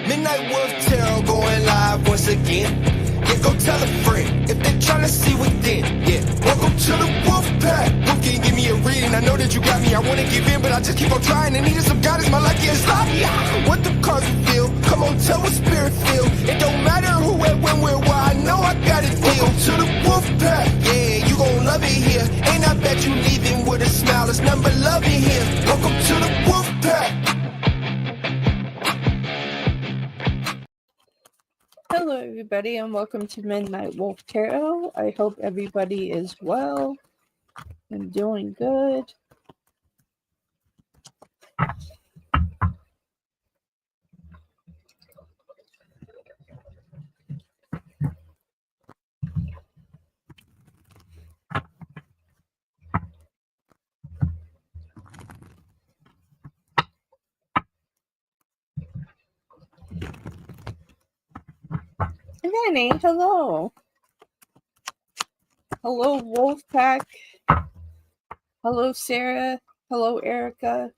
Midnight Wolf Tarot going live once again. Yeah, go tell a friend if they're trying to see within. Yeah, welcome to the Wolf Pack. Wolf can give me a reading. I know that you got me. I wanna give in, but I just keep on trying. And needing some guidance. My life getting sloppy. What the cards reveal? Come on, tell what spirit feel. It don't matter who, where, when, where, why. I know I got it. Welcome to the Wolf Pack. Yeah, you gon' love it here. And I bet you leaving with a smile. There's none but love in here. Welcome to the Wolf Pack. Hello, everybody, and welcome to Midnight Wolf Tarot. I hope everybody is well and doing good. Danny, hello. Hello, Wolfpack. Hello, Sarah. Hello, Erica.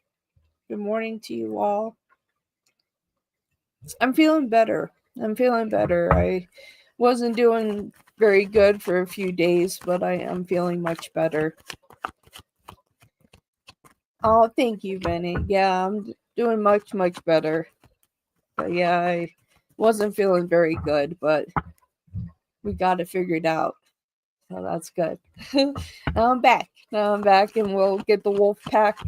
Good morning to you all. I'm feeling better. I wasn't doing very good for a few days, but I am feeling much better. Oh, thank you, Benny. Yeah, I'm doing much, much better. But yeah, I wasn't feeling very good, but we got it figured out. So that's good. Now I'm back, and we'll get the wolf pack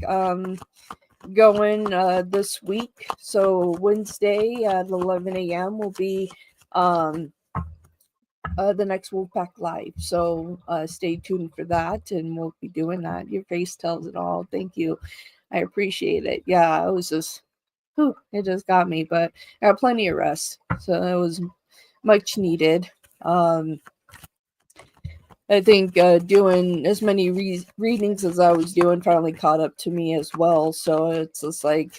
going this week. So Wednesday at 11 a.m. will be the next Wolfpack Live. So stay tuned for that, and we'll be doing that. Your face tells it all. Thank you. I appreciate it. Yeah, it was just, it just got me, but I got plenty of rest. So it was much needed. I think doing as many readings as I was doing finally caught up to me as well. So it's just like,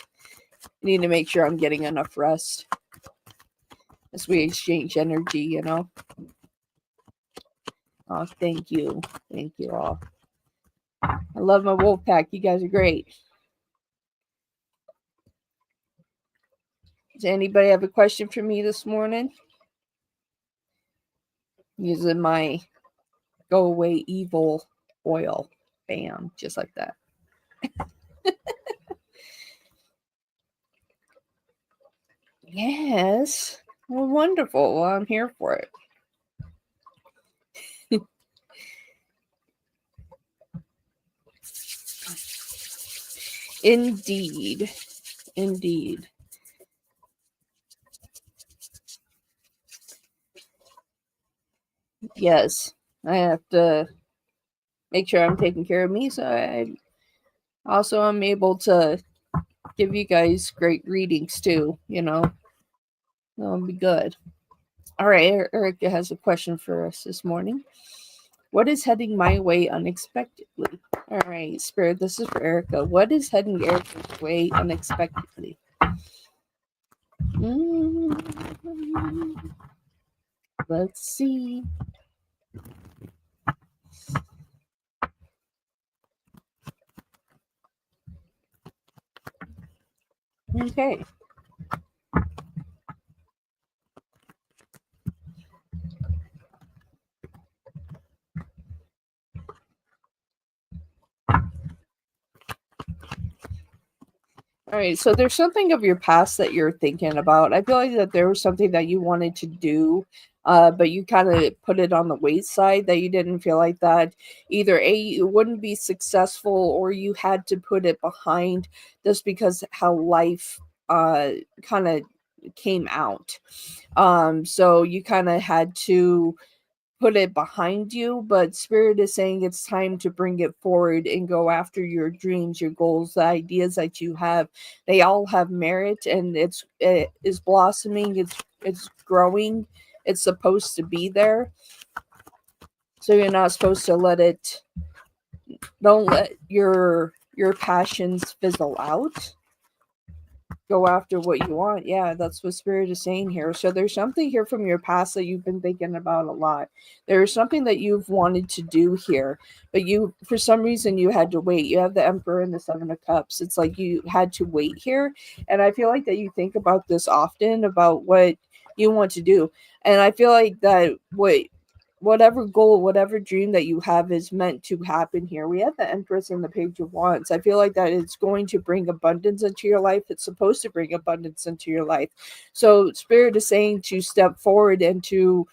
I need to make sure I'm getting enough rest as we exchange energy, you know. Oh, thank you. Thank you all. I love my wolf pack. You guys are great. Does anybody have a question for me this morning? Using my Go Away Evil oil. Bam. Just like that. Yes. Well, wonderful. Well, I'm here for it. Indeed. Yes. I have to make sure I'm taking care of me, so I also am able to give you guys great readings too, you know. That'll be good. All right, Erica has a question for us this morning. What is heading my way unexpectedly? All right, Spirit, this is for Erica. What is heading Erica's way unexpectedly? Let's see. Okay. All right, so there's something of your past that you're thinking about. I feel like that there was something that you wanted to do, but you kind of put it on the wayside, that you didn't feel like that either it wouldn't be successful, or you had to put it behind just because how life kind of came out. So you kind of had to put it behind you, but Spirit is saying it's time to bring it forward and go after your dreams, your goals, the ideas that you have. They all have merit, and it is blossoming, it's growing, it's supposed to be there. So you're not supposed to don't let your passions fizzle out, go after what you want. Yeah, that's what Spirit is saying here. So there's something here from your past that you've been thinking about a lot. There's something that you've wanted to do here, but you, for some reason, you had to wait. You have the Emperor and the Seven of Cups. It's like you had to wait here. And I feel like that you think about this often about what you want to do. And I feel like that whatever goal, whatever dream that you have is meant to happen here. We have the Empress and the Page of Wands. I feel like that it's going to bring abundance into your life. It's supposed to bring abundance into your life. So Spirit is saying to step forward and to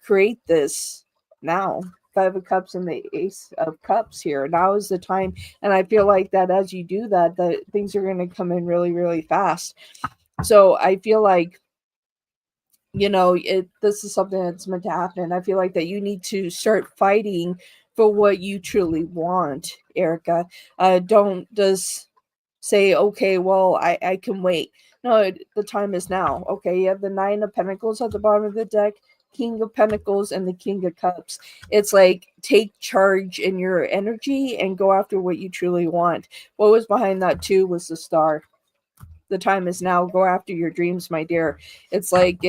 create this now. Five of Cups and the Ace of Cups here. Now is the time. And I feel like that as you do that, that things are going to come in really, really fast. So I feel like this is something that's meant to happen. I feel like that you need to start fighting for what you truly want, Erica. Don't just say, okay, well, I can wait. No, the time is now. Okay, you have the Nine of Pentacles at the bottom of the deck, King of Pentacles, and the King of Cups. It's like take charge in your energy and go after what you truly want. What was behind that too was the Star. The time is now. Go after your dreams, my dear. It's like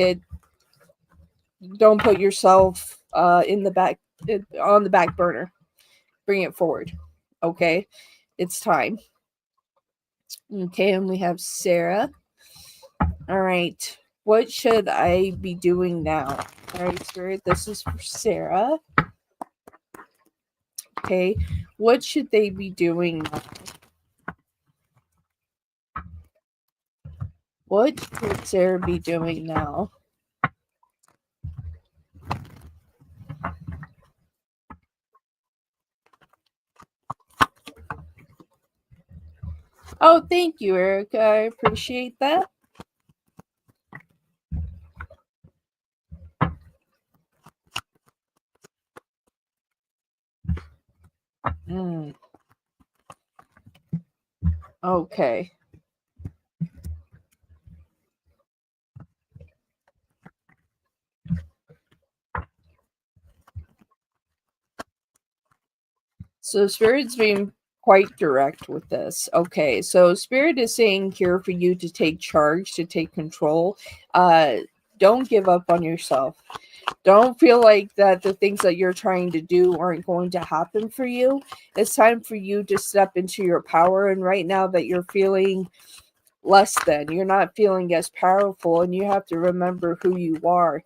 don't put yourself in the back on the back burner. Bring it forward. Okay, it's time. Okay, and we have Sarah. All right, what should I be doing now? All right, Spirit, this is for Sarah. Okay, what should they be doing now? What should Sarah be doing now? Oh, thank you, Erica. I appreciate that. Okay. So Spirit's being quite direct with this. Okay, so Spirit is saying here for you to take charge, to take control. Don't give up on yourself. Don't feel like that the things that you're trying to do aren't going to happen for you. It's time for you to step into your power. And right now that you're feeling less than, you're not feeling as powerful, and you have to remember who you are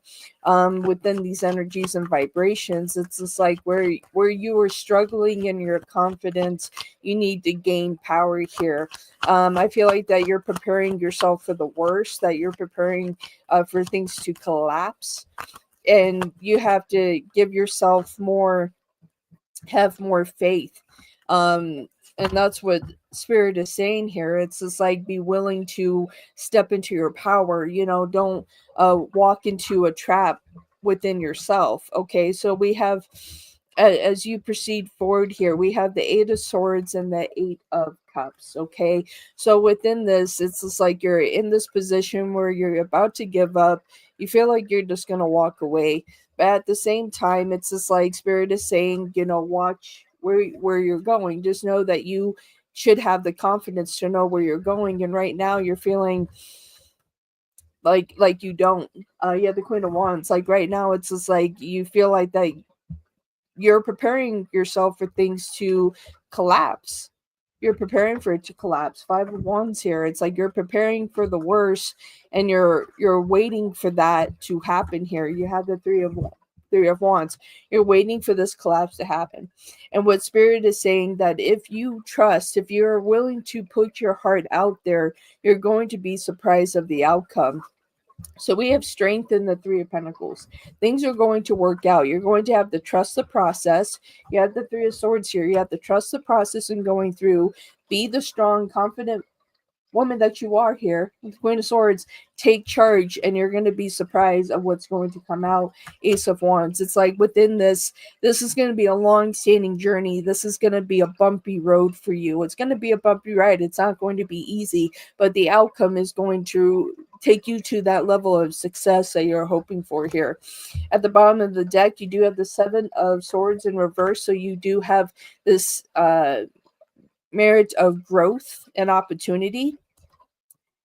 within these energies and vibrations. It's just like where you were struggling in your confidence, you need to gain power here. I feel like that you're preparing yourself for the worst, that you're preparing for things to collapse, and you have to give yourself have more faith. And that's what Spirit is saying here. It's just like be willing to step into your power. Don't walk into a trap within yourself. Okay, so we have, as you proceed forward here, we have the Eight of Swords and the Eight of Cups. Okay, so within this, it's just like you're in this position where you're about to give up. You feel like you're just gonna walk away, but at the same time, it's just like Spirit is saying, watch where you're going. Just know that you should have the confidence to know where you're going. And right now you're feeling like you don't. You have the Queen of Wands. Like right now it's just like you feel like that you're preparing yourself for things to collapse. You're preparing for it to collapse. Five of Wands here. It's like you're preparing for the worst, and you're waiting for that to happen here. You have the Three of Wands. You're waiting for this collapse to happen. And what Spirit is saying, that if you trust, if you're willing to put your heart out there, you're going to be surprised of the outcome. So we have strength in the Three of Pentacles. Things are going to work out. You're going to have to trust the process. You have the Three of Swords here. You have to trust the process and going through. Be the strong, confident woman that you are here with Queen of Swords. Take charge, and you're going to be surprised of what's going to come out. Ace of Wands. It's like within this is going to be a long-standing journey. This is going to be a bumpy road for you. It's going to be a bumpy ride. It's not going to be easy, but the outcome is going to take you to that level of success that you're hoping for here. At the bottom of the deck, you do have the Seven of Swords in reverse, so you do have this merit of growth and opportunity.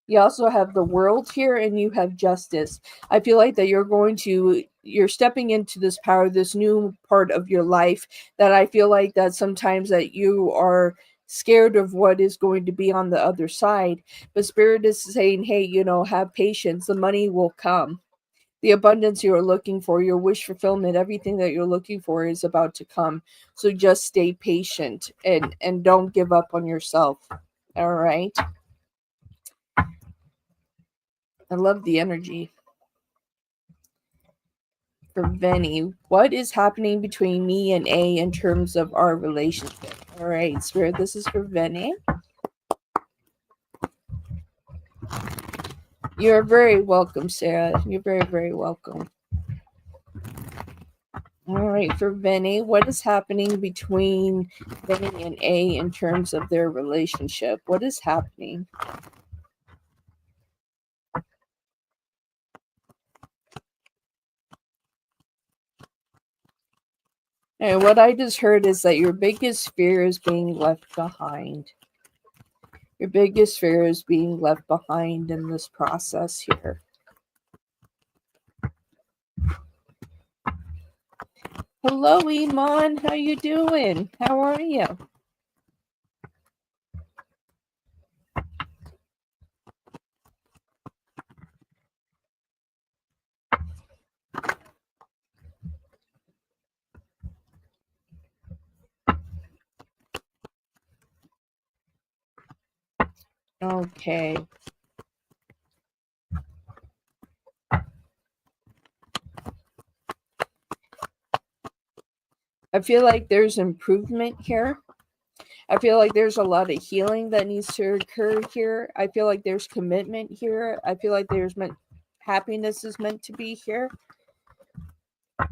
You also have the world here, and you have justice. I feel like that you're stepping into this power, this new part of your life, that I feel like that sometimes that you are scared of what is going to be on the other side. But Spirit is saying, hey, have patience. The money will come. The abundance you are looking for, your wish fulfillment, everything that you're looking for is about to come. So just stay patient and don't give up on yourself. All right. I love the energy. For Venny, what is happening between me and A in terms of our relationship? All right, Spirit, this is for Venny. You're very welcome, Sarah. You're very, very welcome. All right, for Venny, what is happening between Venny and A in terms of their relationship? What is happening? And what I just heard is that your biggest fear is being left behind. Your biggest fear is being left behind in this process here. Hello, Iman. How you doing? How are you? Okay. I feel like there's improvement here. I feel like there's a lot of healing that needs to occur here. I feel like there's commitment here. I feel like happiness is meant to be here.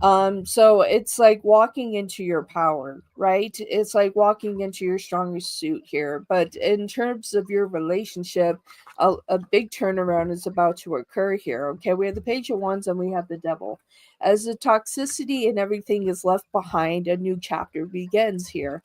So it's like walking into your power, right? It's like walking into your strongest suit here. But in terms of your relationship, a big turnaround is about to occur here. Okay, we have the Page of Wands and we have the Devil. As the toxicity and everything is left behind, a new chapter begins here.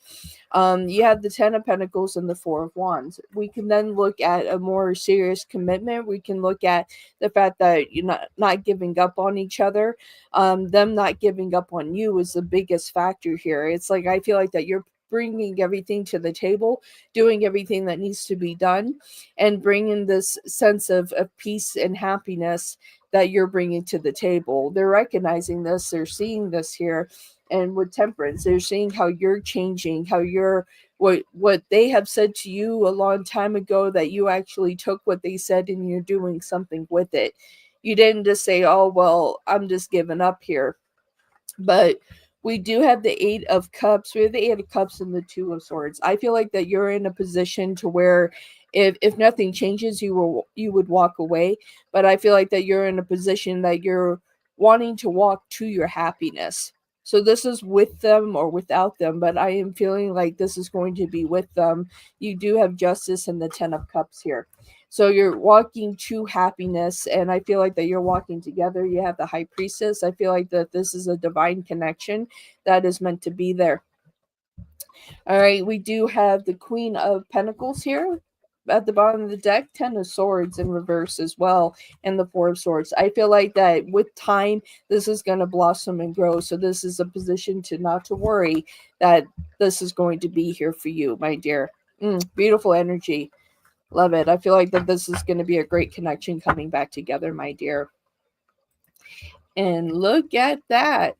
You have the Ten of Pentacles and the Four of Wands. We can then look at a more serious commitment. We can look at the fact that you're not giving up on each other. Them not giving up on you is the biggest factor here. It's like I feel like that you're bringing everything to the table, doing everything that needs to be done, and bringing this sense of peace and happiness that you're bringing to the table. They're recognizing this, they're seeing this here. And with Temperance, they're seeing how you're changing, how you're what they have said to you a long time ago, that you actually took what they said and you're doing something with it. You didn't just say, oh well, I'm just giving up here. But we do have the Eight of Cups. We have the Eight of Cups and the Two of Swords. I feel like that you're in a position to where if nothing changes, you would walk away. But I feel like that you're in a position that you're wanting to walk to your happiness. So this is with them or without them, but I am feeling like this is going to be with them. You do have Justice and the Ten of Cups here. So you're walking to happiness, and I feel like that you're walking together. You have the High Priestess. I feel like that this is a divine connection that is meant to be there. All right, we do have the Queen of Pentacles here at the bottom of the deck, Ten of Swords in reverse as well, and the Four of Swords. I feel like that with time, this is going to blossom and grow. So this is a position to not to worry that this is going to be here for you, my dear. Beautiful energy. Love it. I feel like that this is going to be a great connection coming back together, my dear. And look at that.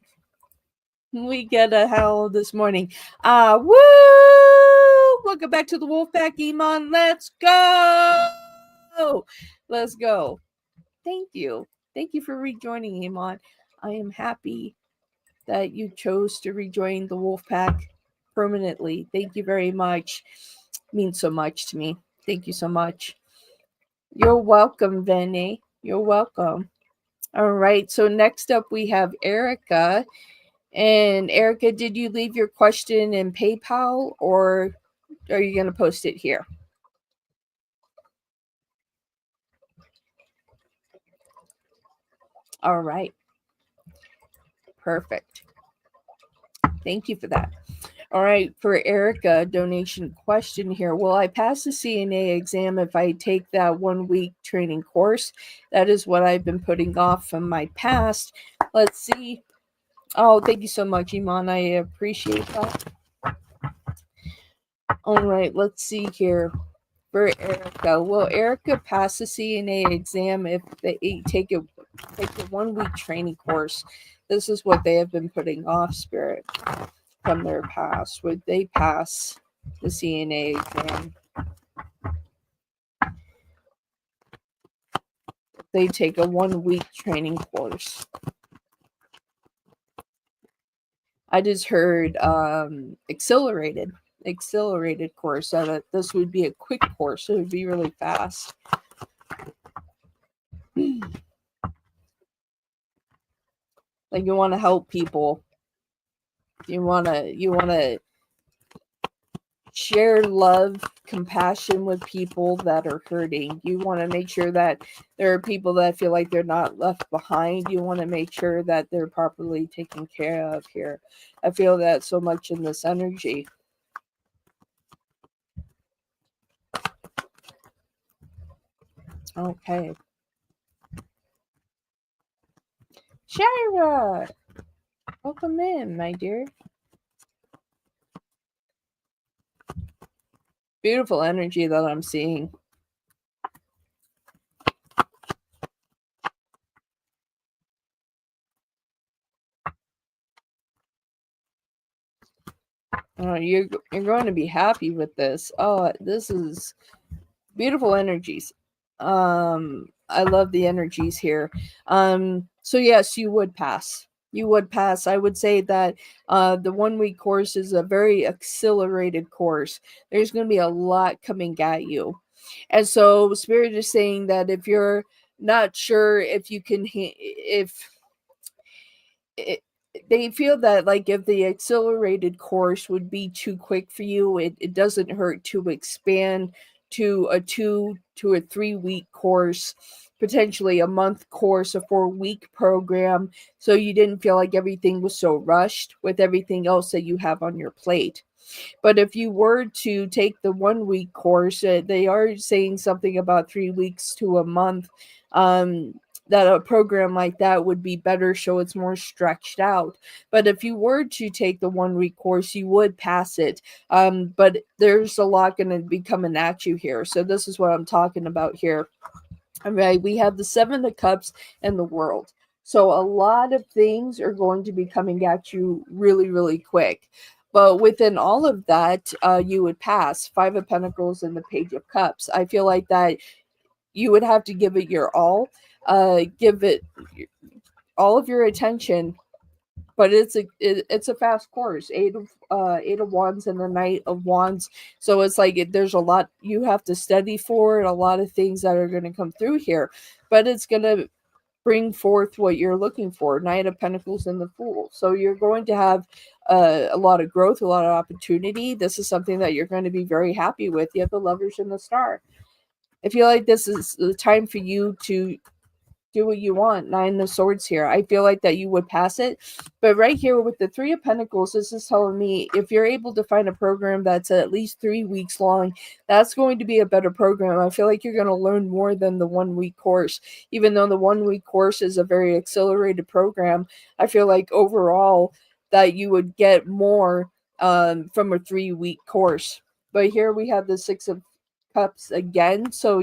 We get a howl this morning. Woo! Welcome back to the Wolfpack, Iman. Let's go! Let's go. Thank you. Thank you for rejoining, Iman. I am happy that you chose to rejoin the Wolfpack permanently. Thank you very much. It means so much to me. Thank you so much. You're welcome, Vinny. You're welcome. All right. So next up we have Erica. And Erica, did you leave your question in PayPal or are you going to post it here? All right. Perfect. Thank you for that. All right, for Erica, donation question here. Will I pass the CNA exam if I take that 1 week training course? That is what I've been putting off from my past. Let's see. Oh, thank you so much, Iman. I appreciate that. All right, let's see here. For Erica, will Erica pass the CNA exam if they take the 1 week training course? This is what they have been putting off, Spirit, from their past. Would they pass the CNA exam? They take a 1 week training course. I just heard accelerated course, so that this would be a quick course. It would be really fast. Like, you want to help people. You want to share love, compassion with people that are hurting. You want to make sure that there are people that feel like they're not left behind. You want to make sure that they're properly taken care of here. I feel that so much in this energy. Okay. Shira, welcome in, my dear. Beautiful energy that I'm seeing. Oh, you're going to be happy with this. Oh, this is beautiful energies. I love the energies here. So yes, you would pass. You would pass. I would say that the 1 week course is a very accelerated course. There's going to be a lot coming at you. And so Spirit is saying that if you're not sure if you can, if they feel that, like, if the accelerated course would be too quick for you, it doesn't hurt to expand to a 2 to a 3 week course, potentially a month course, a 4 week program, so you didn't feel like everything was so rushed with everything else that you have on your plate. But if you were to take the 1 week course, they are saying something about 3 weeks to a month. That a program like that would be better, so it's more stretched out. But if you were to take the 1 week course, you would pass it. But there's a lot going to be coming at you here. So this is what I'm talking about here. All right, we have the Seven of Cups and the World. So a lot of things are going to be coming at you really, really quick. But within all of that, you would pass. Five of Pentacles and the Page of Cups. I feel like that you would have to give it your all. Give it all of your attention, but it's a fast course. Eight of Wands and the Knight of Wands, so it's like there's a lot you have to study for, and a lot of things that are going to come through here, but it's going to bring forth what you're looking for. Knight of Pentacles and the Fool, so you're going to have a lot of growth, a lot of opportunity. This is something that you're going to be very happy with. You have the Lovers and the Star. I feel like this is the time for you to do what you want. Nine of Swords here. I feel like that you would pass it. But right here with the Three of Pentacles, this is telling me if you're able to find a program that's at least 3 weeks long, that's going to be a better program. I feel like you're going to learn more than the 1 week course. Even though the 1 week course is a very accelerated program, I feel like overall that you would get more from a 3 week course. But here we have the Six of Cups again. So,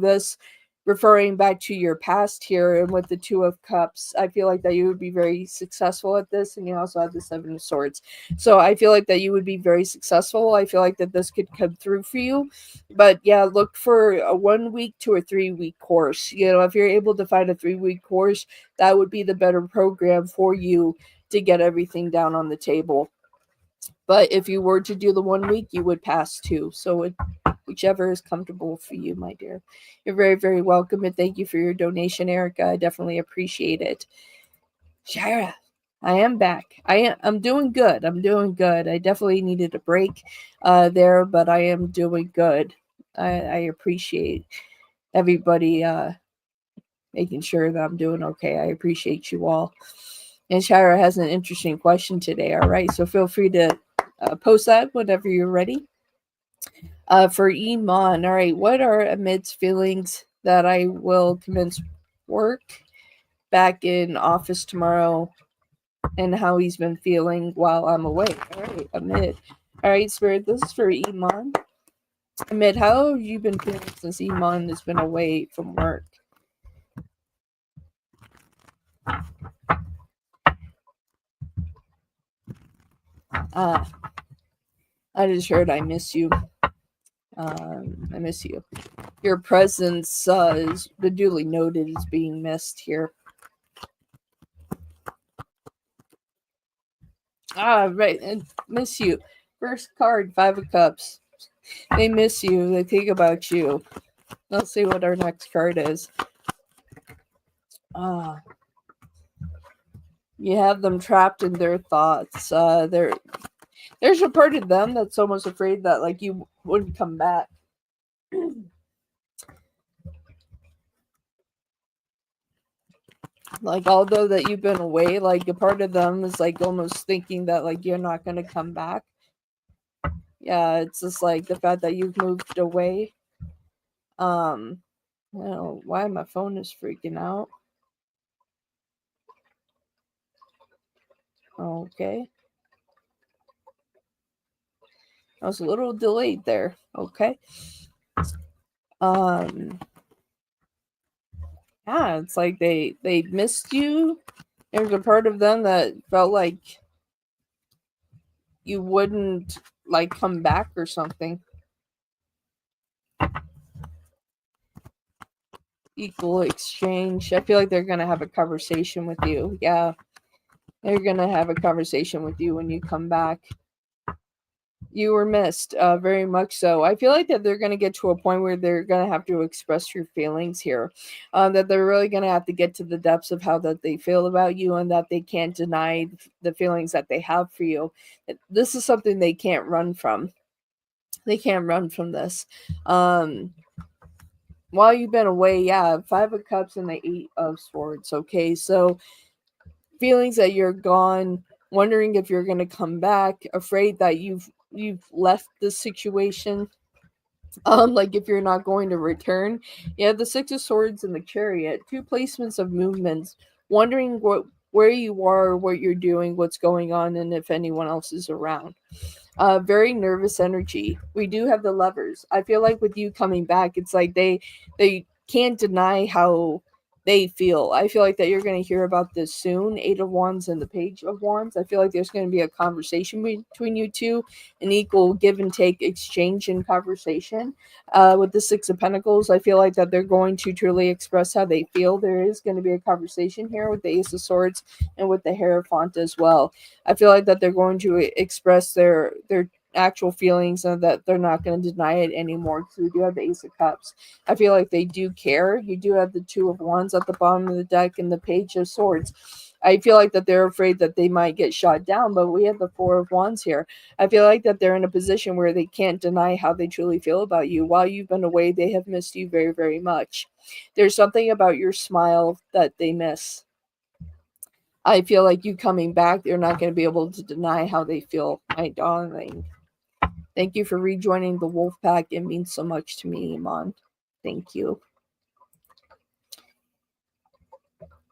this referring back to your past here, and with the Two of Cups, I feel like that you would be very successful at this, and you also have the Seven of Swords. So I feel like that you would be very successful. I feel like that this could come through for you. But yeah, look for a 1 week to a 3 week course. If you're able to find a 3 week course, that would be the better program for you to get everything down on the table. But if you were to do the 1 week, you would pass too. So whichever is comfortable for you, my dear. You're very, very welcome, and thank you for your donation, Erica. I definitely appreciate it. Shira, I am back. I'm doing good. I definitely needed a break there, but I am doing good. I appreciate everybody making sure that I'm doing okay. I appreciate you all. And Shira has an interesting question today. All right, so feel free to post that whenever you're ready. For Iman, all right, what are Amid's feelings that I will commence work back in office tomorrow and how he's been feeling while I'm away? All right, Amid. All right, Spirit, this is for Iman. Amid, how have you been feeling since Iman has been away from work? I just heard I miss you. I miss you. Your presence is the duly noted is being missed here. Right, and miss you. First card, 5 of Cups. They miss you. They think about you. Let's see what our next card is. You have them trapped in their thoughts. There's a part of them that's almost afraid that like you wouldn't come back. Like although that you've been away, like a part of them is like almost thinking that like you're not gonna come back. Yeah, it's just like the fact that you've moved away. I don't know why my phone is freaking out. Okay. I was a little delayed there. Okay. Yeah, it's like they missed you. There's a part of them that felt like you wouldn't like come back or something. Equal exchange. I feel like they're gonna have a conversation with you. Yeah. They're gonna have a conversation with you when you come back. You were missed, very much so. I feel like that they're going to get to a point where they're going to have to express your feelings here. That they're really going to have to get to the depths of how that they feel about you, and that they can't deny the feelings that they have for you. This is something they can't run from. They can't run from this. While you've been away, yeah, 5 of Cups and the 8 of Swords. Okay, so feelings that you're gone, wondering if you're going to come back, afraid that you've left the situation, like if you're not going to return. Yeah, the 6 of Swords and the Chariot, 2 placements of movements, wondering where you are, what you're doing, what's going on, and if anyone else is around. Very nervous energy. We do have the Lovers. I feel like with you coming back, it's like they can't deny how they feel. I feel like that you're going to hear about this soon. 8 of Wands and the Page of Wands. I feel like there's going to be a conversation between you two, an equal give and take exchange in conversation. With the 6 of Pentacles, I feel like that they're going to truly express how they feel. There is going to be a conversation here with the Ace of Swords and with the Hierophant as well. I feel like that they're going to express their actual feelings and that they're not going to deny it anymore, because we do have the Ace of Cups. I feel like they do care. You do have the 2 of Wands at the bottom of the deck and the Page of Swords. I feel like that they're afraid that they might get shot down, but we have the 4 of Wands here. I feel like that they're in a position where they can't deny how they truly feel about you. While you've been away, they have missed you very, very much. There's something about your smile that they miss. I feel like you coming back, they're not going to be able to deny how they feel, my darling. Thank you for rejoining the wolf pack. It means so much to me, Iman. Thank you.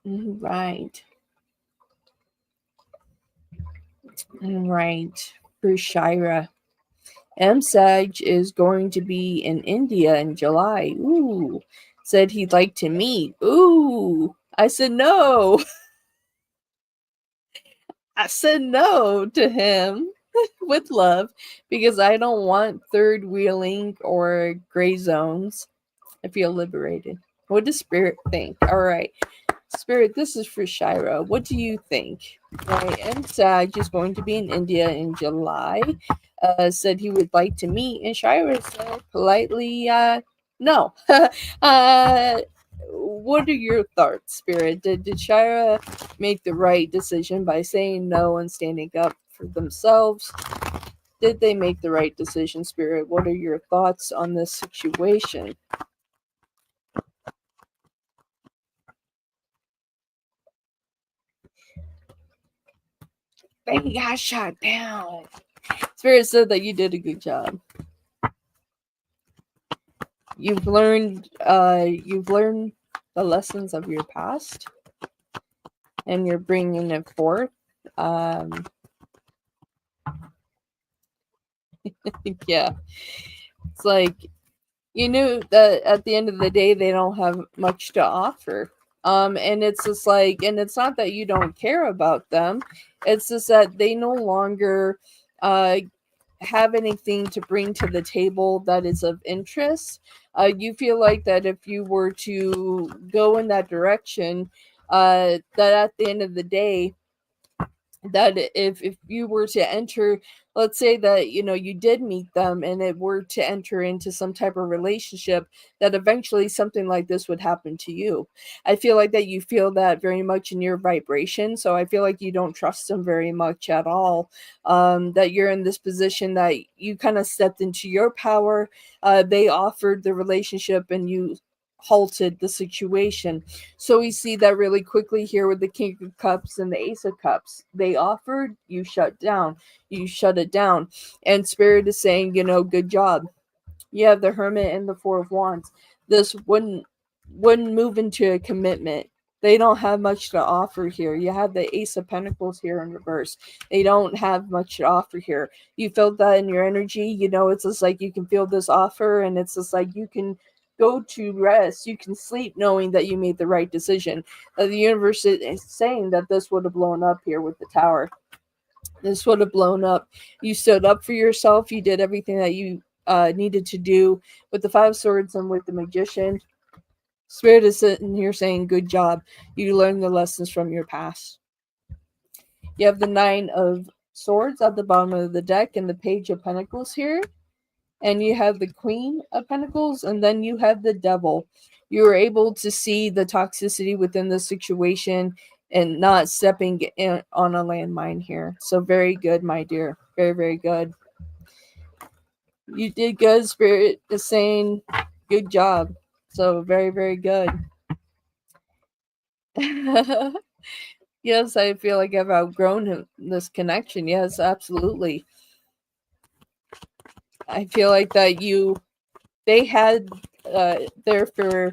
Right. Right. For Shira. Sag is going to be in India in July. Ooh. Said he'd like to meet. Ooh. I said no. I said no to him with love, because I don't want third wheeling or gray zones. I feel liberated. What does Spirit think? All right. Spirit, this is for Shira. What do you think? Right. Sag is going to be in India in July. Said he would like to meet, and Shira said politely, no. What are your thoughts, Spirit? Did Shira make the right decision by saying no and standing up for themselves? Did they make the right decision, Spirit? What are your thoughts on this situation? They got shot down. Spirit said that you did a good job. You've learned the lessons of your past, and you're bringing it forth. Yeah, it's like you knew that at the end of the day they don't have much to offer. And it's just like, and it's not that you don't care about them, it's just that they no longer uh have anything to bring to the table that is of interest. You feel like that if you were to go in that direction, that at the end of the day, that if you were to enter, let's say that you did meet them and it were to enter into some type of relationship, that eventually something like this would happen to you. I feel like that you feel that very much in your vibration, so I feel like you don't trust them very much at all. That you're in this position that you kind of stepped into your power. They offered the relationship and you halted the situation. So we see that really quickly here with the King of Cups and the Ace of Cups. They offered, you shut down. You shut it down. And Spirit is saying, good job. You have the Hermit and the Four of Wands. This wouldn't move into a commitment. They don't have much to offer here. You have the Ace of Pentacles here in reverse. They don't have much to offer here. You felt that in your energy. It's just like you can feel this offer, and it's just like you can go to rest. You can sleep knowing that you made the right decision. The universe is saying that this would have blown up here with the Tower. This would have blown up. You stood up for yourself. You did everything that you needed to do with the Five of Swords and with the Magician. Spirit is sitting here saying, good job. You learned the lessons from your past. You have the Nine of Swords at the bottom of the deck and the Page of Pentacles here. And you have the Queen of Pentacles, and then you have the Devil. You were able to see the toxicity within the situation and not stepping in on a landmine here. So very good, my dear. Very, very good. You did good. Spirit is saying good job. So very, very good. Yes, I feel like I've outgrown this connection. Yes, absolutely. I feel like that they had there for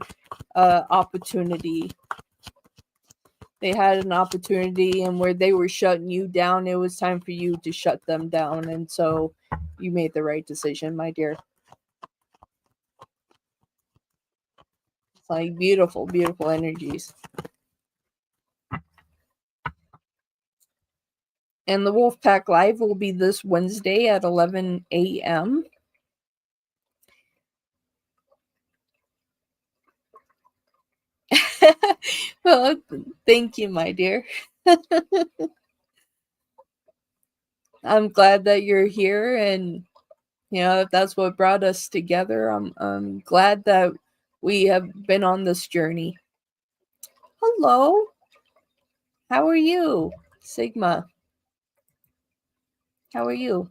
opportunity. They had an opportunity, and where they were shutting you down, it was time for you to shut them down. And so you made the right decision, my dear. It's like beautiful, beautiful energies. And the Wolfpack Live will be this Wednesday at 11 a.m. Well, thank you, my dear. I'm glad that you're here, and if that's what brought us together, I'm glad that we have been on this journey. Hello. How are you, Sigma? How are you?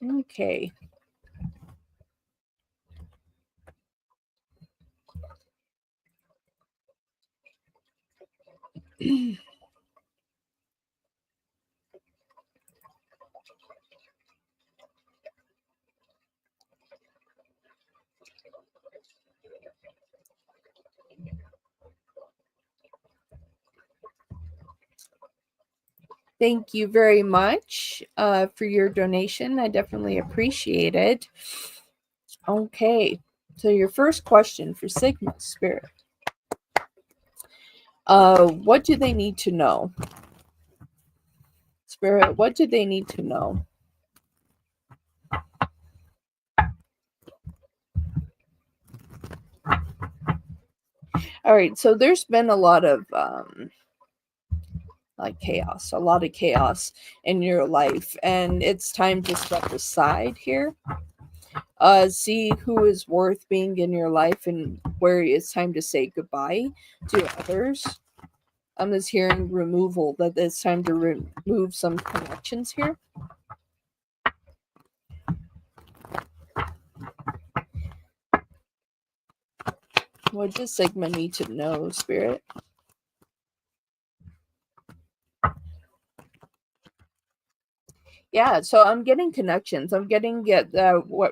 Okay. Thank you very much for your donation. I definitely appreciate it. Okay, so your first question for Sigma Spirit. What do they need to know? Spirit, what do they need to know? All right, so there's been a lot of chaos, a lot of chaos in your life, and it's time to step aside here. See who is worth being in your life and where it's time to say goodbye to others. I'm just hearing removal, that it's time to remove some connections here. What does Sigma need to know, Spirit? Yeah, so I'm getting connections. I'm getting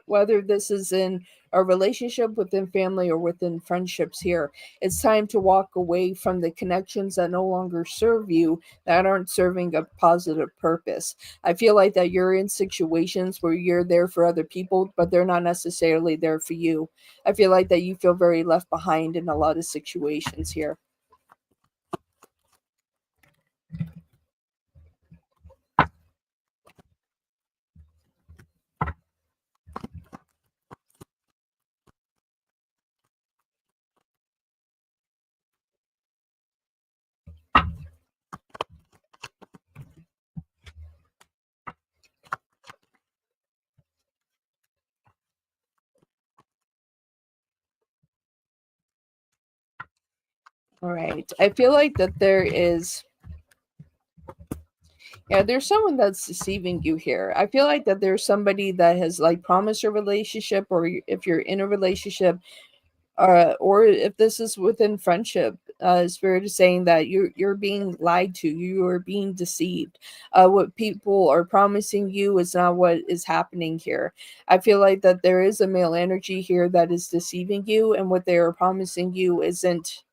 whether this is in a relationship within family or within friendships here. It's time to walk away from the connections that no longer serve you, that aren't serving a positive purpose. I feel like that you're in situations where you're there for other people, but they're not necessarily there for you. I feel like that you feel very left behind in a lot of situations here. All right. I feel like that there's someone that's deceiving you here. I feel like that there's somebody that has like promised a relationship, or if you're in a relationship, or if this is within friendship, Spirit is saying that you're being lied to, you are being deceived. What people are promising you is not what is happening here. I feel like that there is a male energy here that is deceiving you, and what they are promising you isn't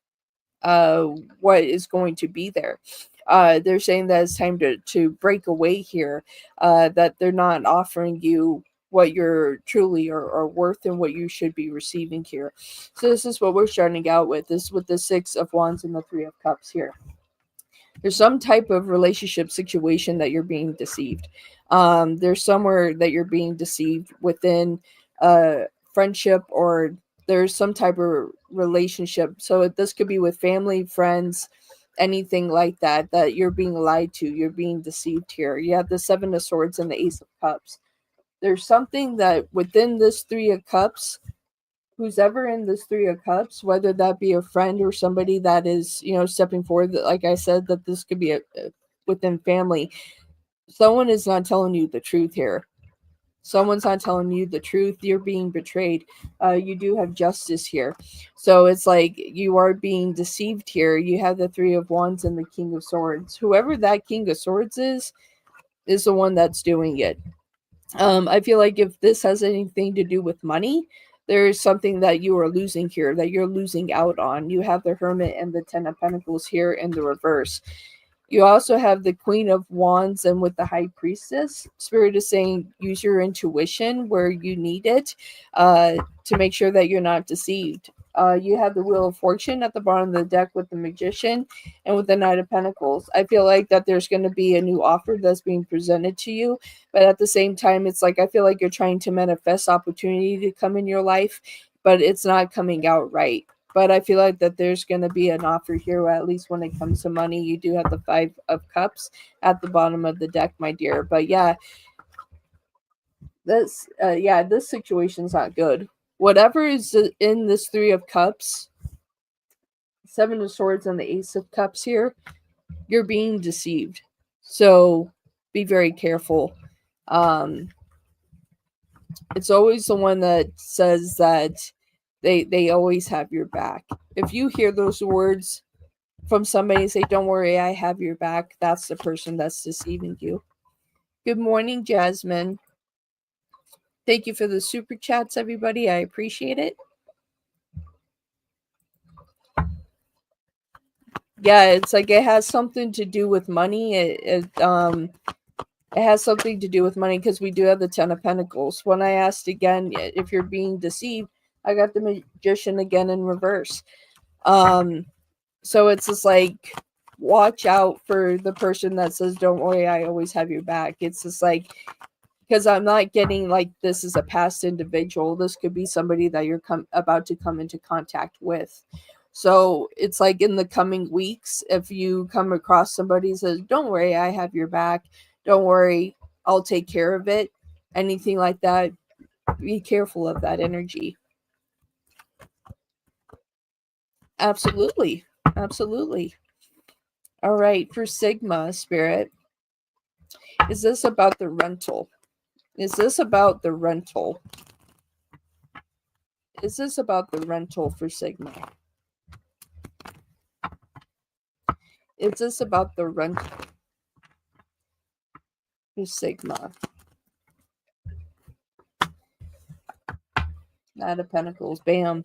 what is going to be there. They're saying that it's time to break away here, that they're not offering you what you're truly are worth and what you should be receiving here. So this is what we're starting out with. This with the Six of Wands and the Three of Cups here. There's some type of relationship situation that you're being deceived. There's somewhere that you're being deceived within friendship, or there's some type of relationship. So this could be with family, friends, anything like that, that you're being lied to, you're being deceived here. You have the Seven of Swords and the Ace of Cups. There's something that within this Three of Cups, who's ever in this Three of Cups, whether that be a friend or somebody that is, stepping forward, that, like I said, that this could be within family, someone is not telling you the truth here. Someone's not telling you the truth. You're being betrayed. You do have justice here. So it's like you are being deceived here. You have the Three of Wands and the King of Swords. Whoever that King of Swords is the one that's doing it. I feel like if this has anything to do with money, there's something that you are losing here, that you're losing out on. You have the Hermit and the Ten of Pentacles here in the reverse. You also have the Queen of Wands, and with the High Priestess, Spirit is saying use your intuition where you need it, to make sure that you're not deceived. You have the Wheel of Fortune at the bottom of the deck with the Magician and with the Knight of Pentacles. I feel like that there's going to be a new offer that's being presented to you, but at the same time, it's like I feel like you're trying to manifest opportunity to come in your life, but it's not coming out right. But I feel like that there's going to be an offer here, at least when it comes to money. You do have the Five of Cups at the bottom of the deck, my dear. But yeah, this situation's not good. Whatever is in this Three of Cups, Seven of Swords, and the Ace of Cups here, you're being deceived. So be very careful. It's always the one that says that they always have your back. If you hear those words from somebody, say, don't worry, I have your back, that's the person that's deceiving you. Good morning, Jasmine. Thank you for the super chats, everybody. I appreciate it. Yeah, it's like it has something to do with money. It has something to do with money, because we do have the Ten of Pentacles. When I asked again if you're being deceived, I got the Magician again in reverse. So it's just like, watch out for the person that says, don't worry, I always have your back. It's just like, because I'm not getting like this is a past individual. This could be somebody that you're about to come into contact with. So it's like in the coming weeks, if you come across somebody who says, don't worry, I have your back, don't worry, I'll take care of it, anything like that, be careful of that energy. Absolutely. Absolutely. All right. For Sigma, Spirit, is this about the rental? Is this about the rental? Is this about the rental for Sigma? Is this about the rental for Sigma? Knight of Pentacles. Bam.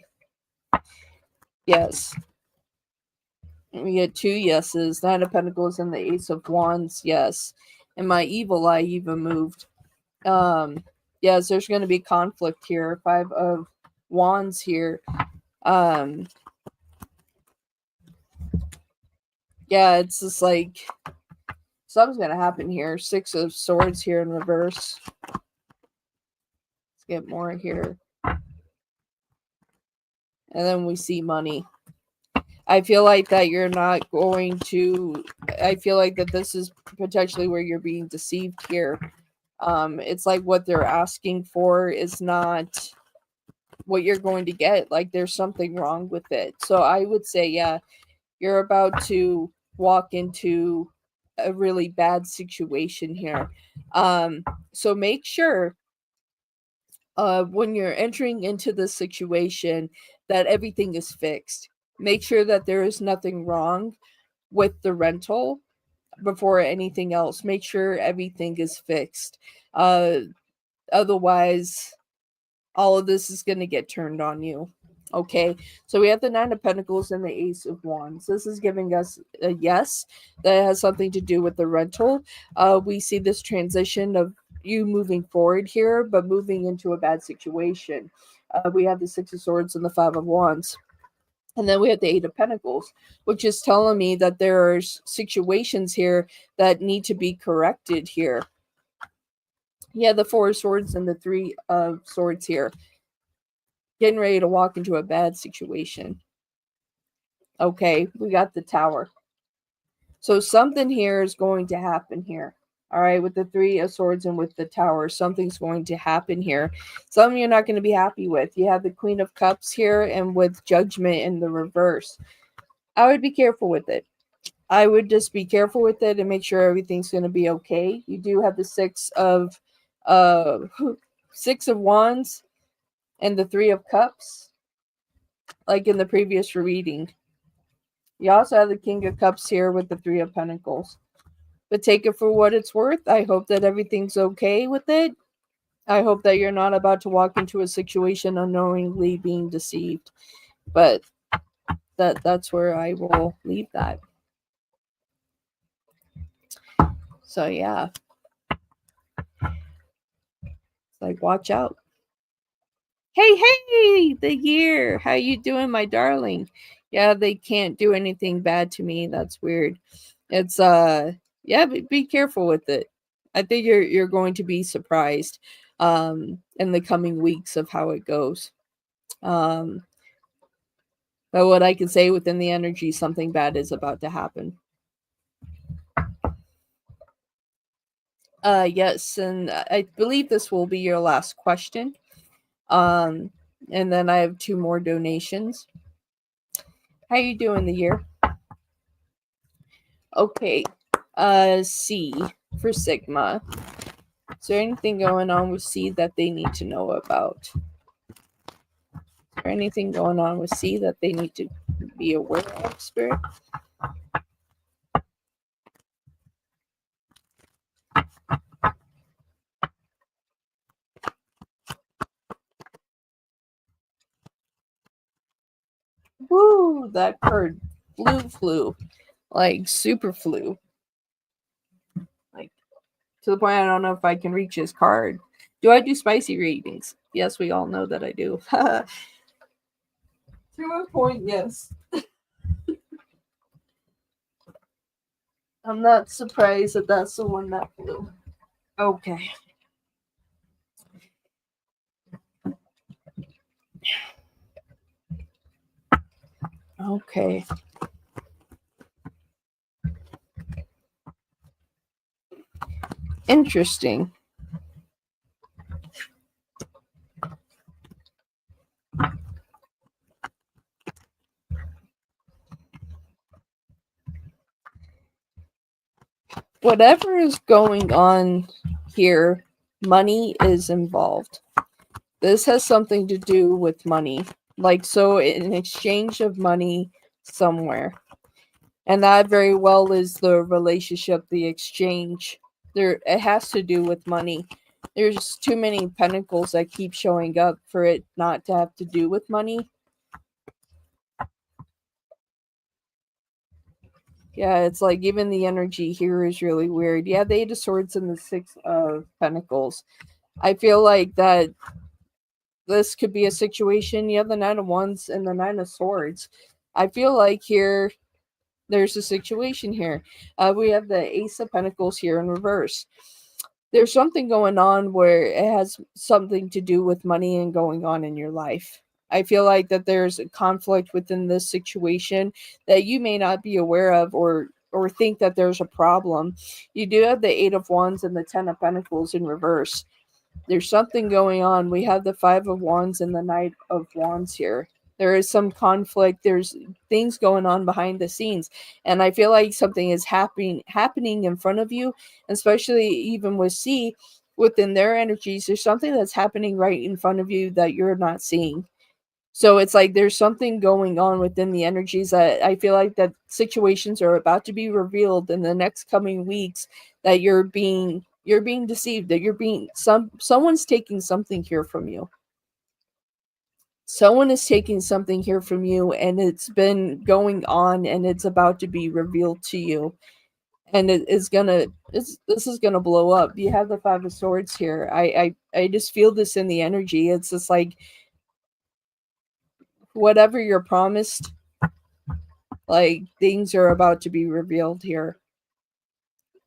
Yes. We get 2 yeses. Knight of Pentacles and the Ace of Wands. Yes. And my evil eye even moved. Yes, there's going to be conflict here. 5 of Wands here. Yeah, it's just like something's going to happen here. 6 of Swords here in reverse. Let's get more here. And then we see money. I feel like that you're not going to... I feel like that this is potentially where you're being deceived here. It's like what they're asking for is not what you're going to get. Like there's something wrong with it. So I would say, yeah, you're about to walk into a really bad situation here. So make sure when you're entering into this situation that everything is fixed. Make sure that there is nothing wrong with the rental before anything else. Make sure everything is fixed. Otherwise, all of this is going to get turned on you. Okay, so we have the 9 of Pentacles and the Ace of Wands. This is giving us a yes that has something to do with the rental. We see this transition of you moving forward here, but moving into a bad situation. We have the 6 of Swords and the 5 of Wands. And then we have the 8 of Pentacles, which is telling me that there's situations here that need to be corrected here. Yeah, the 4 of Swords and the 3 of Swords here. Getting ready to walk into a bad situation. Okay, we got the Tower. So something here is going to happen here. All right, with the 3 of Swords and with the Tower, something's going to happen here. Something you're not going to be happy with. You have the Queen of Cups here and with Judgment in the reverse. I would be careful with it. I would just be careful with it and make sure everything's going to be okay. You do have the 6 of Wands and the 3 of Cups, like in the previous reading. You also have the King of Cups here with the 3 of Pentacles. But take it for what it's worth. I hope that everything's okay with it. I hope that you're not about to walk into a situation unknowingly being deceived. But that's where I will leave that. So yeah. It's like, watch out. Hey, the year. How you doing, my darling? Yeah, they can't do anything bad to me. That's weird. It's yeah, be careful with it. I think you're going to be surprised in the coming weeks of how it goes. But what I can say within the energy, something bad is about to happen. Yes, and I believe this will be your last question. And then I have 2 more donations. How you doing, the year? Okay. C for Sigma. Is there anything going on with C that they need to know about? Is there anything going on with C that they need to be aware of, Spirit? Woo! That card flew. Like, super flew. Like, to the point I don't know if I can reach his card. Do I do spicy readings? Yes, we all know that I do. To a point, yes. I'm not surprised that that's the one that flew. Okay. Okay. Interesting. Whatever is going on here, money is involved. This has something to do with money. Like, so in exchange of money somewhere. And that very well is the relationship, the exchange. It has to do with money. There's too many pentacles that keep showing up for it not to have to do with money. Yeah, it's like even the energy here is really weird. Yeah, the Eight of Swords and the Six of Pentacles. I feel like that this could be a situation. You have the Nine of Wands and the Nine of Swords. I feel like here there's a situation here. We have the Ace of Pentacles here in reverse. There's something going on where it has something to do with money and going on in your life. I feel like that there's a conflict within this situation that you may not be aware of or think that there's a problem. You do have the Eight of Wands and the Ten of Pentacles in reverse. There's something going on. We have the Five of Wands and the Knight of Wands here. There is some conflict. There's things going on behind the scenes, and I feel like something is happening in front of you, especially even with C within their energies. There's something that's happening right in front of you that you're not seeing. So it's like there's something going on within the energies that I feel like that situations are about to be revealed in the next coming weeks, that you're being deceived, that you're being someone's taking something here from you. Someone is taking something here from you, and it's been going on and it's about to be revealed to you. And this is gonna blow up. You have the Five of Swords here. I just feel this in the energy. It's just like whatever you're promised, like things are about to be revealed here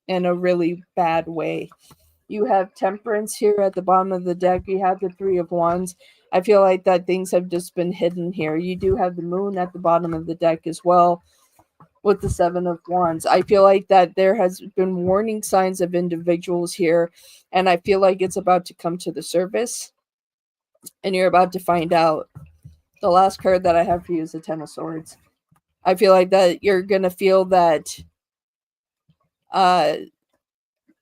in a really bad way. You have Temperance here at the bottom of the deck. You have the Three of Wands. I feel like that things have just been hidden here. You do have the Moon at the bottom of the deck as well with the Seven of Wands. I feel like that there has been warning signs of individuals here, and I feel like it's about to come to the surface, and you're about to find out. The last card that I have for you is the Ten of Swords. I feel like that you're gonna feel uh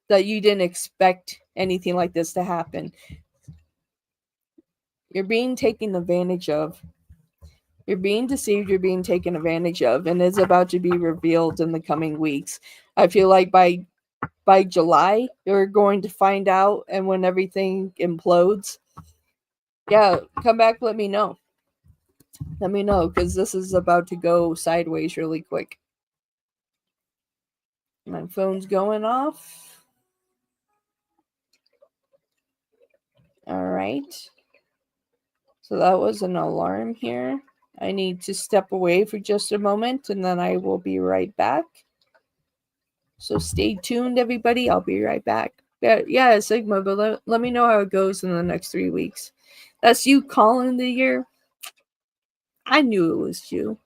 that you didn't expect anything like this to happen. You're being taken advantage of. You're being deceived, you're being taken advantage of, and it's about to be revealed in the coming weeks. I feel like by July, you're going to find out, and when everything implodes, yeah, come back, let me know. Let me know, because this is about to go sideways really quick. My phone's going off. All right. So that was an alarm here. I need to step away for just a moment and then I will be right back. So stay tuned, everybody. I'll be right back. Yeah, Sigma, but let me know how it goes in the next 3 weeks. That's you calling the year. I knew it was you.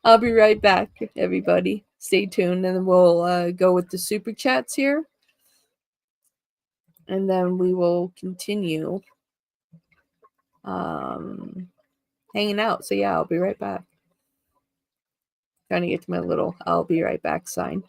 I'll be right back, everybody. Stay tuned and we'll go with the super chats here. And then we will continue hanging out. So yeah, I'll be right back. Trying to get to my little I'll be right back sign.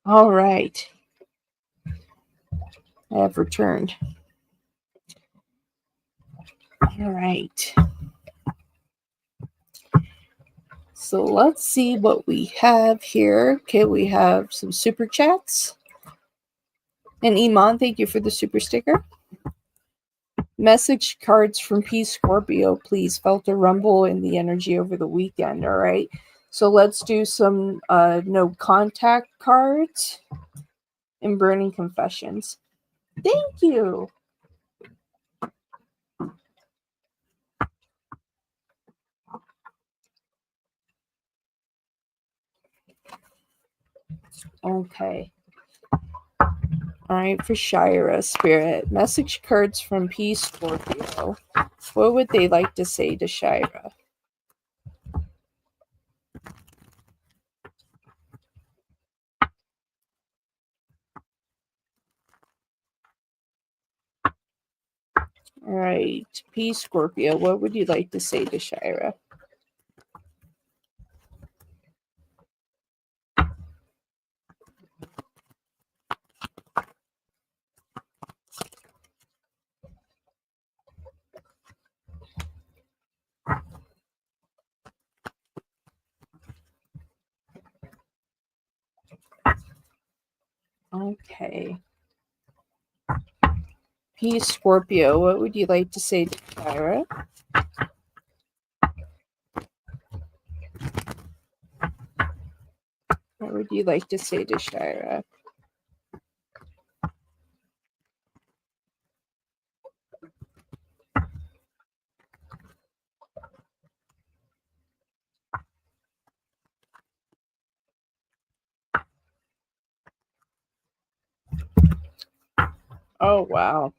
All right. I have returned. All right. So let's see what we have here. Okay, we have some super chats. And Iman, thank you for the super sticker. Message cards from P Scorpio, please. Felt a rumble in the energy over the weekend. All right. So let's do some no contact cards and burning confessions. Thank you. Okay. All right, for Shira Spirit. Message cards from P Scorpio. What would they like to say to Shira? All right, P Scorpio. What would you like to say to Shira? Okay. P Scorpio, what would you like to say to Shira? What would you like to say to Shira? Oh, wow.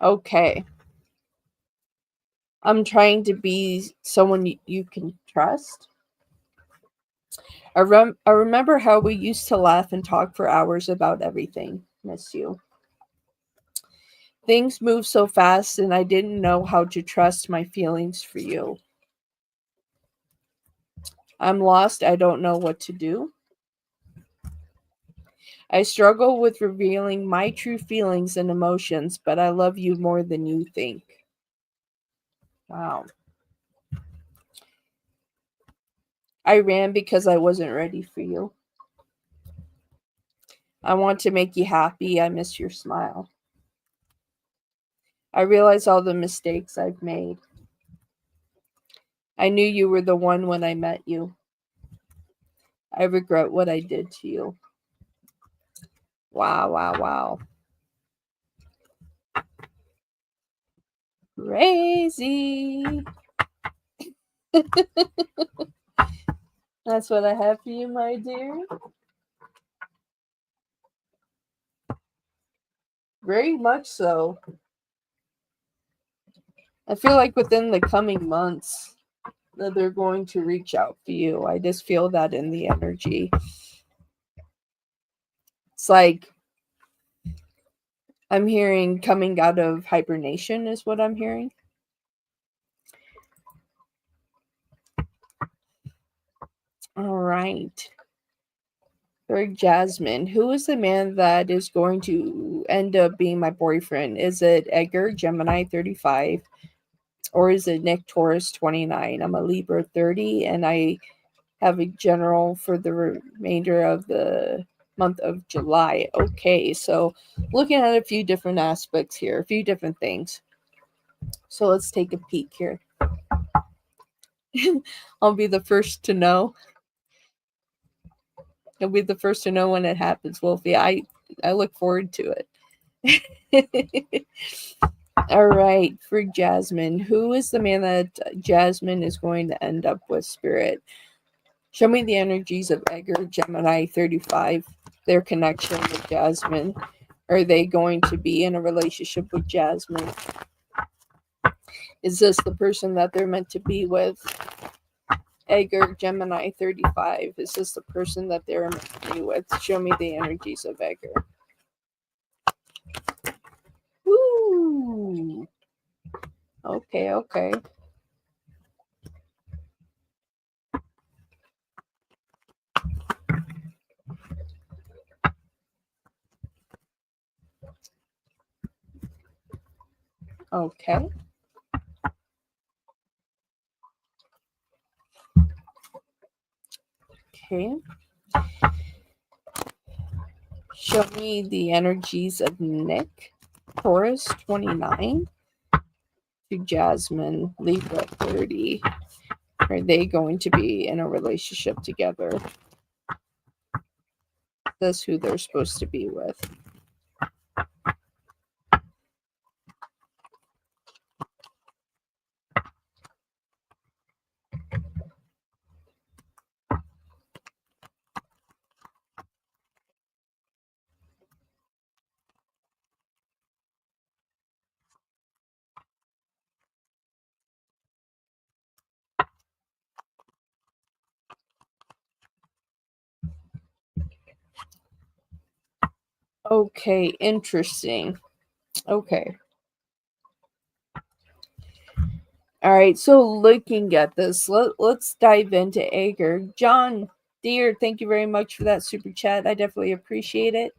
Okay. I'm trying to be someone you can trust. I remember how we used to laugh and talk for hours about everything. Miss you. Things move so fast, and I didn't know how to trust my feelings for you. I'm lost. I don't know what to do. I struggle with revealing my true feelings and emotions, but I love you more than you think. Wow. I ran because I wasn't ready for you. I want to make you happy. I miss your smile. I realize all the mistakes I've made. I knew you were the one when I met you. I regret what I did to you. Wow, wow, wow. Crazy. That's what I have for you, my dear. Very much so. I feel like within the coming months that they're going to reach out for you. I just feel that in the energy. It's like I'm hearing coming out of hibernation is what I'm hearing. All right. For Jasmine, who is the man that is going to end up being my boyfriend? Is it Edgar, Gemini 35? Or is it Nick Taurus 29? I'm a Libra 30 and I have a general for the remainder of the month of July. Okay, so looking at a few different aspects here, a few different things. So let's take a peek here. I'll be the first to know. You'll be the first to know when it happens, Wolfie. I look forward to it. All right, for Jasmine, who is the man that Jasmine is going to end up with, Spirit? Show me the energies of Edgar, Gemini 35, their connection with Jasmine. Are they going to be in a relationship with Jasmine? Is this the person that they're meant to be with? Edgar, Gemini 35. Is this the person that they're meant to be with? Show me the energies of Edgar. Woo! Okay, okay. Okay. Okay. Show me the energies of Nick. Taurus 29 to Jasmine, Libra 30. Are they going to be in a relationship together? That's who they're supposed to be with. Okay, interesting. Okay. All right, so looking at this, let's dive into Ager. John Deere, thank you very much for that super chat. I definitely appreciate it.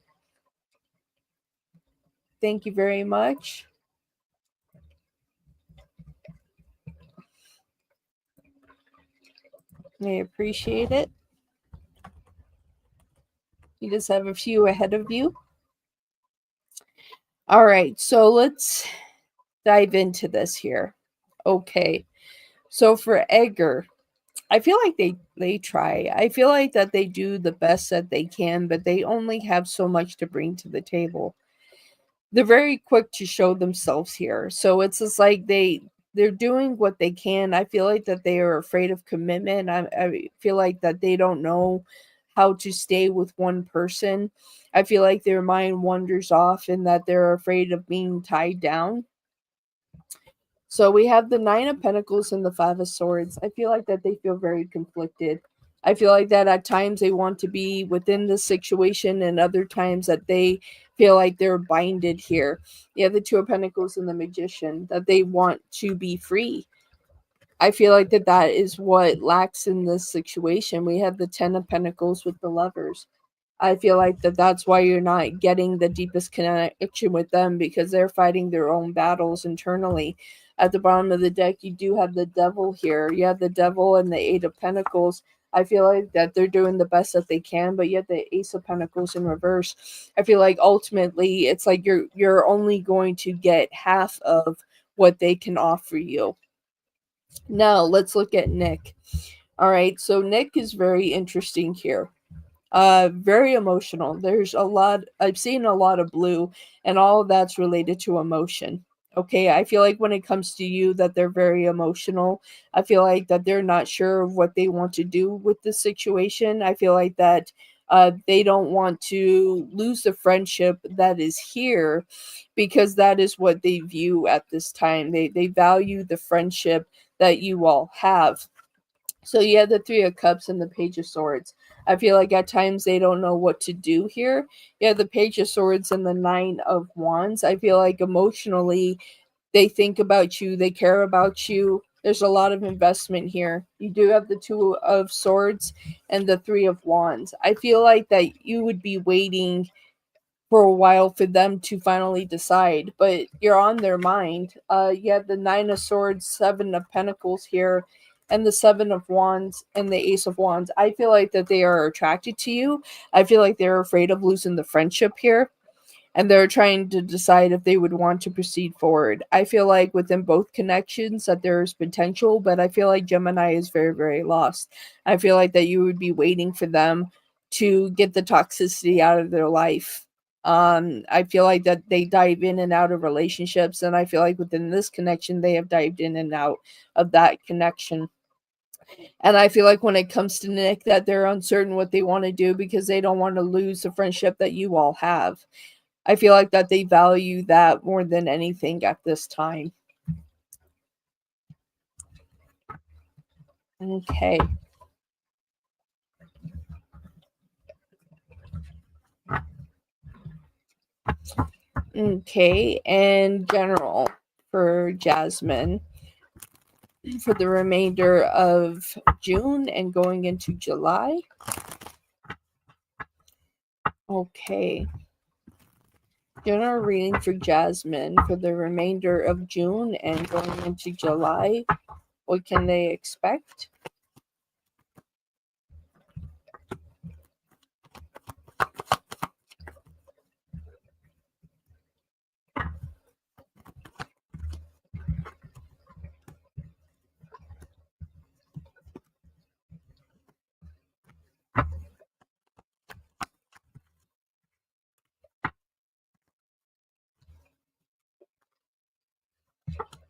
Thank you very much. I appreciate it. You just have a few ahead of you. All right, so let's dive into this here. Okay, so for Edgar, I feel like they try. I feel like that they do the best that they can, but they only have so much to bring to the table. They're very quick to show themselves here, so it's just like they're doing what they can. I feel like that they are afraid of commitment. I feel like that they don't know how to stay with one person. I feel like their mind wanders off and that they're afraid of being tied down. So we have the Nine of Pentacles and the Five of Swords. I feel like that they feel very conflicted. I feel like that at times they want to be within the situation, and other times that they feel like they're binded here. You have the Two of Pentacles and the Magician, that they want to be free. I feel like that is what lacks in this situation. We have the Ten of Pentacles with the Lovers. I feel like that's why you're not getting the deepest connection with them, because they're fighting their own battles internally. At the bottom of the deck, you do have the Devil here. You have the Devil and the Eight of Pentacles. I feel like that they're doing the best that they can, but yet the Ace of Pentacles in reverse. I feel like ultimately it's like you're only going to get half of what they can offer you. Now let's look at Nick. All right, so Nick is very interesting here. Very emotional. There's a lot, I've seen a lot of blue, and all of that's related to emotion. Okay, I feel like when it comes to you that they're very emotional. I feel like that they're not sure of what they want to do with the situation. I feel like that they don't want to lose the friendship that is here, because that is what they view at this time. They value the friendship that you all have. So you have the Three of Cups and the Page of Swords. I feel like at times they don't know what to do here. You have the Page of Swords and the Nine of Wands. I feel like emotionally they think about you, they care about you. There's a lot of investment here. You do have the Two of Swords and the Three of Wands. I feel like that you would be waiting for a while for them to finally decide, but you're on their mind. You have the Nine of Swords, Seven of Pentacles here, and the Seven of Wands and the Ace of Wands. I feel like that they are attracted to you. I feel like they're afraid of losing the friendship here, and they're trying to decide if they would want to proceed forward. I feel like within both connections that there's potential, but I feel like Gemini is very, very lost. I feel like that you would be waiting for them to get the toxicity out of their life. I feel like that they dive in and out of relationships, and I feel like within this connection they have dived in and out of that connection. And I feel like when it comes to Nick, that they're uncertain what they want to do, because they don't want to lose the friendship that you all have. I feel like that they value that more than anything at this time. Okay. Okay, and general for Jasmine for the remainder of June and going into July. Okay. General reading for Jasmine for the remainder of June and going into July. What can they expect?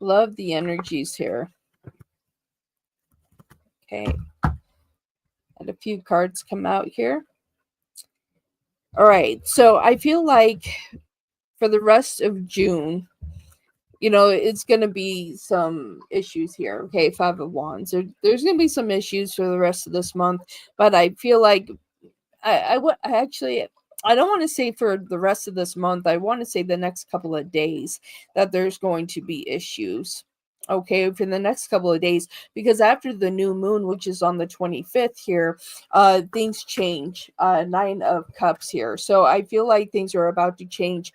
Love the energies here. Okay. Had a few cards come out here. All right. So I feel like for the rest of June, it's going to be some issues here. Okay. Five of Wands. There's going to be some issues for the rest of this month, but I feel like I actually, I don't want to say for the rest of this month. I want to say the next couple of days that there's going to be issues. Okay, for the next couple of days, because after the new moon, which is on the 25th here, things change. Nine of Cups here. So I feel like things are about to change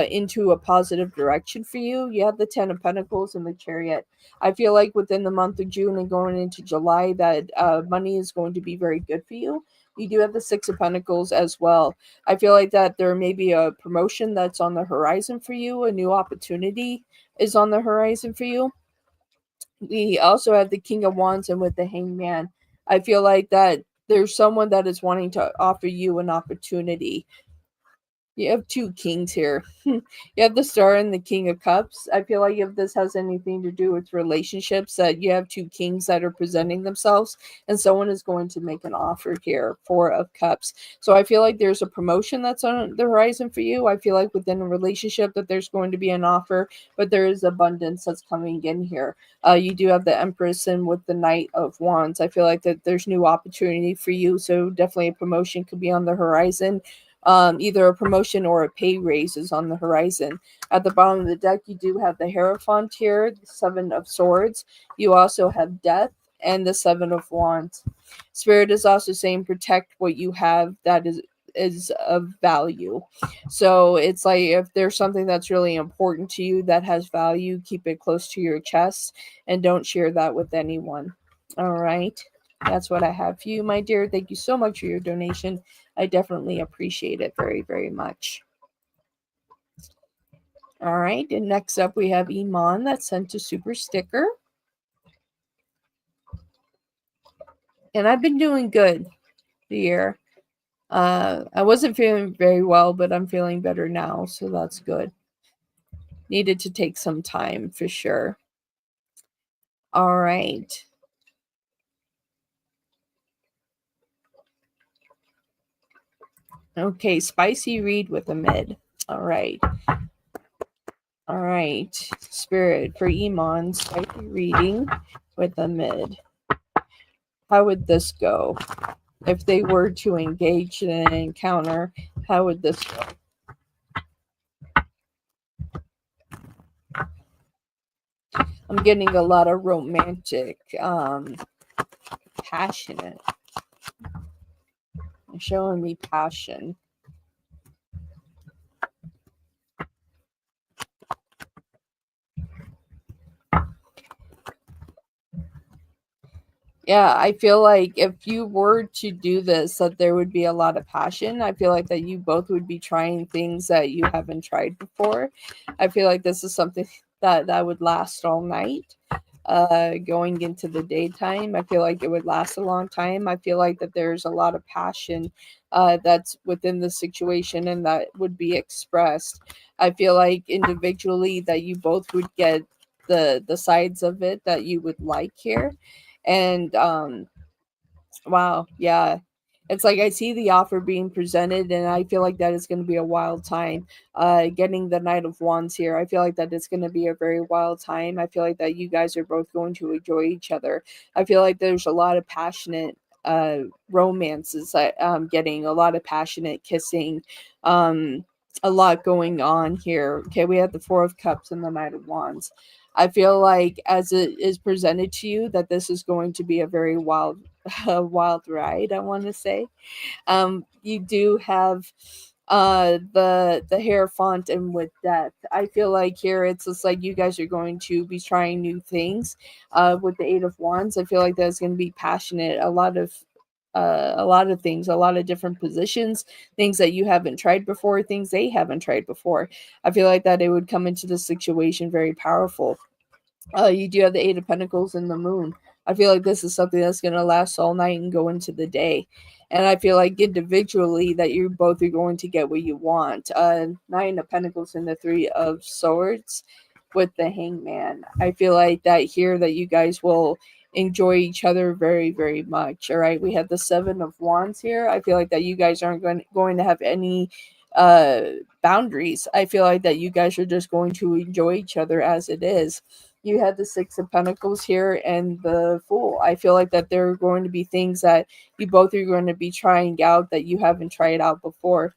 into a positive direction for you. You have the Ten of Pentacles and the Chariot. I feel like within the month of June and going into July, that money is going to be very good for you. You do have the Six of Pentacles as well. I feel like that there may be a promotion that's on the horizon for you. A new opportunity is on the horizon for you. We also have the King of Wands and with the Hangman. I feel like that there's someone that is wanting to offer you an opportunity. You have two kings here. You have the Star and the King of Cups. I feel like if this has anything to do with relationships, that you have two kings that are presenting themselves, and someone is going to make an offer here. Four of Cups. So I feel like there's a promotion that's on the horizon for you. I feel like within a relationship that there's going to be an offer, but there is abundance that's coming in here. You do have the Empress and with the Knight of Wands. I feel like that there's new opportunity for you. So definitely a promotion could be on the horizon. Either a promotion or a pay raise is on the horizon. At the bottom of the deck, you do have the Hierophant here, the Seven of Swords. You also have Death and the Seven of Wands. Spirit is also saying protect what you have that is of value. So it's like if there's something that's really important to you that has value, keep it close to your chest and don't share that with anyone. All right. That's what I have for you, my dear. Thank you so much for your donation. I definitely appreciate it very, very much. All right. And next up, we have Iman that sent a super sticker. And I've been doing good the year. I wasn't feeling very well, but I'm feeling better now. So that's good. Needed to take some time for sure. All right. Okay, spicy read with a mid. All right. All right. Spirit for Iman, spicy reading with a mid. How would this go? If they were to engage in an encounter, how would this go? I'm getting a lot of romantic, passionate. Showing me passion. Yeah, I feel like if you were to do this, that there would be a lot of passion. I feel like that you both would be trying things that you haven't tried before. I feel like this is something that would last all night. Going into the daytime, I feel like it would last a long time. I feel like that there's a lot of passion that's within the situation and that would be expressed. I feel like individually that you both would get the sides of it that you would like here. And wow, yeah, it's like I see the offer being presented and I feel like that is going to be a wild time. Getting the Knight of Wands here, I feel like that it's going to be a very wild time. I feel like that you guys are both going to enjoy each other. I feel like there's a lot of passionate romances. Getting a lot of passionate kissing, a lot going on here. Okay, we have the Four of Cups and the Knight of Wands. I feel like as it is presented to you that this is going to be a very wild, wild ride. I want to say, you do have the Hierophant and with death. I feel like here it's just like you guys are going to be trying new things. With the Eight of Wands, I feel like that's going to be passionate. A lot of things, a lot of different positions, things that you haven't tried before, things they haven't tried before. I feel like that it would come into the situation very powerful. You do have the Eight of Pentacles and the Moon. I feel like this is something that's going to last all night and go into the day. And I feel like individually that you both are going to get what you want. Nine of Pentacles and the Three of Swords with the Hangman. I feel like that here that you guys will enjoy each other very, very much. All right. We have the Seven of Wands here. I feel like that you guys aren't going to have any uh boundaries. I feel like that you guys are just going to enjoy each other as it is. You had the Six of Pentacles here and the Fool. I feel like that there are going to be things that you both are going to be trying out that you haven't tried out before.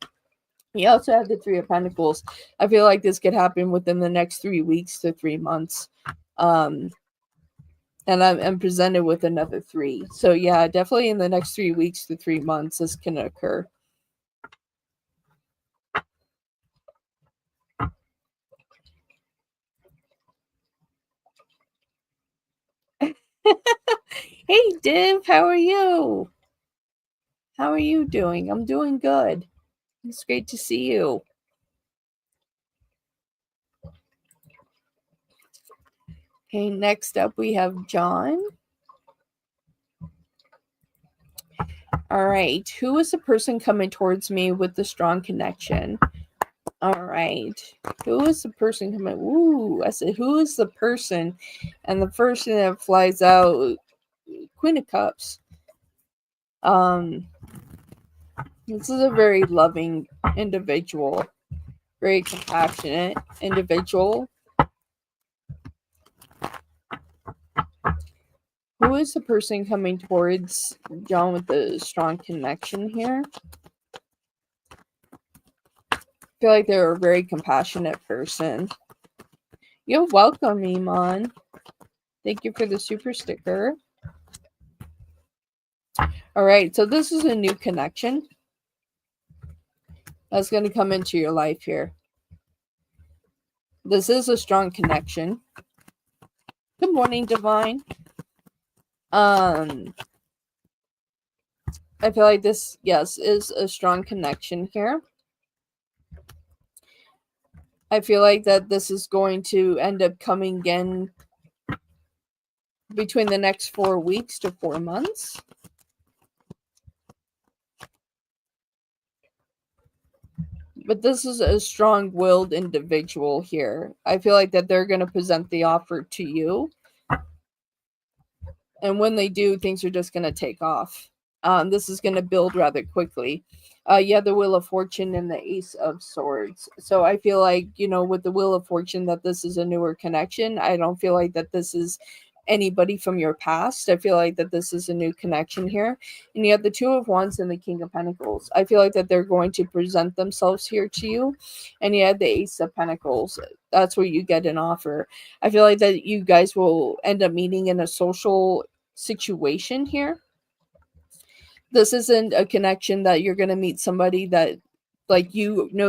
You also have the Three of Pentacles. I feel like this could happen within the next 3 weeks to 3 months. Um, and I'm presented with another three. So yeah, definitely in the next 3 weeks to 3 months, this can occur. Hey, Div, how are you? How are you doing? I'm doing good. It's great to see you. Okay, next up we have John. All right, who is the person coming towards me with the strong connection? All right, who is the person coming? Ooh, I said, who is the person? And the first thing that flies out, Queen of Cups. This is a very loving individual, very compassionate individual. Who is the person coming towards John with the strong connection here? I feel like they're a very compassionate person. You're welcome, Iman. Thank you for the super sticker. All right, so this is a new connection that's going to come into your life here. This is a strong connection. Good morning, Divine. I feel like this, yes, is a strong connection here. I feel like that this is going to end up coming in between the next 4 weeks to 4 months. But this is a strong-willed individual here. I feel like that they're going to present the offer to you. And when they do, things are just going to take off. This is going to build rather quickly. Yeah, the Wheel of Fortune and the Ace of Swords. So I feel like, with the Wheel of Fortune, that this is a newer connection. I don't feel like that this is anybody from your past. I feel like that this is a new connection here. And you have the Two of Wands and the King of Pentacles. I feel like that they're going to present themselves here to you. And you have the Ace of Pentacles. That's where you get an offer. I feel like that you guys will end up meeting in a social situation here. This isn't a connection that you're going to meet somebody that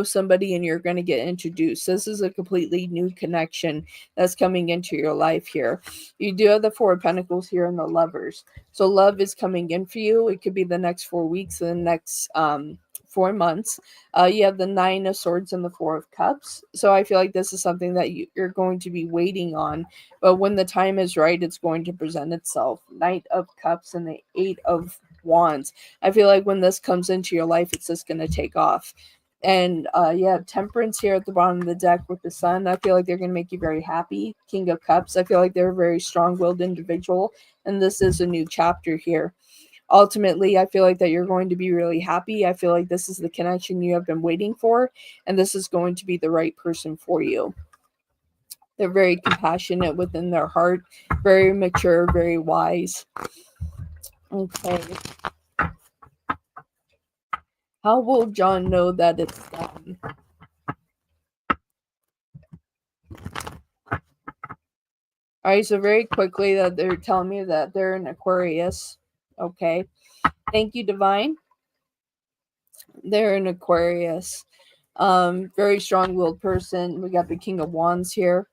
somebody and you're going to get introduced. This is a completely new connection that's coming into your life here. You do have the Four of Pentacles here and the Lovers. So love is coming in for you. It could be the next 4 weeks and the next 4 months. You have the Nine of Swords and the Four of Cups. So I feel like this is something that you're going to be waiting on. But when the time is right, it's going to present itself. Knight of Cups and the Eight of Wands. I feel like when this comes into your life, it's just going to take off. And you have Temperance here at the bottom of the deck with the Sun. I feel like they're going to make you very happy. King of Cups. I feel like they're a very strong-willed individual. And this is a new chapter here. Ultimately, I feel like that you're going to be really happy. I feel like this is the connection you have been waiting for. And this is going to be the right person for you. They're very compassionate within their heart. Very mature, very wise. Okay. How will John know that it's done? All right, so very quickly that they're telling me that they're an Aquarius. Okay. Thank you, Divine. They're an Aquarius. Very strong-willed person. We got the King of Wands here.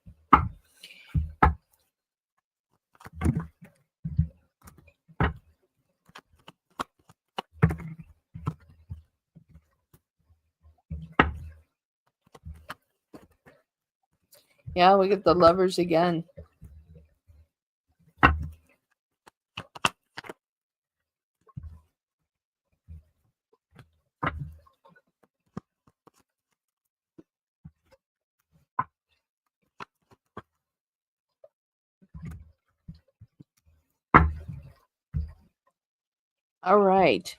Yeah, we get the Lovers again. All right.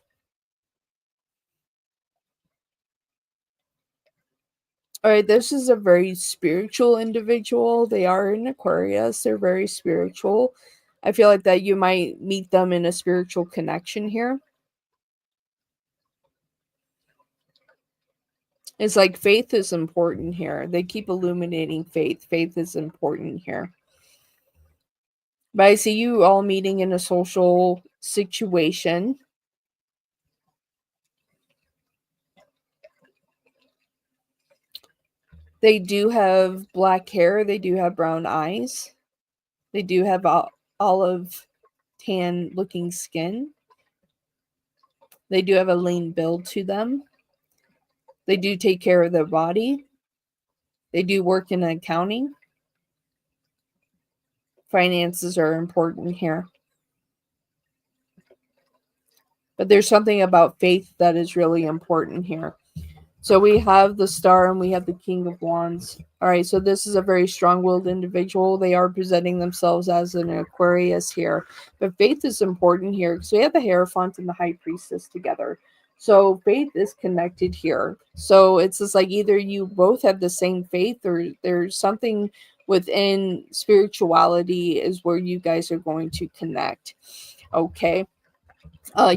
All right, this is a very spiritual individual. They are in Aquarius. They're very spiritual. I feel like that you might meet them in a spiritual connection here. It's like faith is important here. They keep illuminating faith. Faith is important here. But I see you all meeting in a social situation. They do have black hair. They do have brown eyes. They do have olive tan looking skin. They do have a lean build to them. They do take care of their body. They do work in accounting. Finances are important here. But there's something about faith that is really important here. So we have the Star and we have the King of Wands. All right, so this is a very strong-willed individual. They are presenting themselves as an Aquarius here. But faith is important here because we have the Hierophant and the High Priestess together. So faith is connected here. So it's just like either you both have the same faith or there's something within spirituality is where you guys are going to connect. Okay.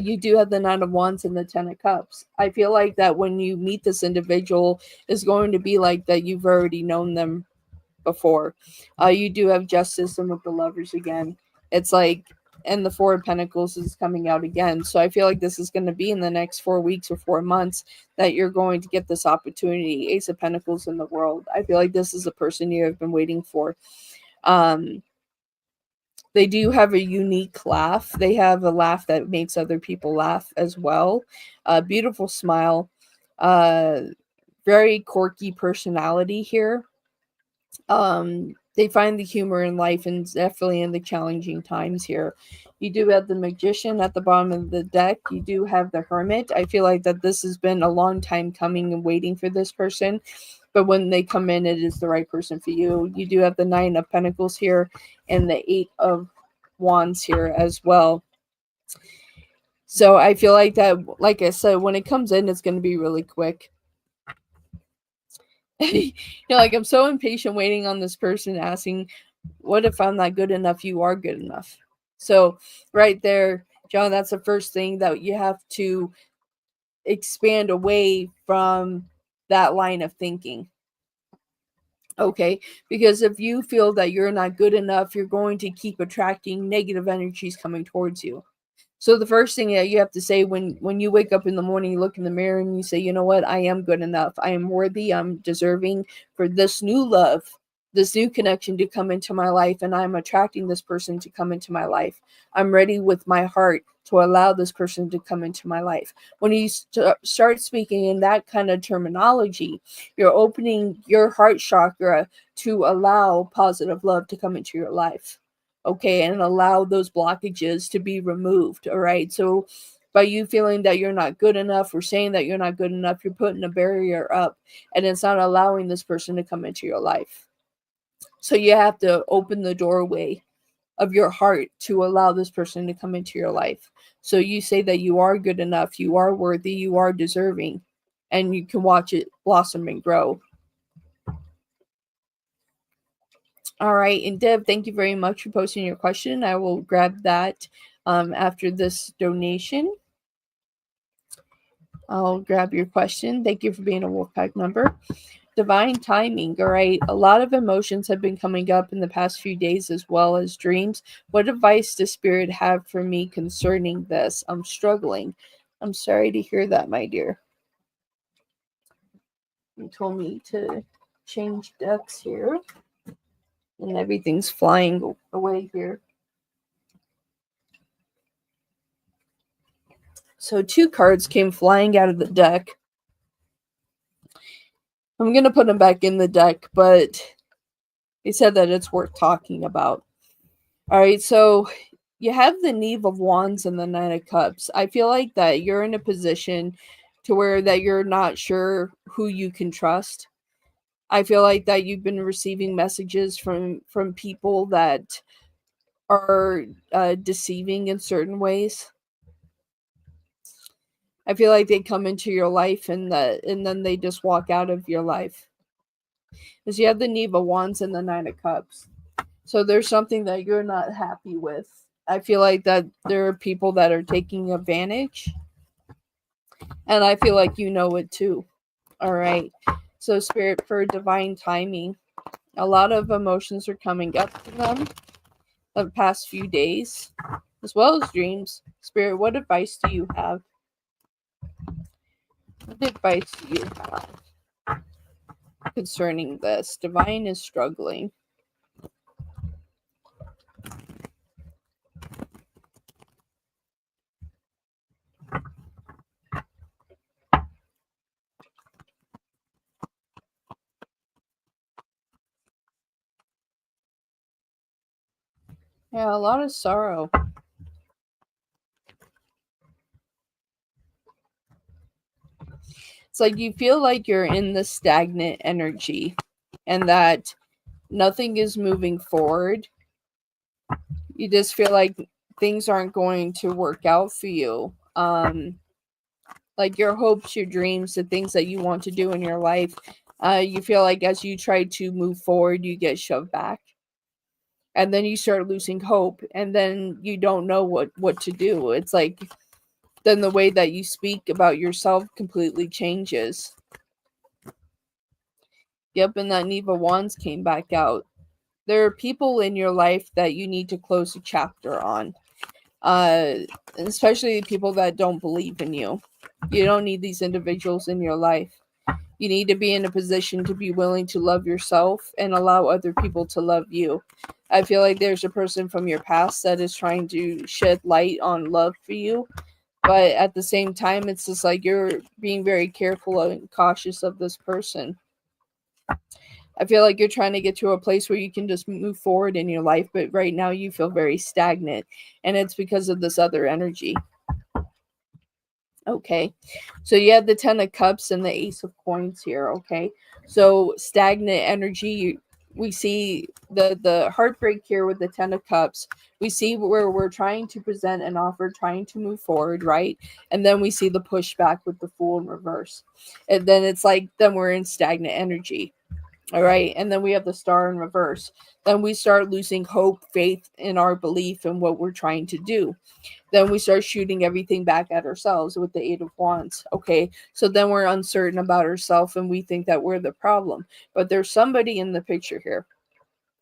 You do have the Nine of Wands and the Ten of Cups. I feel like that when you meet this individual, is going to be like that you've already known them before. You do have Justice and with the Lovers again. It's like, and the Four of Pentacles is coming out again. So I feel like this is going to be in the next 4 weeks or 4 months that you're going to get this opportunity. Ace of Pentacles in the World. I feel like this is a person you have been waiting for. They do have a unique laugh. They have a laugh that makes other people laugh as well. Beautiful smile. Very quirky personality here. They find the humor in life and definitely in the challenging times here. You do have the Magician at the bottom of the deck. You do have the Hermit. I feel like that this has been a long time coming and waiting for this person. But when they come in, it is the right person for you. You do have the Nine of Pentacles here and the Eight of Wands here as well. So I feel like that, like I said, when it comes in, it's going to be really quick. Like, I'm so impatient waiting on this person asking, what if I'm not good enough? You are good enough. So right there, John, that's the first thing that you have to expand away from that line of thinking. Okay, because if you feel that you're not good enough, you're going to keep attracting negative energies coming towards you. So the first thing that you have to say when you wake up in the morning, you look in the mirror and you say, you know what, I am good enough. I am worthy. I'm deserving for this new love, this new connection to come into my life. And I'm attracting this person to come into my life. I'm ready with my heart to allow this person to come into my life. When you start speaking in that kind of terminology, you're opening your heart chakra to allow positive love to come into your life. Okay, and allow those blockages to be removed. All right, so by you feeling that you're not good enough or saying that you're not good enough, you're putting a barrier up and it's not allowing this person to come into your life. So you have to open the doorway of your heart to allow this person to come into your life. So you say that you are good enough, you are worthy, you are deserving, and you can watch it blossom and grow. All right, and Deb, thank you very much for posting your question. I will grab that after this donation. I'll grab your question. Thank you for being a Wolfpack member. Divine timing. All right, a lot of emotions have been coming up in the past few days as well as dreams. What advice does Spirit have for me concerning this? I'm struggling. I'm sorry to hear that, my dear. He told me to change decks here. And everything's flying away here. So 2 cards came flying out of the deck. I'm going to put them back in the deck, but he said that it's worth talking about. All right, so you have the Knave of Wands and the Knight of Cups. I feel like that you're in a position to where that you're not sure who you can trust. I feel like that you've been receiving messages from people that are deceiving in certain ways. I feel like they come into your life and then they just walk out of your life. Because you have the Knave of Wands and the Nine of Cups. So there's something that you're not happy with. I feel like that there are people that are taking advantage. And I feel like you know it too. All right. So Spirit, for divine timing, a lot of emotions are coming up to them the past few days, as well as dreams. Spirit, what advice do you have? What advice do you have concerning this? Divine is struggling. Yeah, a lot of sorrow. It's like you feel like you're in the stagnant energy and that nothing is moving forward. You just feel like things aren't going to work out for you. Like your hopes, your dreams, the things that you want to do in your life, you feel like as you try to move forward, you get shoved back. And then you start losing hope, and then you don't know what to do. It's like then the way that you speak about yourself completely changes. Yep, and that Knave of Wands came back out. There are people in your life that you need to close a chapter on. Especially people that don't believe in you. You don't need these individuals in your life. You need to be in a position to be willing to love yourself and allow other people to love you. I feel like there's a person from your past that is trying to shed light on love for you, but at the same time, it's just like you're being very careful and cautious of this person. I feel like you're trying to get to a place where you can just move forward in your life, but right now you feel very stagnant, and it's because of this other energy. Okay, so you have the 10 of Cups and the Ace of Coins here. Okay, so stagnant energy. We see the heartbreak here with the 10 of Cups. We see where we're trying to present an offer, trying to move forward, right? And then we see the pushback with the Fool in reverse. And then it's like, then we're in stagnant energy. All right. And then we have the Star in reverse. Then we start losing hope, faith in our belief in what we're trying to do. Then we start shooting everything back at ourselves with the 8 of Wands. Okay. So then we're uncertain about ourselves and we think that we're the problem. But there's somebody in the picture here.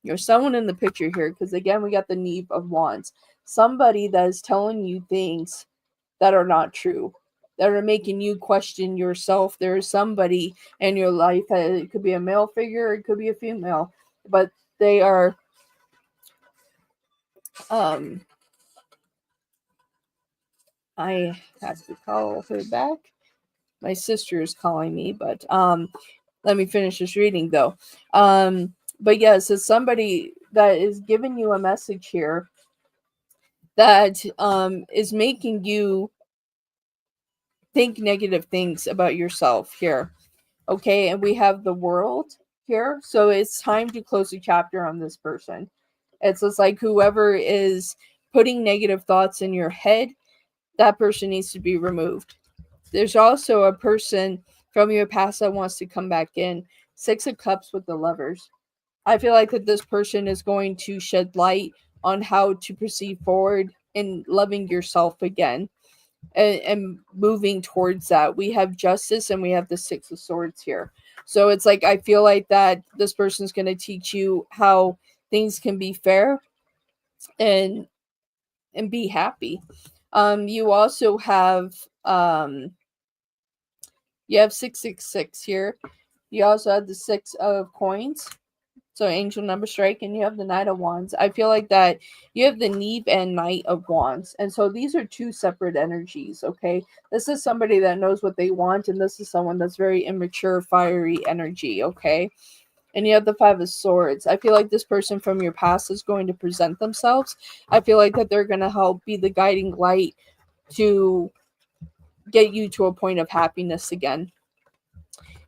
There's someone in the picture here because, again, we got the Knave of Wands. Somebody that is telling you things that are not true, that are making you question yourself. There is somebody in your life, it could be a male figure, it could be a female, but they are I have to call her back. My sister is calling me, but let me finish this reading though. But yes, it's somebody that is giving you a message here that is making you think negative things about yourself here. Okay, and we have the World here, so it's time to close a chapter on this person. It's just like whoever is putting negative thoughts in your head, that person needs to be removed. There's also a person from your past that wants to come back in. 6 of Cups with the Lovers. I feel like that this person is going to shed light on how to proceed forward in loving yourself again and moving towards that. We have Justice and we have the 6 of Swords here. So it's like I feel like that this person's going to teach you how things can be fair and be happy. You also have you have 666 here. You also have the 6 of coins. So angel number strike, and you have the Knight of Wands. I feel like that you have the Neve and Knight of Wands. And so these are two separate energies, okay? This is somebody that knows what they want, and this is someone that's very immature, fiery energy, okay? And you have the 5 of Swords. I feel like this person from your past is going to present themselves. I feel like that they're going to help be the guiding light to get you to a point of happiness again.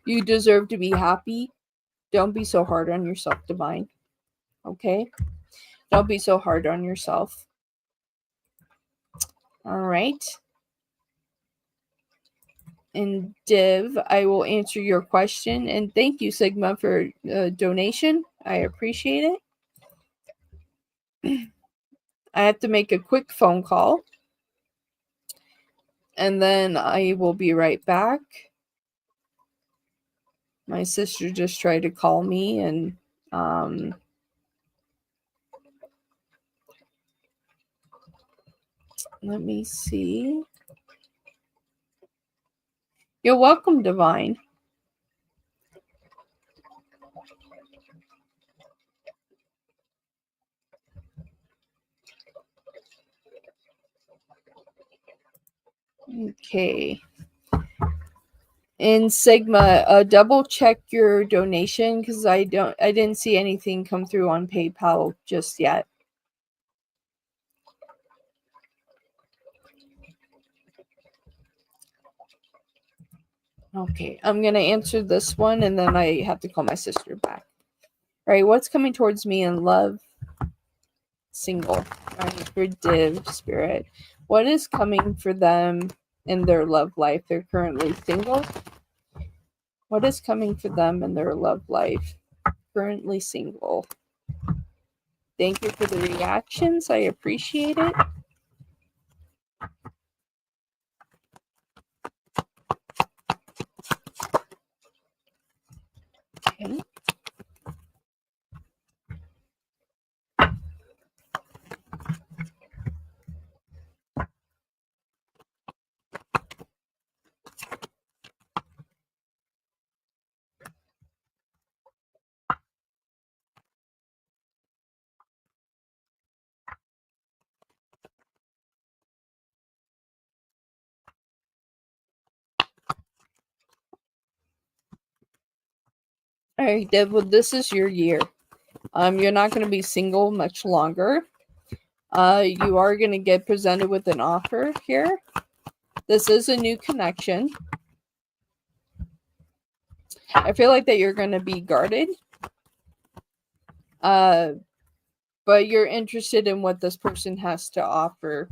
You deserve to be happy. Don't be so hard on yourself, Divine. Okay? Don't be so hard on yourself. All right. And Div, I will answer your question. And thank you, Sigma, for donation. I appreciate it. I have to make a quick phone call. And then I will be right back. My sister just tried to call me, and let me see. You're welcome, Divine. Okay. In Sigma, double check your donation because I didn't see anything come through on PayPal just yet. Okay, I'm gonna answer this one and then I have to call my sister back. All right, what's coming towards me in love? Single. All right, for Div Spirit. What is coming for them in their love life? They're currently single. What is coming for them in their love life? Currently single. Thank you for the reactions. I appreciate it. Okay. All right, Deb, well, this is your year. You're not going to be single much longer. You are going to get presented with an offer here. This is a new connection. I feel like that you're going to be guarded. But you're interested in what this person has to offer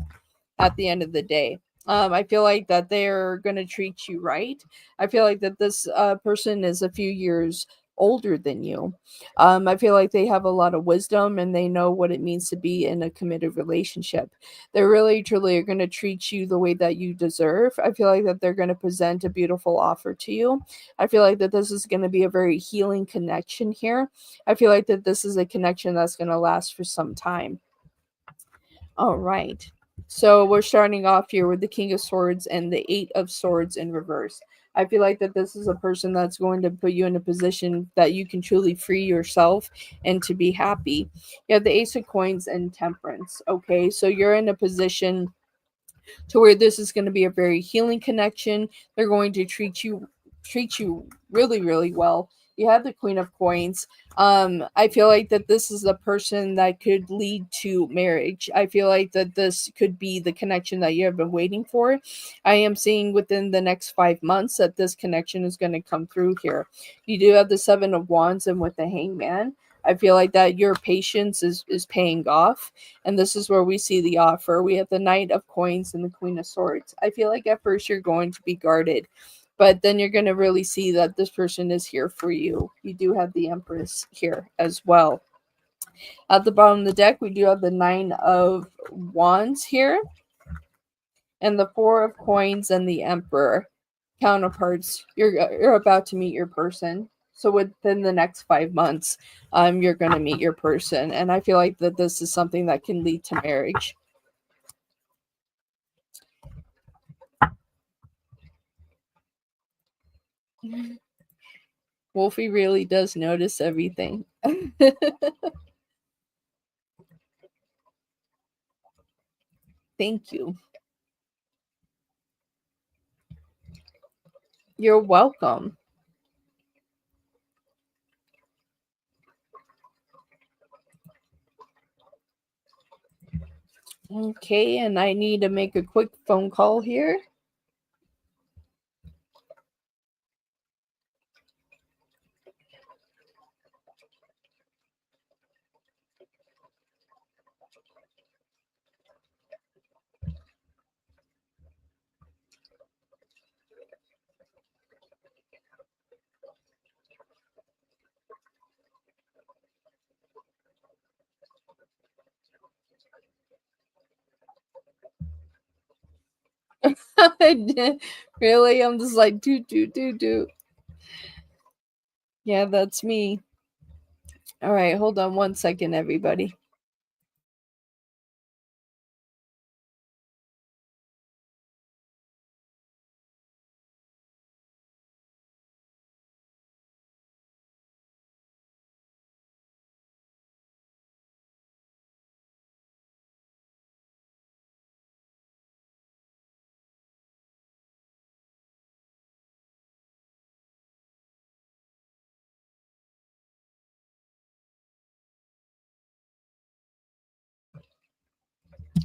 at the end of the day. I feel like that they're going to treat you right. I feel like that this person is a few years older than you. I feel like they have a lot of wisdom and they know what it means to be in a committed relationship. They really, truly are going to treat you the way that you deserve. I feel like that they're going to present a beautiful offer to you. I feel like that this is going to be a very healing connection here. I feel like that this is a connection that's going to last for some time. All right. So we're starting off here with the King of Swords and the 8 of Swords in reverse. I feel like that this is a person that's going to put you in a position that you can truly free yourself and to be happy. You have the Ace of Coins and Temperance. Okay, so you're in a position to where this is going to be a very healing connection. They're going to treat you really, really well. You have the Queen of Coins. I feel like that this is a person that could lead to marriage. I feel like that this could be the connection that you have been waiting for. I am seeing within the next 5 months that this connection is going to come through here. You do have the 7 of Wands and with the Hangman. I feel like that your patience is paying off. And this is where we see the offer. We have the Knight of Coins and the Queen of Swords. I feel like at first you're going to be guarded, but then you're going to really see that this person is here for you. You do have the Empress here as well. At the bottom of the deck, we do have the 9 of Wands here, and the 4 of Coins and the Emperor. Counterparts, you're about to meet your person. So within the next 5 months, you're going to meet your person. And I feel like that this is something that can lead to marriage. Wolfie really does notice everything. Thank you. You're welcome. Okay, and I need to make a quick phone call here. Really? I'm just like, do. Yeah, that's me. All right, hold on one second, everybody.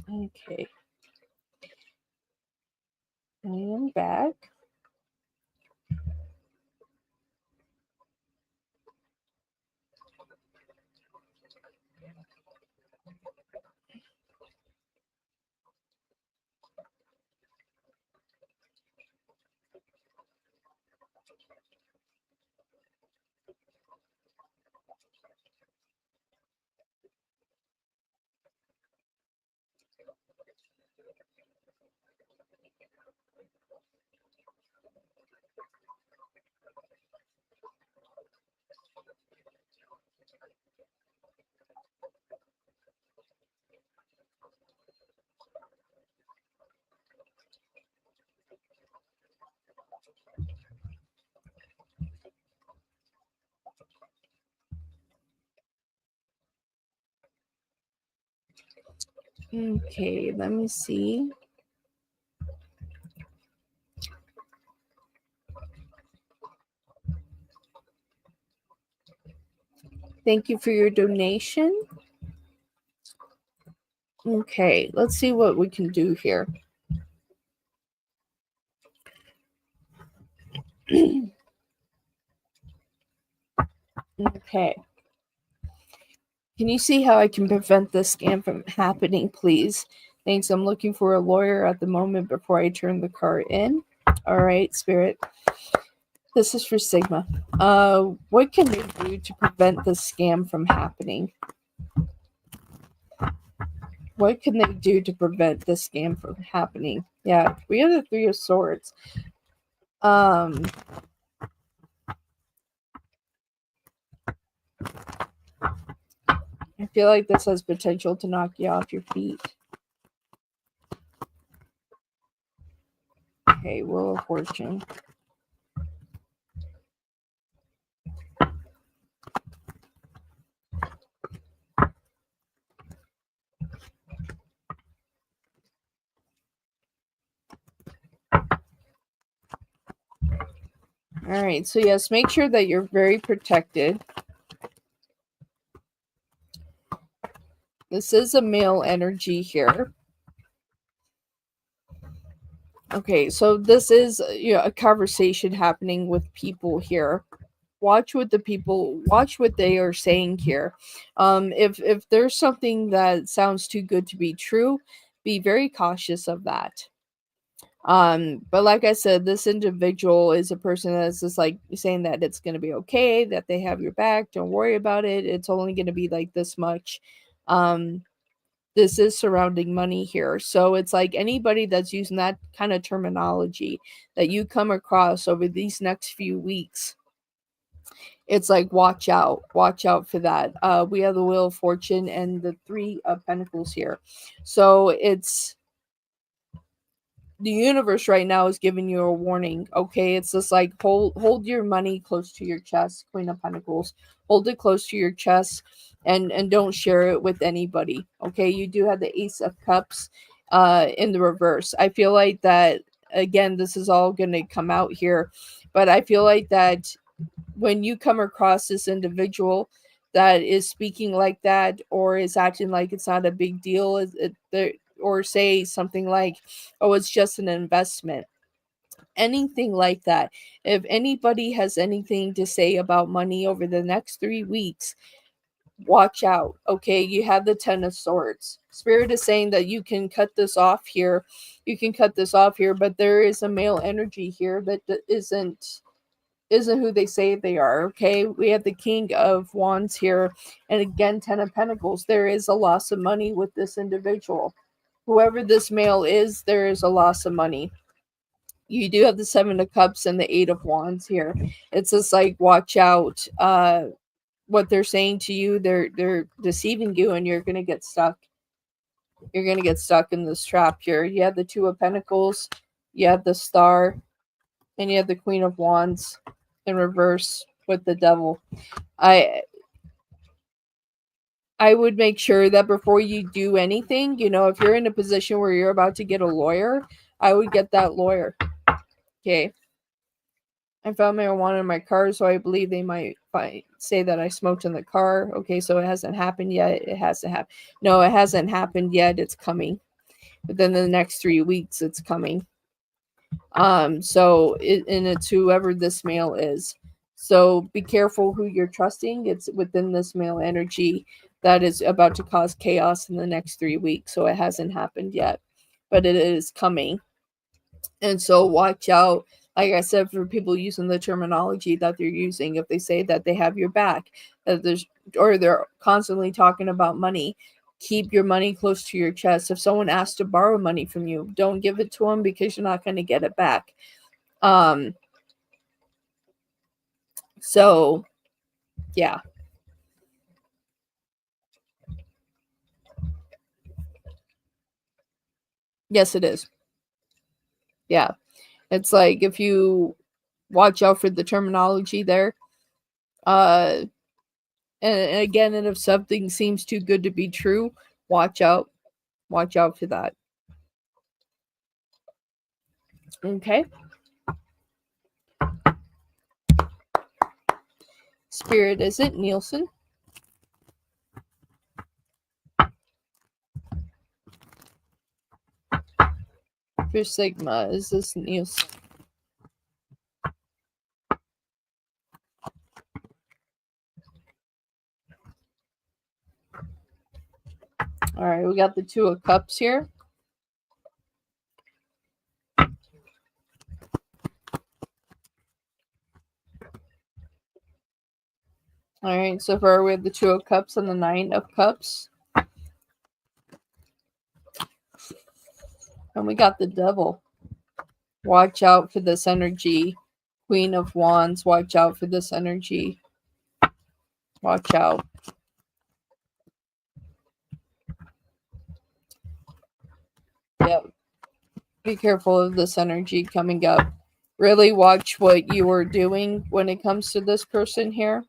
Okay. I am back. Okay, let me see. Thank you for your donation. Okay, let's see what we can do here. Okay. Can you see how I can prevent this scam from happening, please? Thanks. I'm looking for a lawyer at the moment before I turn the car in. All right, Spirit. This is for Sigma. What can we do to prevent this scam from happening? What can they do to prevent this scam from happening? Yeah, we have the Three of Swords. I feel like this has potential to knock you off your feet. Okay, Wheel of Fortune. All right, so yes, make sure that you're very protected. This is a male energy here. Okay, so this is a conversation happening with people here. Watch what they are saying here. If there's something that sounds too good to be true, be very cautious of that. But like I said, this individual is a person that's just like saying that it's going to be okay, that they have your back, don't worry about it, it's only going to be like this much. This is surrounding money here, so it's like anybody that's using that kind of terminology that you come across over these next few weeks, it's like watch out for that. We have the Wheel of Fortune and the Three of Pentacles here, so it's the universe right now is giving you a warning. Okay, it's just like hold your money close to your chest. Queen of Pentacles, hold it close to your chest, and don't share it with anybody. Okay, you do have the Ace of Cups in the reverse. I feel like that, again, this is all going to come out here, but I feel like that when you come across this individual that is speaking like that, or is acting like it's not a big deal, or say something like, oh, it's just an investment, anything like that. If anybody has anything to say about money over the next 3 weeks, watch out. Okay, you have the Ten of Swords. Spirit is saying that you can cut this off here. You can cut this off here, but there is a male energy here that isn't who they say they are. Okay, we have the King of Wands here, and again, Ten of Pentacles. There is a loss of money with this individual. Whoever this male is, there is a loss of money. You do have the Seven of Cups and the Eight of Wands here. It's just like, watch out. What they're saying to you, they're deceiving you, and you're gonna get stuck. You're gonna get stuck in this trap here. You have the Two of Pentacles, you have the Star, and you have the Queen of Wands in reverse with the Devil. I would make sure that before you do anything, if you're in a position where you're about to get a lawyer, I would get that lawyer. Okay. I found marijuana in my car, so I believe they might say that I smoked in the car. Okay, so it hasn't happened yet. It hasn't happened. No, it hasn't happened yet. It's coming. Within the next 3 weeks, it's coming. And it's whoever this male is. So be careful who you're trusting. It's within this male energy that is about to cause chaos in the next 3 weeks. So it hasn't happened yet, but it is coming. And so watch out. Like I said, for people using the terminology that they're using, if they say that they have your back, or they're constantly talking about money, keep your money close to your chest. If someone asks to borrow money from you, don't give it to them, because you're not going to get it back. So, yeah. Yes, it is. Yeah. It's like, if you watch out for the terminology there. And again, and if something seems too good to be true, watch out. Watch out for that. Okay. Spirit, is it Nielsen? For Sigma, is this Nielsen? All right, we got the Two of Cups here. All right, so far we have the Two of Cups and the Nine of Cups. And we got the Devil. Watch out for this energy. Queen of Wands, watch out for this energy. Watch out. Yep. Be careful of this energy coming up. Really watch what you are doing when it comes to this person here.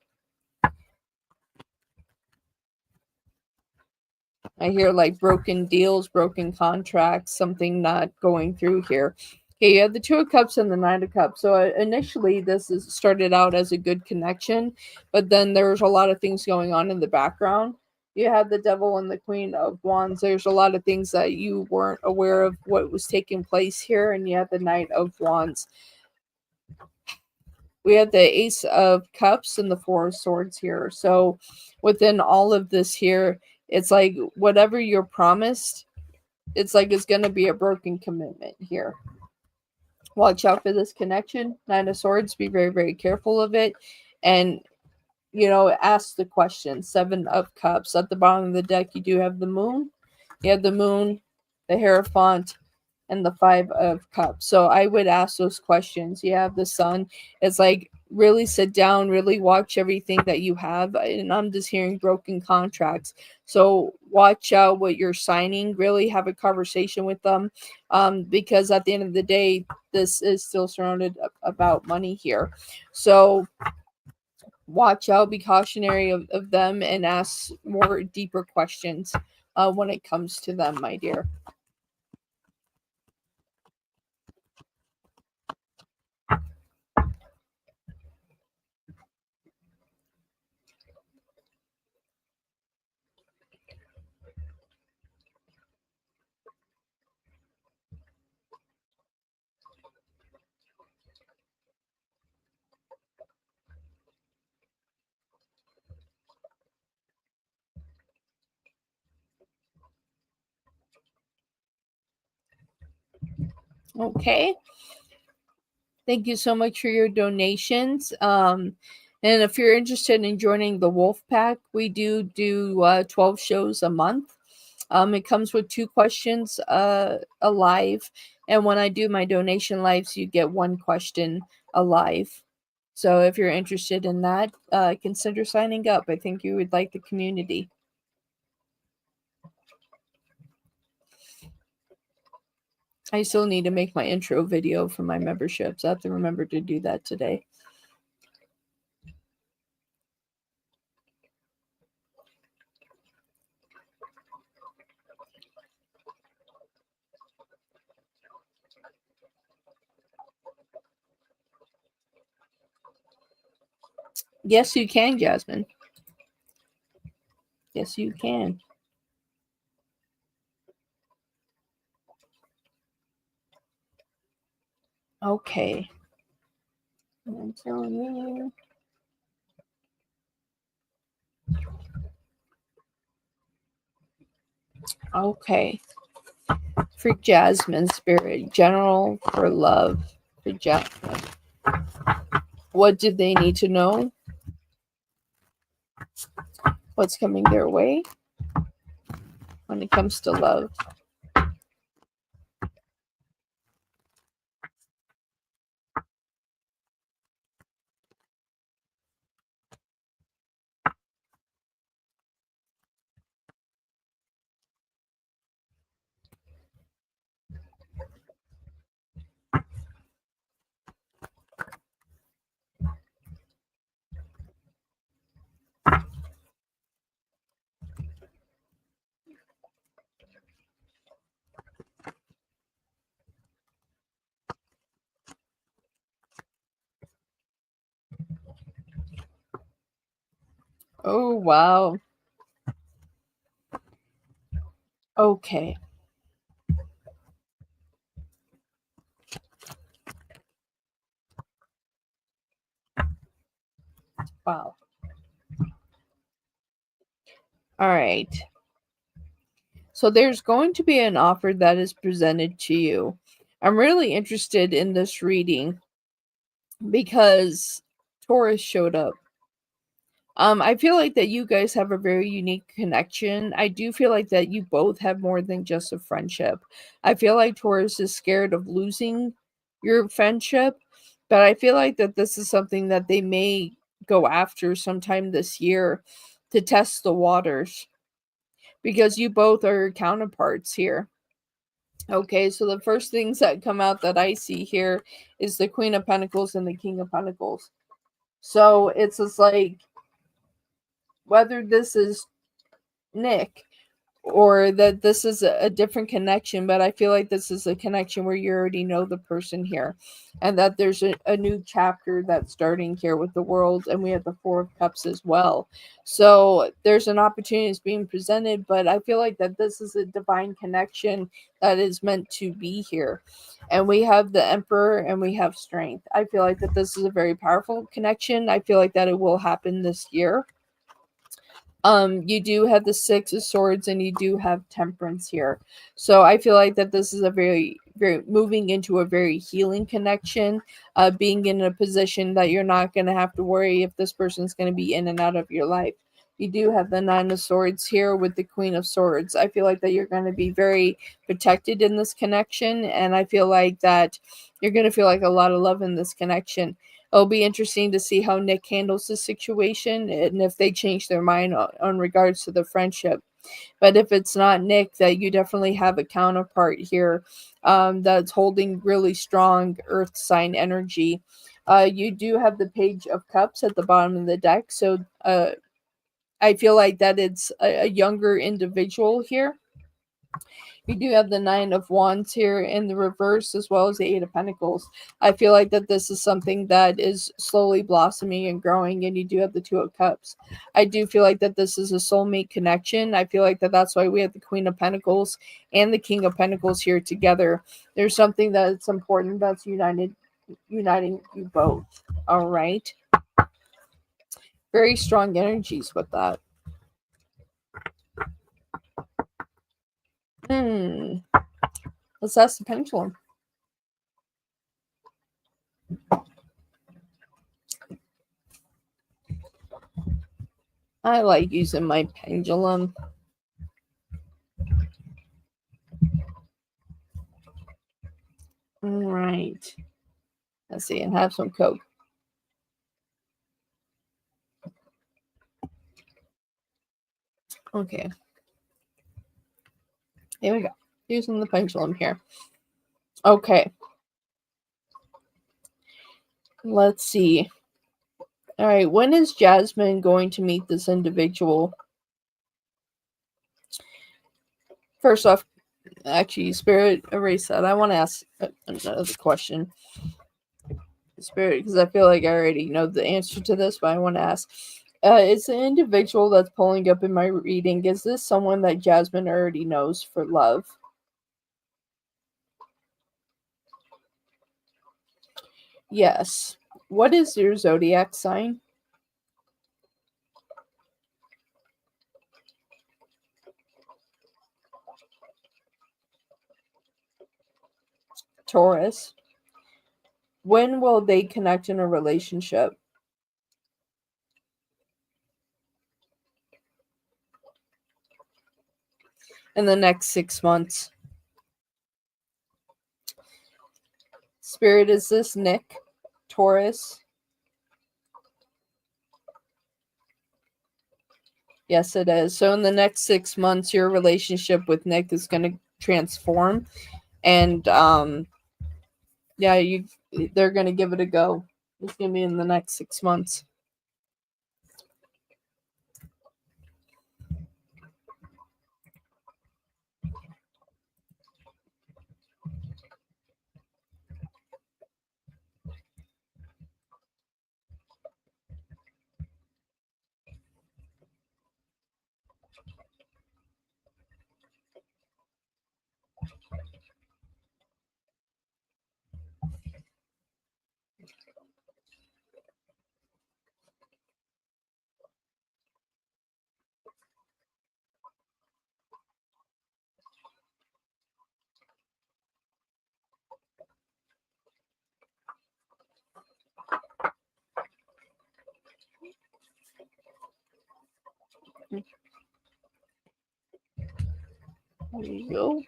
I hear like broken deals, broken contracts, something not going through here. Okay, you have the Two of Cups and the Nine of Cups. So initially this started out as a good connection, but then there's a lot of things going on in the background. You had the Devil and the Queen of Wands. There's a lot of things that you weren't aware of what was taking place here, and you had the Knight of Wands. We had the Ace of Cups and the Four of Swords here. So within all of this here, it's like whatever you're promised, it's like it's going to be a broken commitment here. Watch out for this connection. Nine of Swords, be very, very careful of it. And, ask the question. Seven of Cups. At the bottom of the deck, you do have the Moon. You have the Moon, the Hierophant, and the Five of Cups. So I would ask those questions. You have the Sun. It's like, really sit down, really watch everything that you have. And I'm just hearing broken contracts. So watch out what you're signing, really have a conversation with them, because at the end of the day, this is still surrounded about money here. So watch out, be cautionary of them, and ask more deeper questions when it comes to them, my dear. Okay. Thank you so much for your donations. And if you're interested in joining the Wolf Pack, we do 12 shows a month. It comes with 2 questions alive. And when I do my donation lives, you get 1 question alive. So if you're interested in that, consider signing up. I think you would like the community. I still need to make my intro video for my memberships. I have to remember to do that today. Yes, you can, Jasmine. Yes, you can. Okay. I'm telling you. Okay. For Jasmine Spirit, General for Love. For Jasmine. What did they need to know? What's coming their way when it comes to love? Oh, wow. Okay. Wow. All right. So there's going to be an offer that is presented to you. I'm really interested in this reading because Taurus showed up. I feel like that you guys have a very unique connection. I do feel like that you both have more than just a friendship. I feel like Taurus is scared of losing your friendship, but I feel like that this is something that they may go after sometime this year to test the waters because you both are counterparts here. Okay, so the first things that come out that I see here is the Queen of Pentacles and the King of Pentacles. So it's just like whether this is Nick or that this is a different connection, but I feel like this is a connection where you already know the person here and that there's a new chapter that's starting here with the world, and we have the 4 of Cups as well. So there's an opportunity that's being presented, but I feel like that this is a divine connection that is meant to be here. And we have the Emperor and we have Strength. I feel like that this is a very powerful connection. I feel like that it will happen this year. You do have the 6 of Swords and you do have Temperance here. So I feel like that this is a very moving into a very healing connection, being in a position that you're not going to have to worry if this person's going to be in and out of your life. You do have the 9 of Swords here with the Queen of Swords. I feel like that you're going to be very protected in this connection, and I feel like that you're going to feel like a lot of love in this connection. It'll be interesting to see how Nick handles the situation and if they change their mind on regards to the friendship. But if it's not Nick, that you definitely have a counterpart here that's holding really strong earth sign energy. You do have the Page of Cups at the bottom of the deck, so I feel like that it's a younger individual here. We do have the Nine of Wands here in the reverse, as well as the Eight of Pentacles. I feel like that this is something that is slowly blossoming and growing, and you do have the Two of Cups. I do feel like that this is a soulmate connection. I feel like that's why we have the Queen of Pentacles and the King of Pentacles here together. There's something that's important that's uniting you both. All right. Very strong energies with that. Let's ask the pendulum. I like using my pendulum. All right. Let's see, and have some Coke. Okay. Here we go. Using the pendulum here. Okay. Let's see. All right. When is Jasmine going to meet this individual? First off, actually, Spirit, erase that. I want to ask another question. Spirit, because I feel like I already know the answer to this, but I want to ask. Is the individual that's pulling up in my reading, is this someone that Jasmine already knows for love? Yes. What is your zodiac sign? Taurus. When will they connect in a relationship? In the next 6 months. Spirit, is this Nick? Taurus? Yes, it is. So in the next 6 months, your relationship with Nick is going to transform. And yeah, they're going to give it a go. It's going to be in the next 6 months. There you go.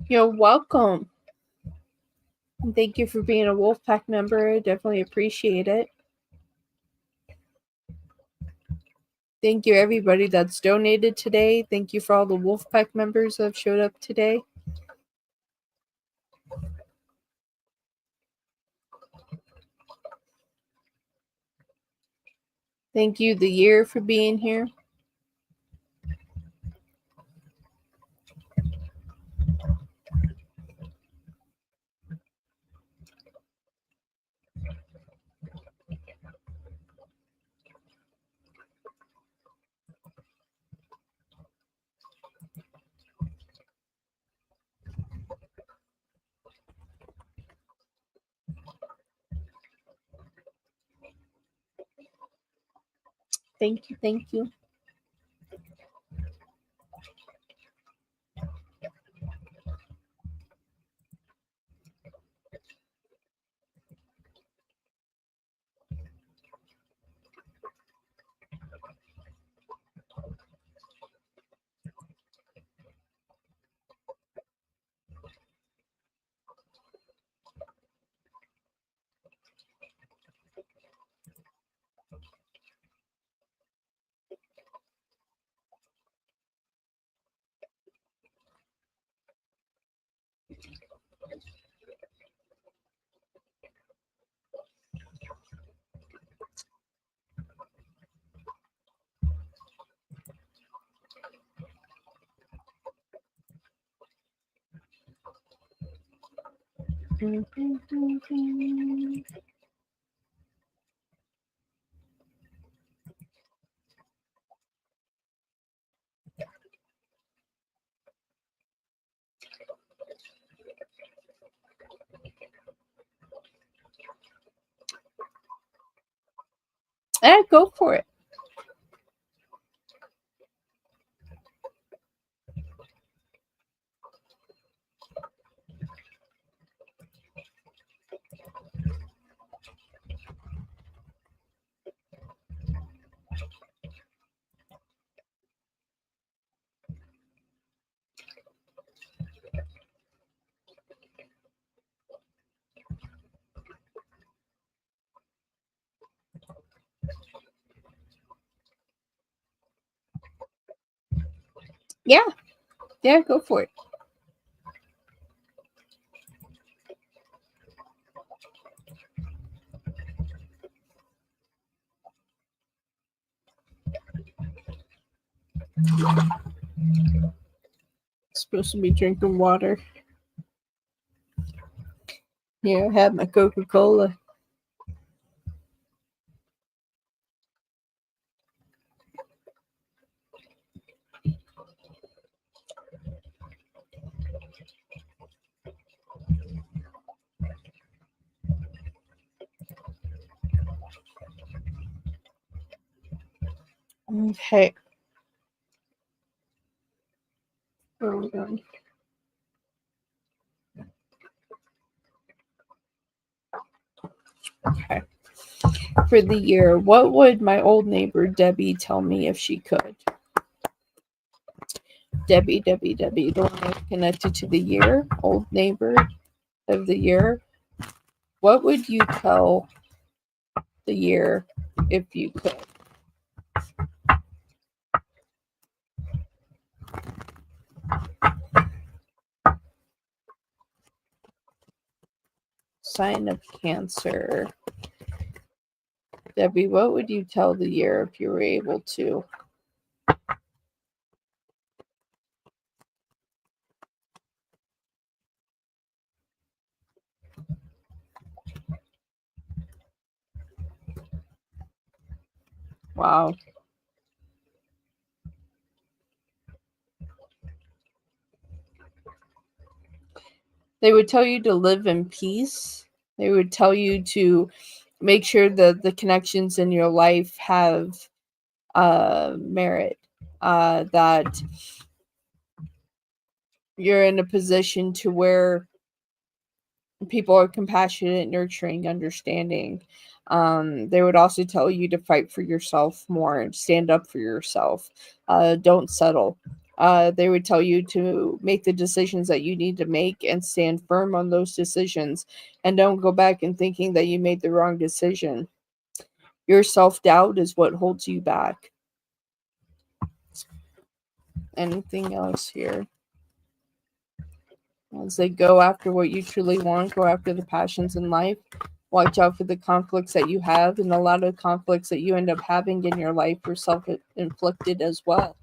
You're welcome. Thank you for being a Wolfpack member. I definitely appreciate it. Thank you, everybody that's donated today. Thank you for all the Wolfpack members that have showed up today. Thank you, The Year, for being here. Thank you. Thank you. Go for it. Yeah. Yeah, go for it. Supposed to be drinking water. Here, I have my Coca-Cola. Okay. Where are we going? Okay. For the year, what would my old neighbor Debbie tell me if she could? Debbie, the one that's connected to the year, old neighbor of the year. What would you tell the year if you could? Sign of Cancer. Debbie, what would you tell the year if you were able to? Wow. They would tell you to live in peace. They would tell you to make sure that the connections in your life have merit, that you're in a position to where people are compassionate, nurturing, understanding. They would also tell you to fight for yourself more and stand up for yourself. Don't settle. They would tell you to make the decisions that you need to make and stand firm on those decisions, and don't go back and thinking that you made the wrong decision. Your self-doubt is what holds you back. Anything else here? As they go after what you truly want, go after the passions in life. Watch out for the conflicts that you have, and a lot of conflicts that you end up having in your life are self-inflicted as well.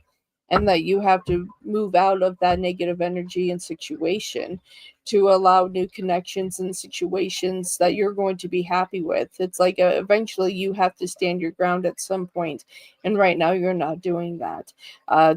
And that you have to move out of that negative energy and situation to allow new connections and situations that you're going to be happy with. It's like eventually you have to stand your ground at some point, and right now you're not doing that.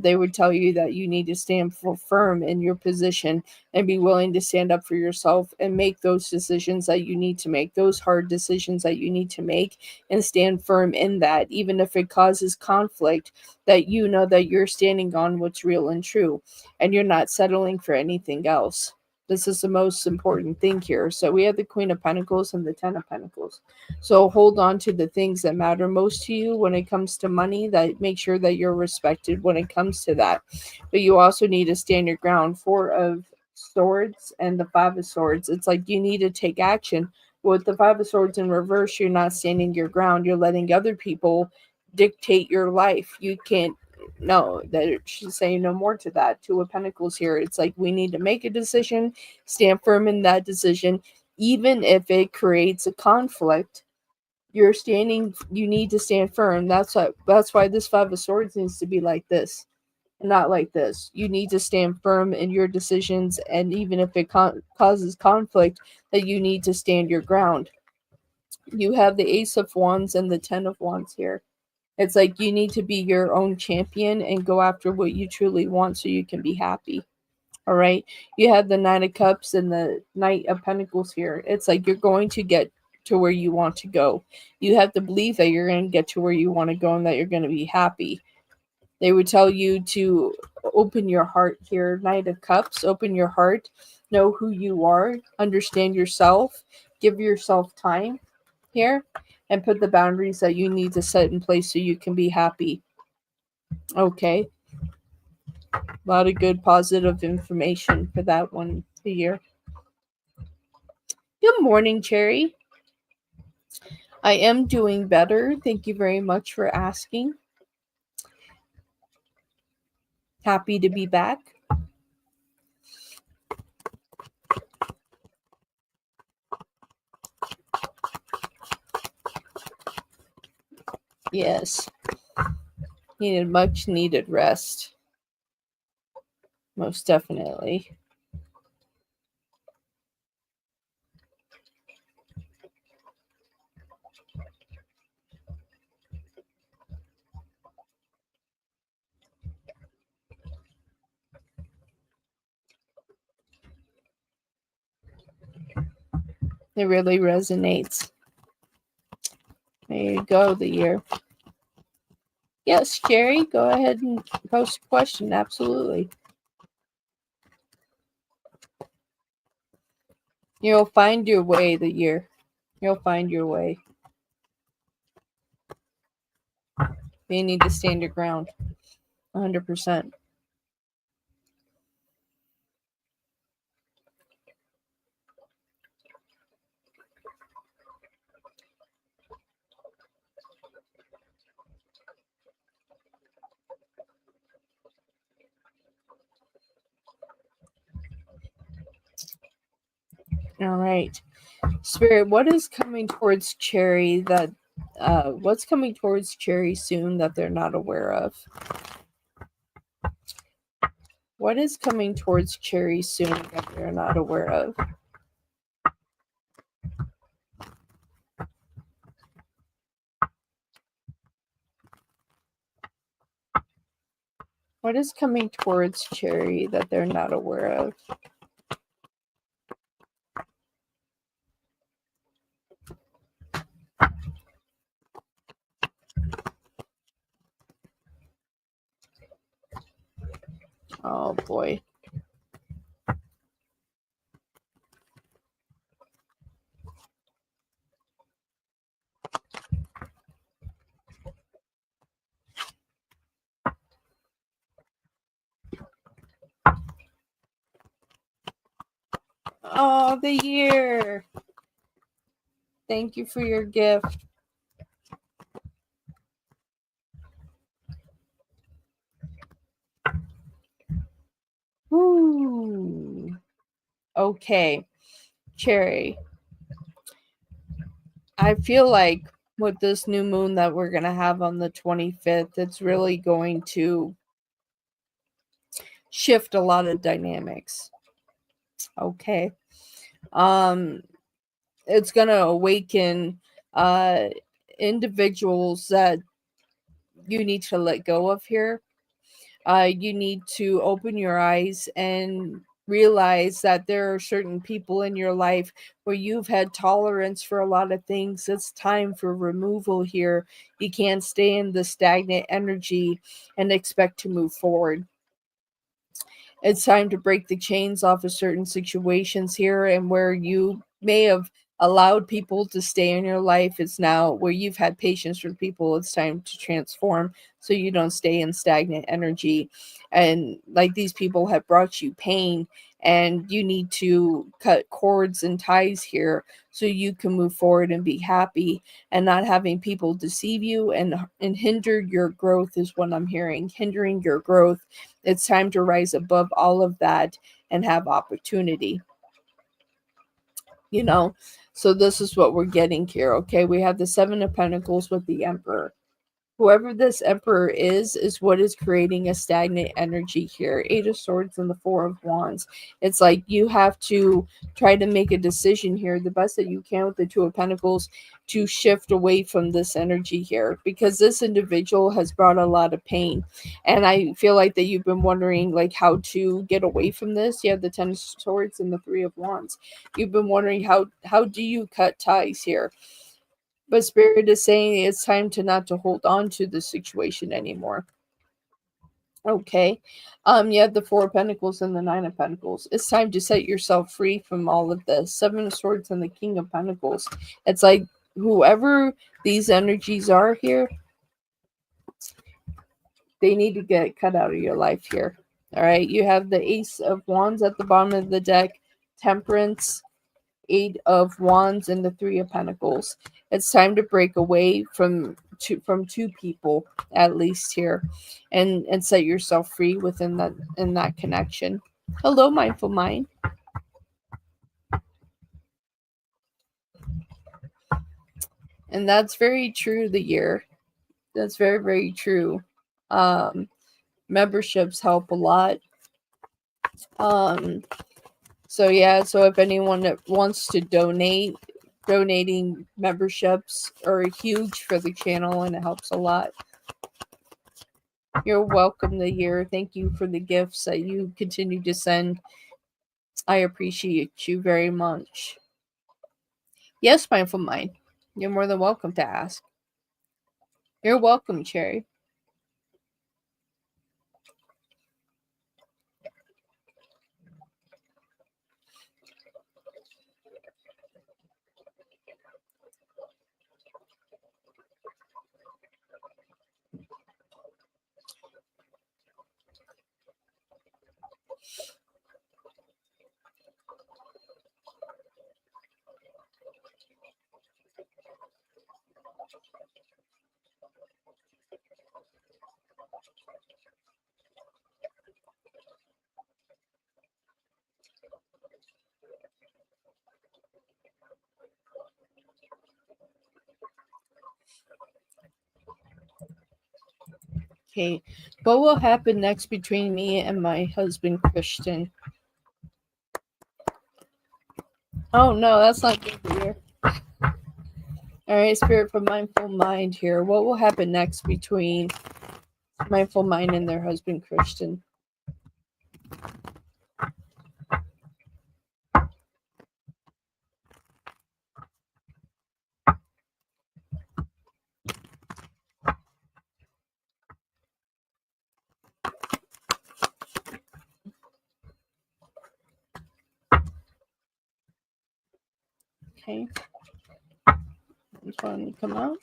They would tell you that you need to stand firm in your position and be willing to stand up for yourself and make those decisions that you need to make, those hard decisions that you need to make, and stand firm in that, even if it causes conflict, that you know that you're standing on what's real and true and you're not settling for anything else. This is the most important thing here. So we have the Queen of Pentacles and the Ten of Pentacles. So hold on to the things that matter most to you when it comes to money, that make sure that you're respected when it comes to that. But you also need to stand your ground. Four of Swords and the Five of Swords. It's like you need to take action. With the Five of Swords in reverse, you're not standing your ground. You're letting other people dictate your life. You can't. No, that she's saying no more to that. Two of Pentacles here. It's like we need to make a decision, stand firm in that decision, even if it creates a conflict. You need to stand firm. That's why this Five of Swords needs to be like this, not like this. You need to stand firm in your decisions, and even if it causes conflict, that you need to stand your ground. You have the Ace of Wands and the Ten of Wands here. It's like you need to be your own champion and go after what you truly want so you can be happy. All right. You have the Nine of Cups and the Knight of Pentacles here. It's like you're going to get to where you want to go. You have to believe that you're going to get to where you want to go and that you're going to be happy. They would tell you to open your heart here. Knight of Cups, open your heart. Know who you are. Understand yourself. Give yourself time here. And put the boundaries that you need to set in place so you can be happy. Okay. A lot of good positive information for that one here. Good morning, Cherry. I am doing better. Thank you very much for asking. Happy to be back. Yes. Needed much needed rest. Most definitely. It really resonates. There you go, the year. Yes, Jerry, go ahead and post a question. Absolutely. You'll find your way, the year. You'll find your way. You need to stand your ground. 100%. All right. Spirit, what is coming towards Cherry that what's coming towards Cherry soon that they're not aware of? What is coming towards Cherry soon that they're not aware of? What is coming towards Cherry that they're not aware of? Oh boy. Oh, the year. Thank you for your gift. Ooh. Okay. Cherry. I feel like with this new moon that we're going to have on the 25th, it's really going to shift a lot of dynamics. Okay. It's going to awaken individuals that you need to let go of here. You need to open your eyes and realize that there are certain people in your life where you've had tolerance for a lot of things. It's time for removal here. You can't stay in the stagnant energy and expect to move forward. It's time to break the chains off of certain situations here, and where you may have allowed people to stay in your life, it's now where you've had patience for people. It's time to transform so you don't stay in stagnant energy. And like, these people have brought you pain, and you need to cut cords and ties here so you can move forward and be happy, and not having people deceive you and hinder your growth is what I'm hearing. Hindering your growth. It's time to rise above all of that and have opportunity. You know, so this is what we're getting here. Okay, we have the Seven of Pentacles with the Emperor. Whoever this emperor is what is creating a stagnant energy here. Eight of Swords and the Four of Wands. It's like you have to try to make a decision here, the best that you can with the Two of Pentacles, to shift away from this energy here, because this individual has brought a lot of pain. And I feel like that you've been wondering like how to get away from this. You have the Ten of Swords and the Three of Wands. You've been wondering how do you cut ties here? But Spirit is saying it's time to not to hold on to the situation anymore. Okay. You have the Four of Pentacles and the Nine of Pentacles. It's time to set yourself free from all of this. Seven of Swords and the King of Pentacles. It's like whoever these energies are here, they need to get cut out of your life here. All right. You have the Ace of Wands at the bottom of the deck, Temperance, Eight of Wands, and the Three of Pentacles. It's time to break away from two people at least here, and set yourself free within that connection. Hello, Mindful Mind. And that's very true. The year. That's very, very true. Memberships help a lot. So yeah, so if anyone that wants to donating memberships are huge for the channel, and it helps a lot. You're welcome the year. Thank you for the gifts that you continue to send. I appreciate you very much. Yes, Mindful Mind. You're more than welcome to ask. You're welcome, Cherry. Okay, what will happen next between me and my husband, Christian? Oh no, that's not good to hear. All right, Spirit from Mindful Mind here. What will happen next between Mindful Mind and their husband, Christian? Okay. This one come out.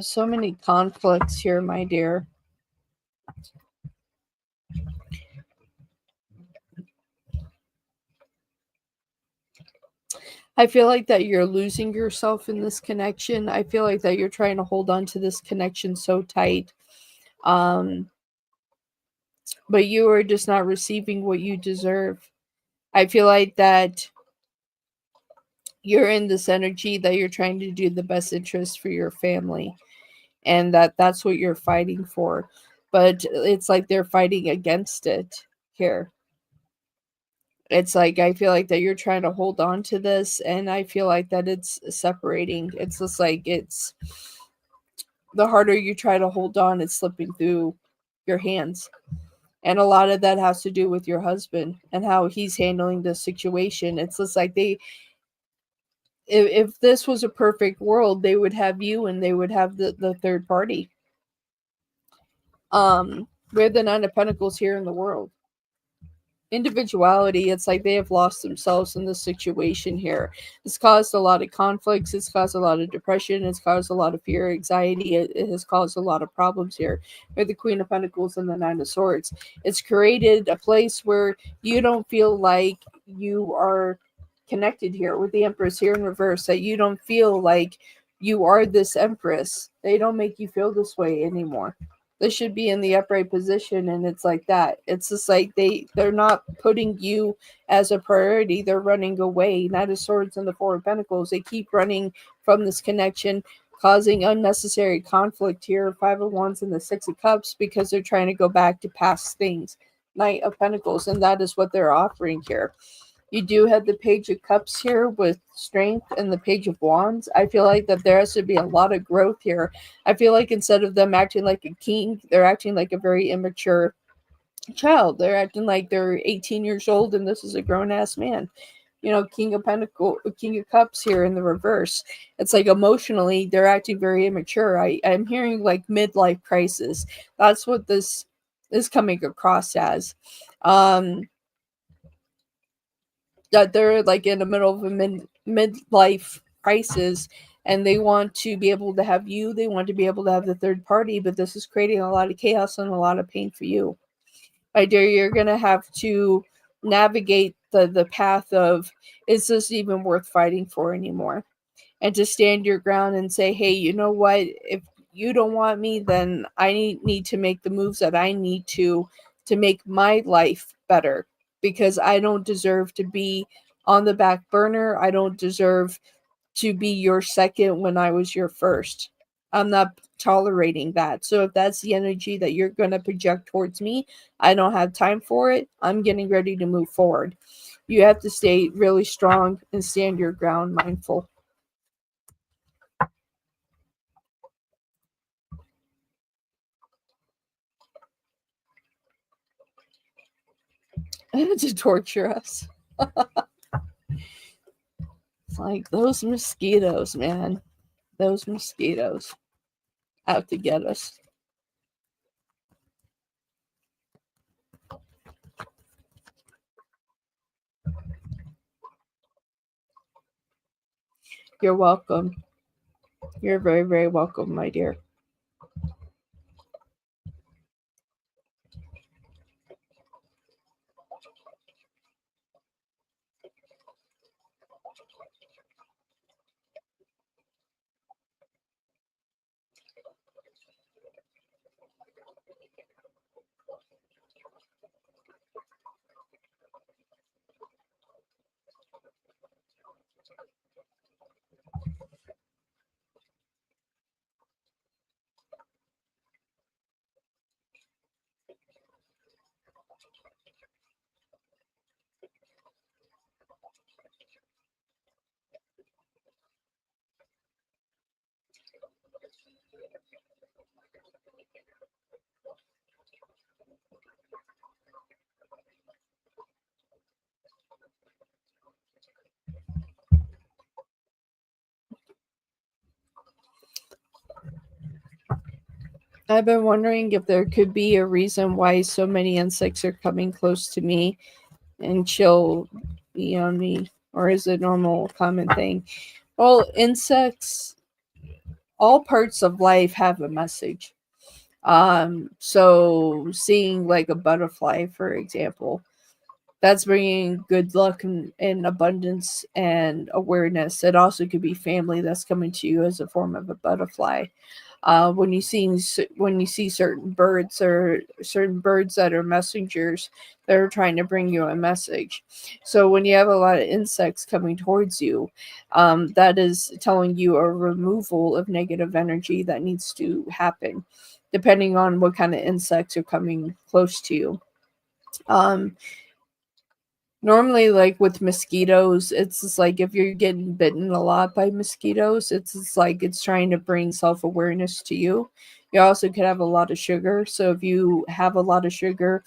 So many conflicts here, my dear. I feel like that you're losing yourself in this connection. I feel like that you're trying to hold on to this connection so tight. Um, but you are just not receiving what you deserve. I feel like that you're in this energy that you're trying to do the best interest for your family, and that's what you're fighting for. But it's like they're fighting against it here. It's like I feel like that you're trying to hold on to this, and I feel like that it's separating. It's just like it's the harder you try to hold on, it's slipping through your hands. And a lot of that has to do with your husband and how he's handling the situation. It's just like they, if this was a perfect world, they would have you and they would have the third party. We're the Nine of Pentacles here in the world. Individuality, it's like they have lost themselves in this situation here. It's caused a lot of conflicts, it's caused a lot of depression, it's caused a lot of fear, anxiety, it has caused a lot of problems here with the Queen of Pentacles and the Nine of Swords. It's created a place where you don't feel like you are connected here with the Empress here in reverse, that you don't feel like you are this Empress. They don't make you feel this way anymore. This should be in the upright position, and it's like that. It's just like they're not putting you as a priority. They're running away. Knight of Swords and the Four of Pentacles, they keep running from this connection, causing unnecessary conflict here. Five of Wands and the Six of Cups, because they're trying to go back to past things. Knight of Pentacles, and that is what they're offering here. You do have the Page of Cups here with strength and the Page of Wands. I feel like that there has to be a lot of growth here. I feel like instead of them acting like a king, they're acting like a very immature child. They're acting like they're 18 years old and this is a grown-ass man. You know, King of Cups here in the reverse. It's like emotionally, they're acting very immature. I'm hearing like midlife crisis. That's what this is coming across as. That they're like in the middle of a midlife crisis, and they want to be able to have you, they want to be able to have the third party, but this is creating a lot of chaos and a lot of pain for you. My dear, you're gonna have to navigate the path of, is this even worth fighting for anymore? And to stand your ground and say, hey, you know what, if you don't want me, then I need to make the moves that I need to make my life better, because I don't deserve to be on the back burner. I don't deserve to be your second when I was your first. I'm not tolerating that. So if that's the energy that you're going to project towards me, I don't have time for it. I'm getting ready to move forward. You have to stay really strong and stand your ground, mindful. To torture us. It's like those mosquitoes, man. Those mosquitoes out to get us. You're welcome. You're very, very welcome, my dear. I've been wondering if there could be a reason why so many insects are coming close to me and chill be on me, or is it normal common thing? Well, insects, all parts of life have a message. So seeing like a butterfly, for example, That's bringing good luck and abundance and awareness. It also could be family that's coming to you as a form of a butterfly. When you see certain birds or certain birds that are messengers, they're trying to bring you a message. So when you have a lot of insects coming towards you, that is telling you a removal of negative energy that needs to happen, depending on what kind of insects are coming close to you. Um, Normally, like with mosquitoes, it's just like if you're getting bitten a lot by mosquitoes, it's just like it's trying to bring self awareness to you. You also could have a lot of sugar. So if you have a lot of sugar,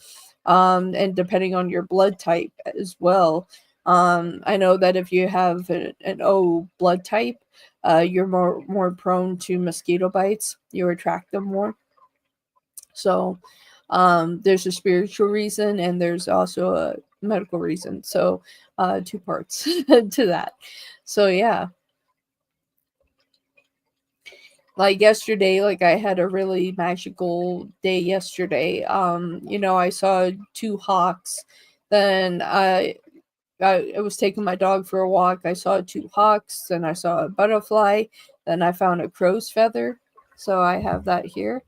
and depending on your blood type as well, I know that if you have an O blood type, you're more prone to mosquito bites. You attract them more. So there's a spiritual reason and there's also a medical reason. So two parts to that. So yeah, like yesterday, like I had a really magical day yesterday. I saw two hawks. Then I was taking my dog for a walk. I saw two hawks, then I saw a butterfly, then I found a crow's feather. So I have that here.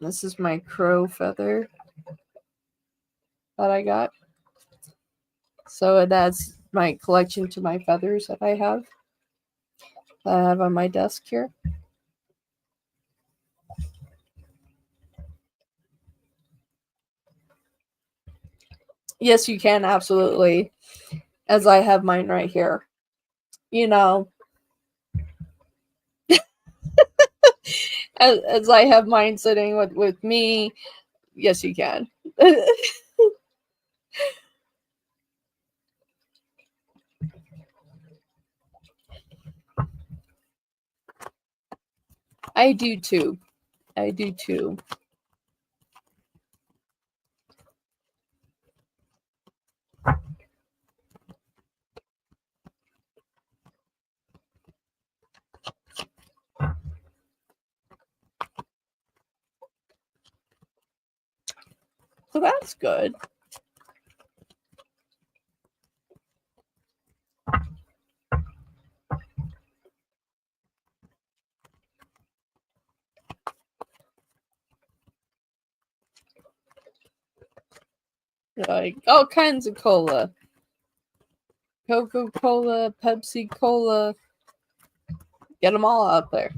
This is my crow feather that I got. So it adds my collection to my feathers that I have on my desk here. Yes, you can absolutely, as I have mine right here. You know, as I have mine sitting with me. Yes, you can. I do too. I do too. So that's good. Like all kinds of cola. Coca-Cola, Pepsi-Cola. Get them all out there.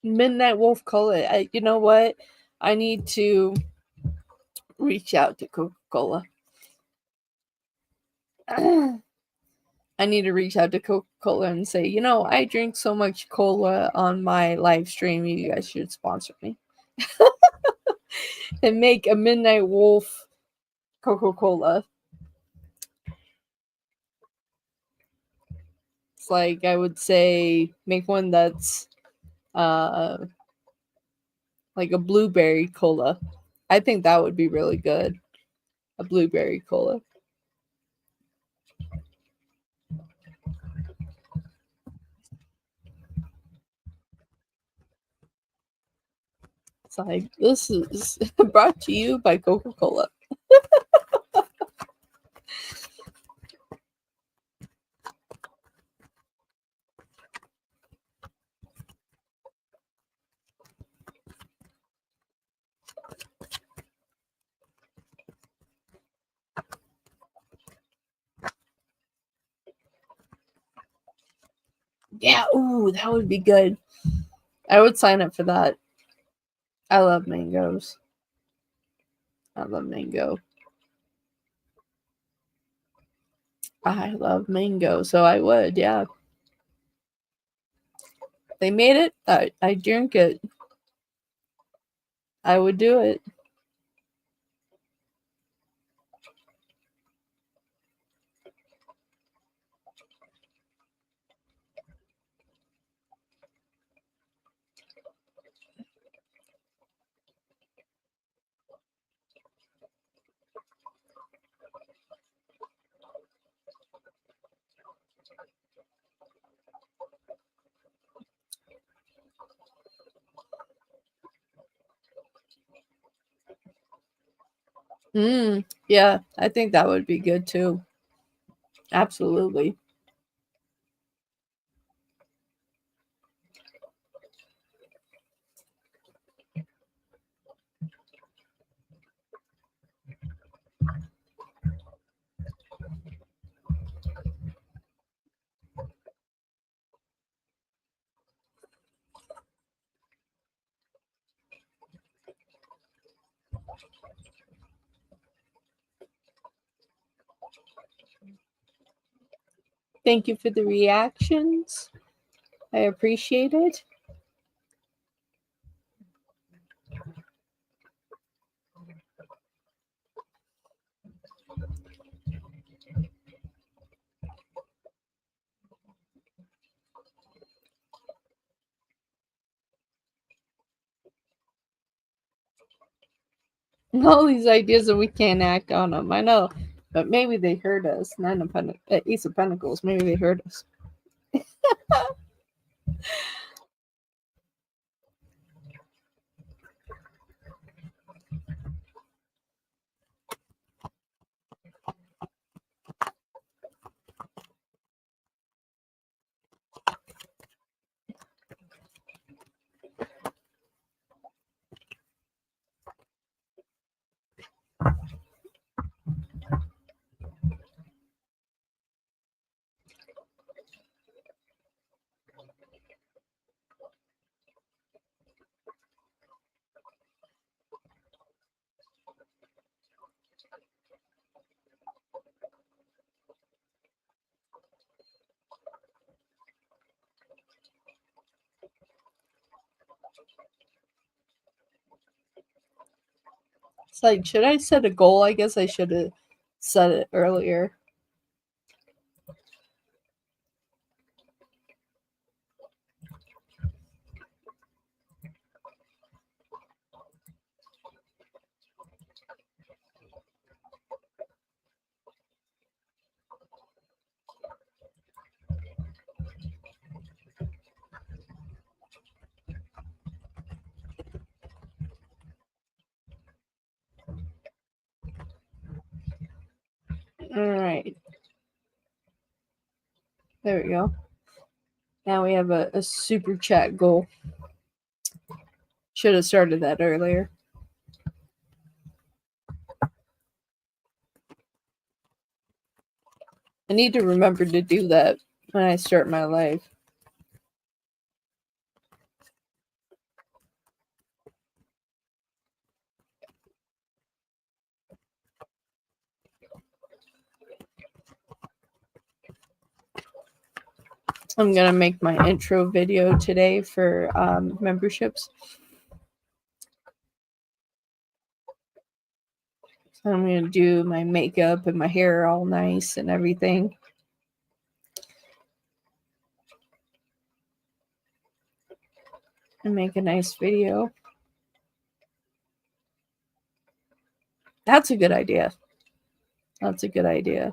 Midnight Wolf Cola. You know what? I need to reach out to Coca-Cola. I need to reach out to Coca-Cola and say, I drink so much cola on my live stream. You guys should sponsor me. And make a Midnight Wolf Coca-Cola. It's like I would say make one that's like a blueberry cola. I think that would be really good. A blueberry cola. It's like this is brought to you by Coca-Cola. Yeah, ooh, that would be good. I would sign up for that. I love mangoes. I love mango. I love mango, so I would, yeah. They made it. I drink it. I would do it. Yeah, I think that would be good too. Absolutely. Thank you for the reactions. I appreciate it. All these ideas and we can't act on them. I know, but maybe they heard us. Ace of Pentacles. Maybe they heard us. It's like, should I set a goal? I guess I should have set it earlier. All right. There we go. Now we have a super chat goal. Should have started that earlier. I need to remember to do that when I start my life. I'm going to make my intro video today for memberships. So I'm going to do my makeup and my hair all nice and everything. And make a nice video. That's a good idea. That's a good idea.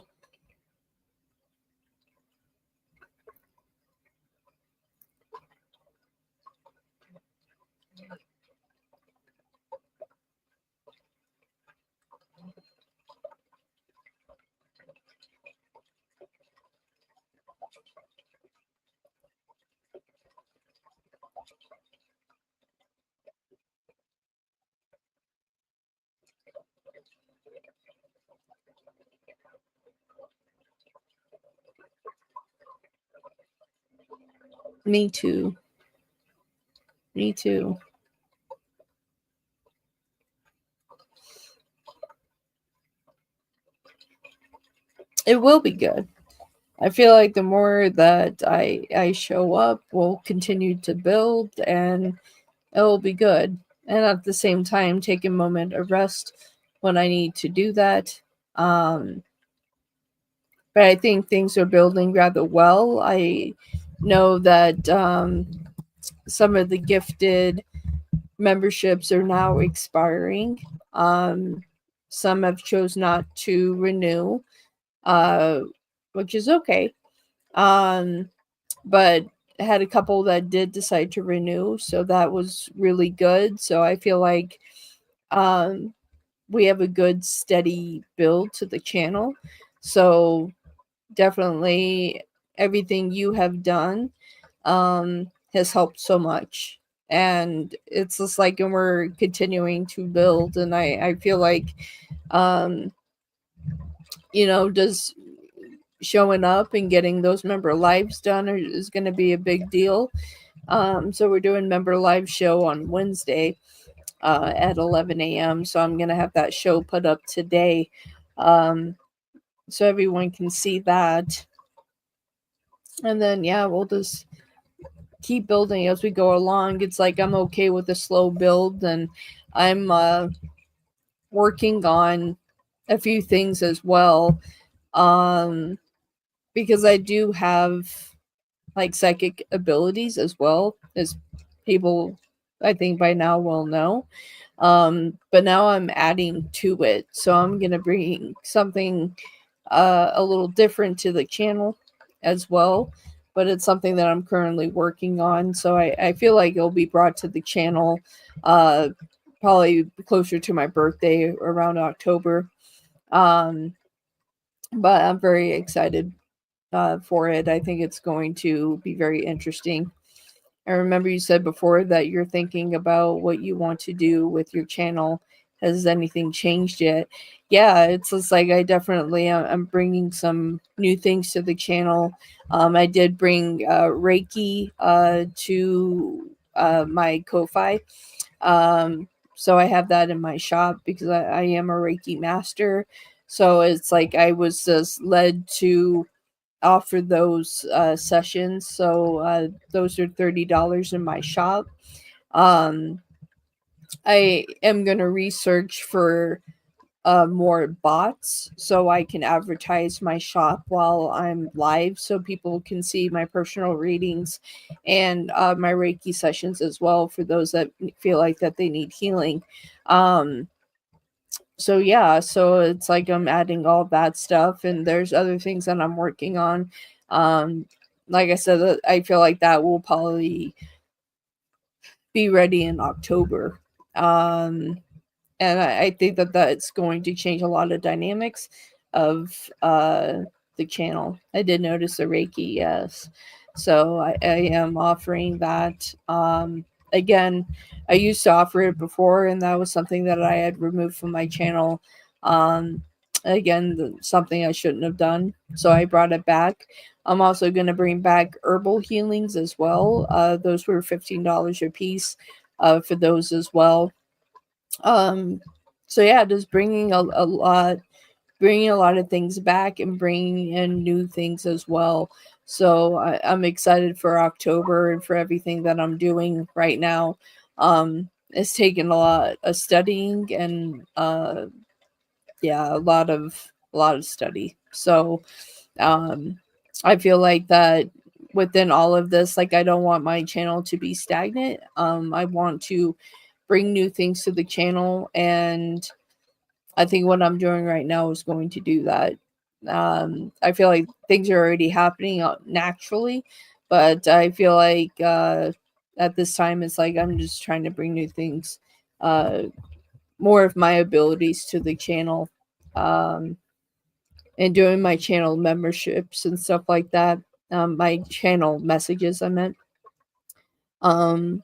Me too. Me too. It will be good. I feel like the more that I show up, we'll continue to build and it'll be good. And at the same time, take a moment of rest when I need to do that. Um, but I think things are building rather well. I know that some of the gifted memberships are now expiring. Um, some have chose not to renew, uh, which is okay. Um, but had a couple that did decide to renew, so that was really good. So I feel like um, we have a good steady build to the channel. So definitely everything you have done has helped so much. And it's just like, and we're continuing to build. And I feel like, um, just showing up and getting those member lives done is going to be a big deal. So we're doing member live show on Wednesday at 11 a.m. So I'm going to have that show put up today. So everyone can see that. And then, yeah, we'll just keep building as we go along. It's like I'm okay with a slow build, and I'm working on a few things as well. Because I do have like psychic abilities as well, as people I think by now will know. But now I'm adding to it. So I'm going to bring something a little different to the channel as well. But it's something that I'm currently working on. So I feel like it'll be brought to the channel probably closer to my birthday around October. But I'm very excited for it. I think it's going to be very interesting. I remember you said before that you're thinking about what you want to do with your channel. Has anything changed yet? Yeah, it's just like I definitely I'm bringing some new things to the channel. I did bring Reiki to my Ko-Fi. So I have that in my shop because I am a Reiki master. So it's like I was just led to offer those sessions. So those are $30 in my shop. I am going to research for more bots so I can advertise my shop while I'm live so people can see my personal readings and my Reiki sessions as well for those that feel like that they need healing. So yeah, so it's like I'm adding all that stuff, and there's other things that I'm working on. Um, like I said, I feel like that will probably be ready in October. And I think that that's going to change a lot of dynamics of the channel. I did notice the Reiki, yes. So I am offering that. Again, I used to offer it before, and that was something that I had removed from my channel. Again, something I shouldn't have done. So I brought it back. I'm also going to bring back herbal healings as well. Those were $15 a piece for those as well. So yeah, just bringing bringing a lot of things back and bringing in new things as well. So I'm excited for October and for everything that I'm doing right now. It's taken a lot of studying and yeah, a lot of study. So I feel like that within all of this, like I don't want my channel to be stagnant. I want to bring new things to the channel, and I think what I'm doing right now is going to do that. I feel like things are already happening naturally, but I feel like at this time it's like I'm just trying to bring new things, more of my abilities to the channel, and doing my channel memberships and stuff like that. My channel messages, I meant. Um,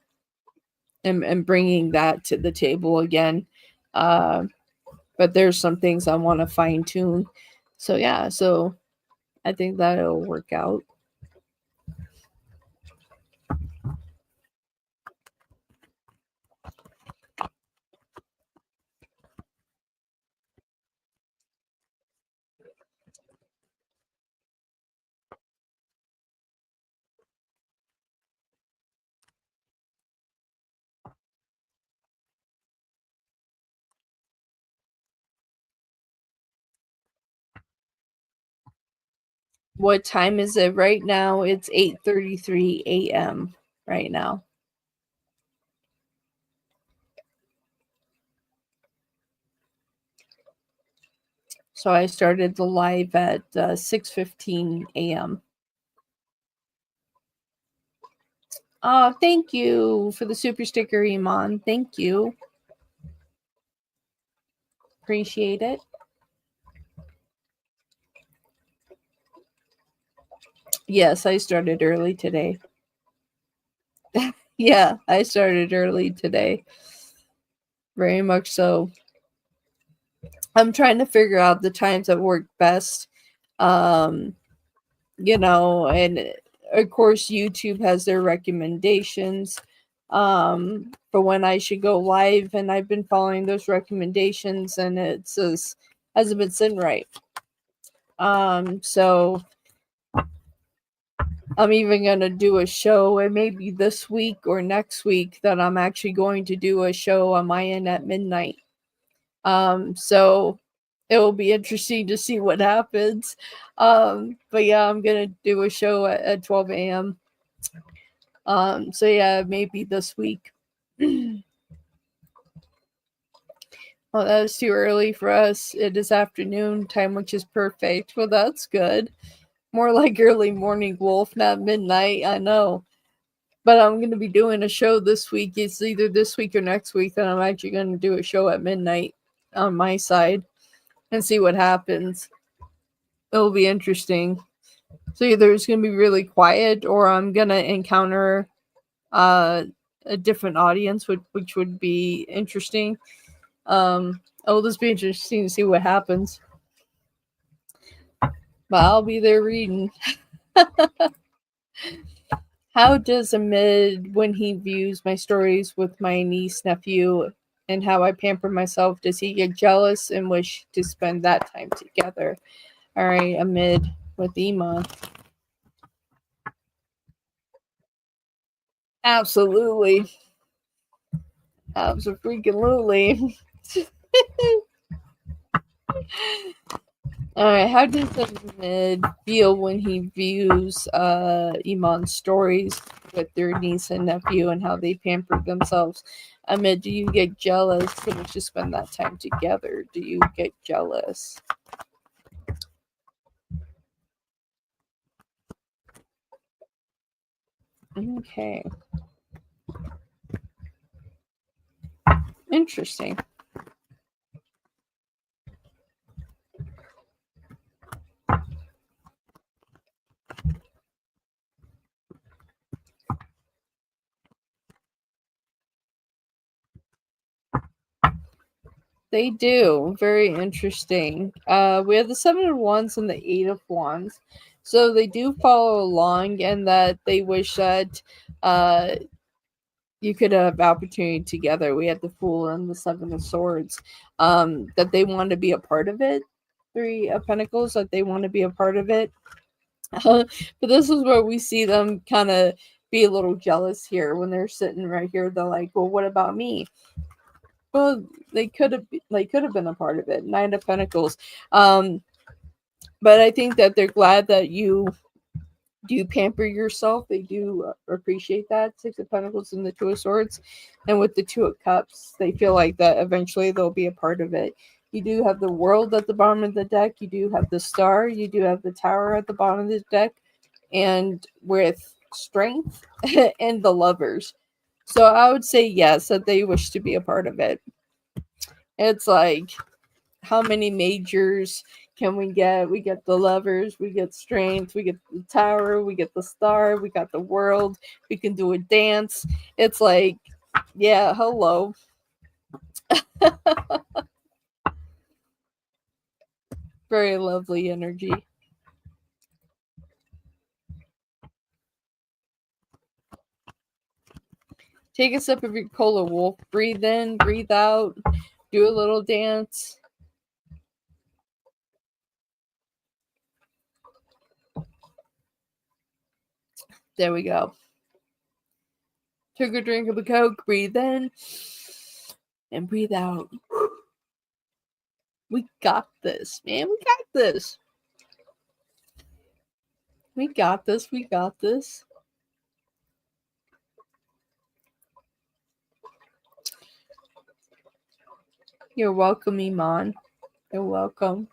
and bringing that to the table again. But there's some things I want to fine tune. So yeah, so I think that'll work out. What time is it right now? It's 8:33 a.m. right now. So I started the live at 6:15 a.m. Oh, thank you for the super sticker, Iman. Thank you. Appreciate it. Yes, I started early today. Yeah, I started early today. Very much so. I'm trying to figure out the times that work best. And of course YouTube has their recommendations for when I should go live, and I've been following those recommendations, and it says hasn't been sitting right. So I'm even going to do a show, and maybe this week or next week that I'm actually going to do a show on my end at midnight. So it will be interesting to see what happens. But yeah, I'm going to do a show at 12 a.m. So yeah, maybe this week. Well, that was too early for us. It is afternoon time, which is perfect. Well, that's good. More like early morning, Wolf, not midnight. I know. But I'm going to be doing a show this week. It's either this week or next week that I'm actually going to do a show at midnight on my side and see what happens. It'll be interesting. So either it's going to be really quiet, or I'm going to encounter a different audience, which would be interesting. It'll just be interesting to see what happens. But I'll be there reading. How does Amid, when he views my stories with my niece, nephew, and how I pamper myself, does he get jealous and wish to spend that time together? All right, Amid with Iman. Absolutely. Absolutely. Alright, how does Amid feel when he views Iman's stories with their niece and nephew and how they pamper themselves? Amid, do you get jealous and wish to spend that time together? Do you get jealous? Okay. Interesting. They do. Very interesting. We have the Seven of Wands and the Eight of Wands. So they do follow along, and that they wish that you could have opportunity together. We had the Fool and the Seven of Swords. That they want to be a part of it. Three of Pentacles, that they want to be a part of it. But this is where we see them kind of be a little jealous here when they're sitting right here. They're like, well, what about me? Well, they could have been a part of it. Nine of Pentacles. But I think that they're glad that you do pamper yourself. They do appreciate that. Six of Pentacles and the Two of Swords. And with the Two of Cups, they feel like that eventually they'll be a part of it. You do have the World at the bottom of the deck. You do have the Star. You do have the Tower at the bottom of the deck. And with Strength and the Lovers. So I would say yes, that they wish to be a part of it. It's like, how many majors can we get? We get the Lovers, we get Strength, we get the Tower, we get the Star, we got the World, we can do a dance. It's like, yeah, hello. Very lovely energy. Take a sip of your cola, Wolf. Breathe in, breathe out, do a little dance. There we go. Took a drink of the Coke, breathe in, and breathe out. We got this, man. We got this. We got this. We got this. You're welcome, Iman. You're welcome.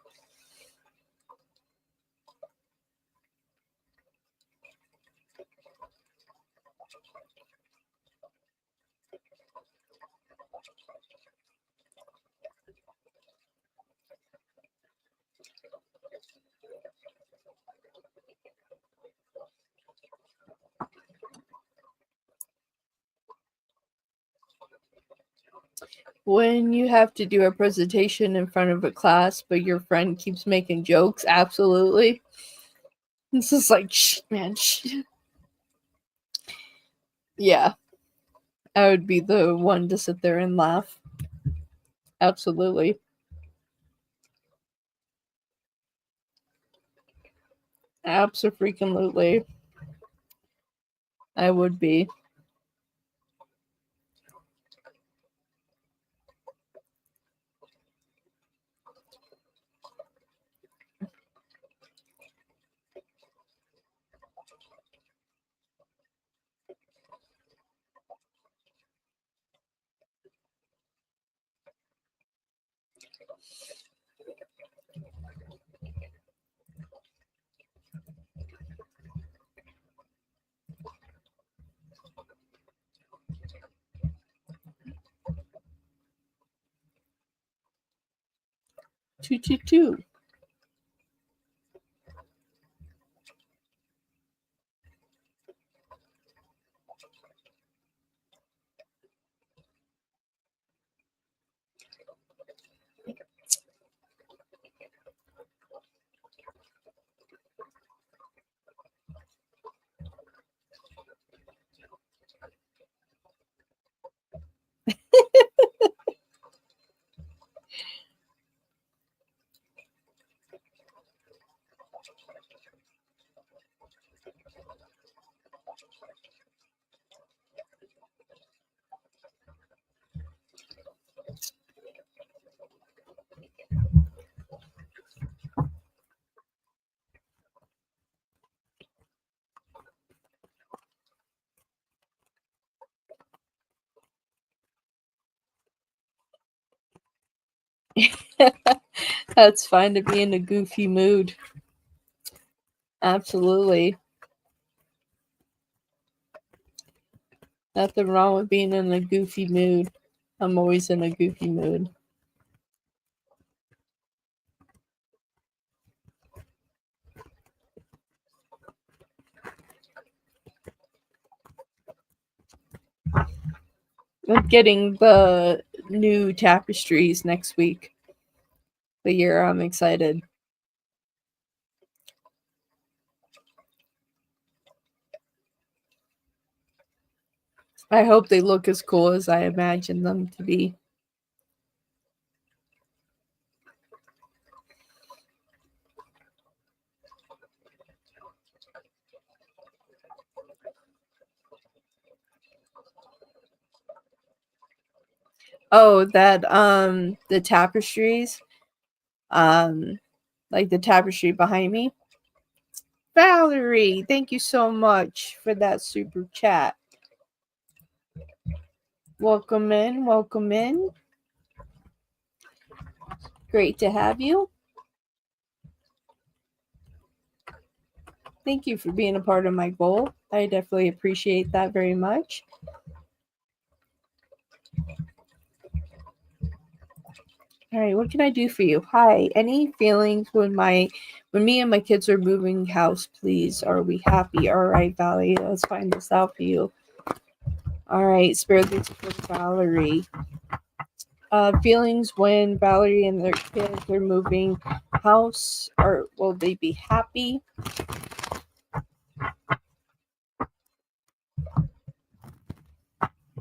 When you have to do a presentation in front of a class, but your friend keeps making jokes, absolutely. This is like, shh, man, shh. Yeah, I would be the one to sit there and laugh. Absolutely. Abso-freaking-lutely. I would be. Two. That's fine to be in a goofy mood. Absolutely. Nothing wrong with being in a goofy mood. I'm always in a goofy mood. I'm getting the new tapestries next week. The year I'm excited. I hope they look as cool as I imagine them to be. Oh, that the tapestries. Like the tapestry behind me. Valerie, thank you so much for that super chat. Welcome in, welcome in. Great to have you. Thank you for being a part of my goal. I definitely appreciate that very much. All right, what can I do for you? Hi, any feelings when me and my kids are moving house, please? Are we happy? All right, Valerie, let's find this out for you. All right, spare this for Valerie. Feelings when Valerie and their kids are moving house, or will they be happy?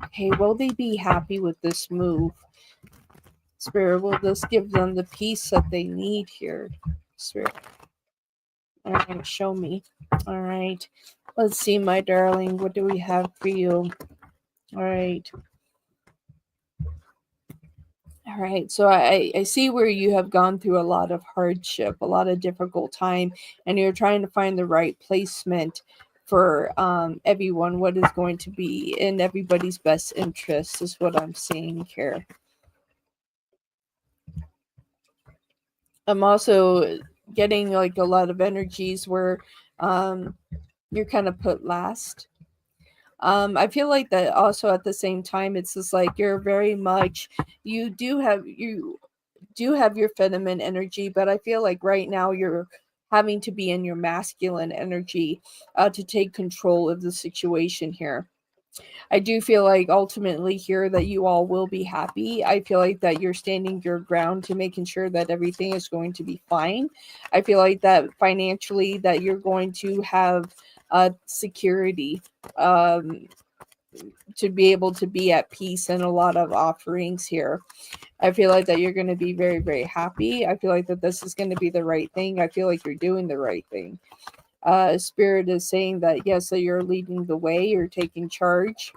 Okay, will they be happy with this move? Spirit, will this give them the peace that they need here? Spirit. All right, show me. All right. Let's see, my darling. What do we have for you? All right. All right, so I see where you have gone through a lot of hardship, a lot of difficult time, and you're trying to find the right placement for everyone, what is going to be in everybody's best interest, is what I'm seeing here. I'm also getting like a lot of energies where you're kind of put last. I feel like that also at the same time, it's just like you're very much, you do have your feminine energy, but I feel like right now you're having to be in your masculine energy to take control of the situation here. I do feel like ultimately here that you all will be happy. I feel like that you're standing your ground to making sure that everything is going to be fine. I feel like that financially that you're going to have security. To be able to be at peace and a lot of offerings here. I feel like that you're going to be very, very happy. I feel like that this is going to be the right thing. I feel like you're doing the right thing. Spirit is saying that yes, that you're leading the way, you're taking charge.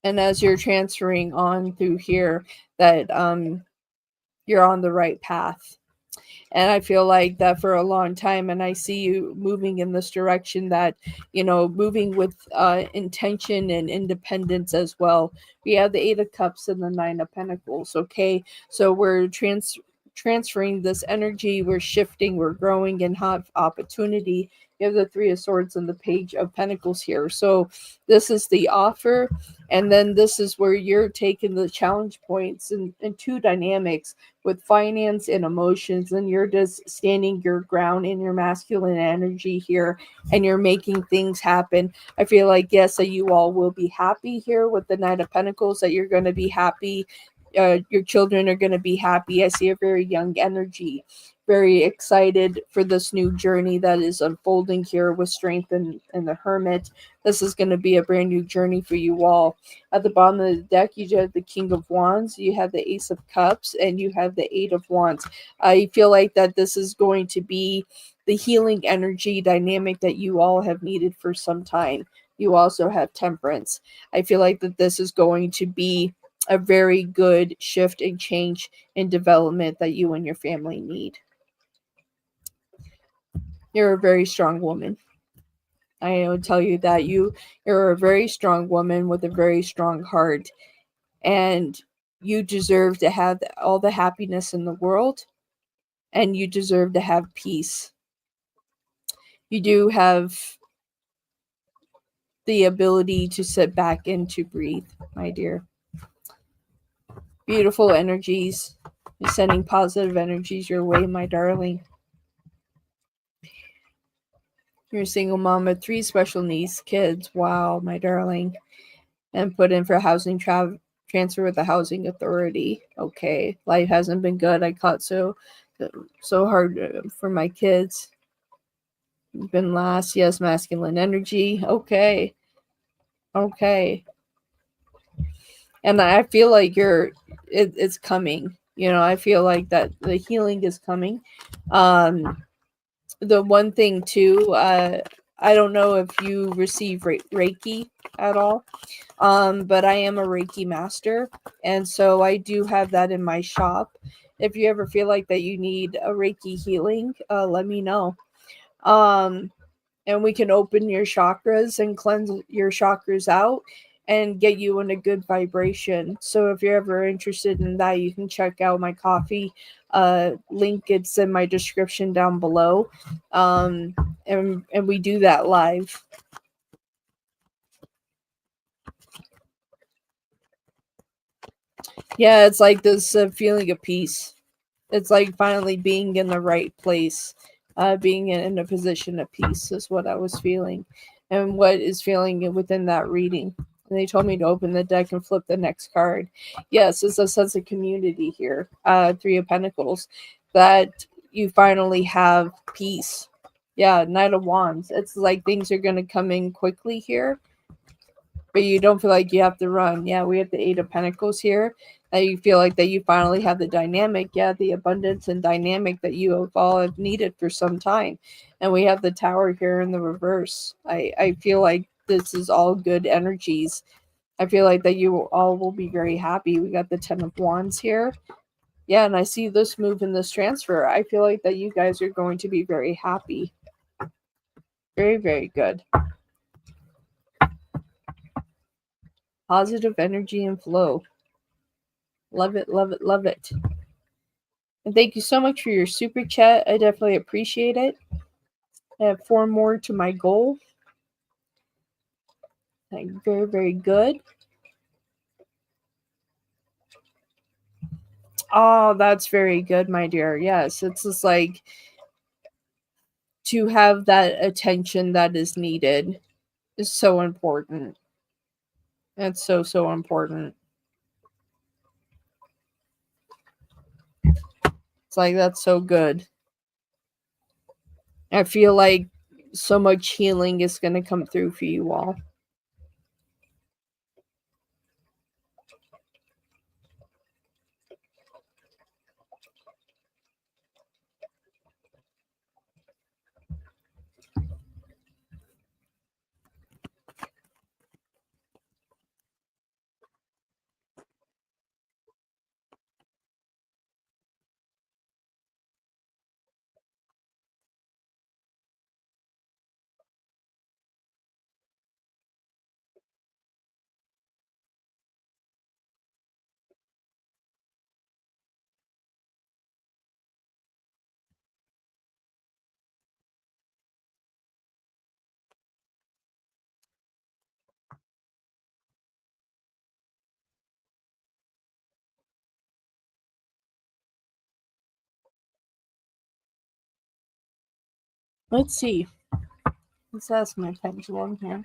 And as you're transferring on through here, that you're on the right path. And I feel like that for a long time, and I see you moving in this direction, that moving with intention and independence as well. We have the Eight of Cups and the Nine of Pentacles. Okay, so we're transferring this energy, we're shifting, we're growing and have opportunity. You have the Three of Swords and the Page of Pentacles here. So this is the offer, and then this is where you're taking the challenge points and two dynamics with finance and emotions, and you're just standing your ground in your masculine energy here, and you're making things happen. I feel like yes, that you all will be happy here with the Knight of Pentacles, that you're going to be happy. Your children are going to be happy. I see a very young energy, very excited for this new journey that is unfolding here with Strength and the Hermit. This is going to be a brand new journey for you all. At the bottom of the deck, you have the King of Wands, you have the Ace of Cups, and you have the Eight of Wands. I feel like that this is going to be the healing energy dynamic that you all have needed for some time. You also have Temperance. I feel like that this is going to be a very good shift and change in development that you and your family need. You're a very strong woman. I will tell you that you're a very strong woman with a very strong heart, and you deserve to have all the happiness in the world, and you deserve to have peace. You do have the ability to sit back and to breathe, my dear. Beautiful energies. You're sending positive energies your way, my darling. You're a single mom of 3 special needs kids. Wow, my darling. And put in for housing transfer with the housing authority. Okay, life hasn't been good. I caught so hard for my kids. Been last, yes, masculine energy. Okay. And I feel like it's coming. I feel like that the healing is coming. The one thing too, I don't know if you receive Reiki at all, but I am a Reiki master, and so I do have that in my shop. If you ever feel like that you need a Reiki healing, let me know. And we can open your chakras and cleanse your chakras out and get you in a good vibration. So if you're ever interested in that, you can check out my coffee link. It's in my description down below. And we do that live. Yeah, it's like this feeling of peace. It's like finally being in the right place. Being in a position of peace is what I was feeling, and what is feeling within that reading. And they told me to open the deck and flip the next card. Yes, it's a sense of community here. 3 of Pentacles, that you finally have peace. Yeah, Knight of Wands. It's like things are going to come in quickly here, but you don't feel like you have to run. Yeah, we have the 8 of Pentacles here. That you feel like that you finally have the dynamic, the abundance and dynamic that you have all needed for some time. And we have the Tower here in the reverse. I feel like this is all good energies. I feel like that you all will be very happy. We got the 10 of Wands here. Yeah, and I see this move in this transfer. I feel like that you guys are going to be very happy. Very, very good. Positive energy and flow. Love it, love it, love it. And thank you so much for your super chat. I definitely appreciate it. I have 4 more to my goal. Like, very, very good. Oh, that's very good, my dear. Yes, it's just like to have that attention that is needed is so important. It's so, so important. It's like, that's so good. I feel like so much healing is going to come through for you all. Let's see. Let's ask my pendulum here.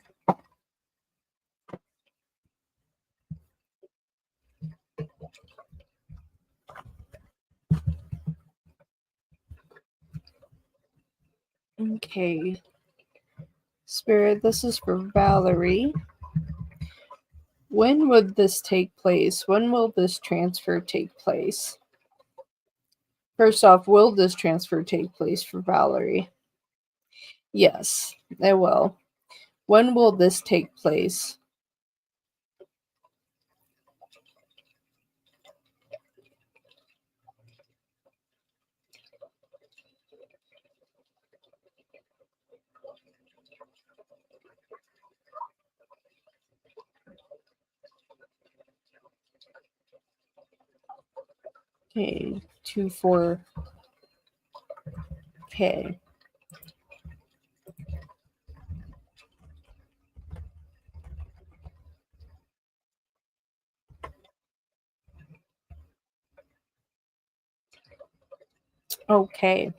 Okay. Spirit, this is for Valerie. When would this take place? When will this transfer take place? First off, will this transfer take place for Valerie? Yes, it will. When will this take place? Okay, 2, 4. Okay. Okay.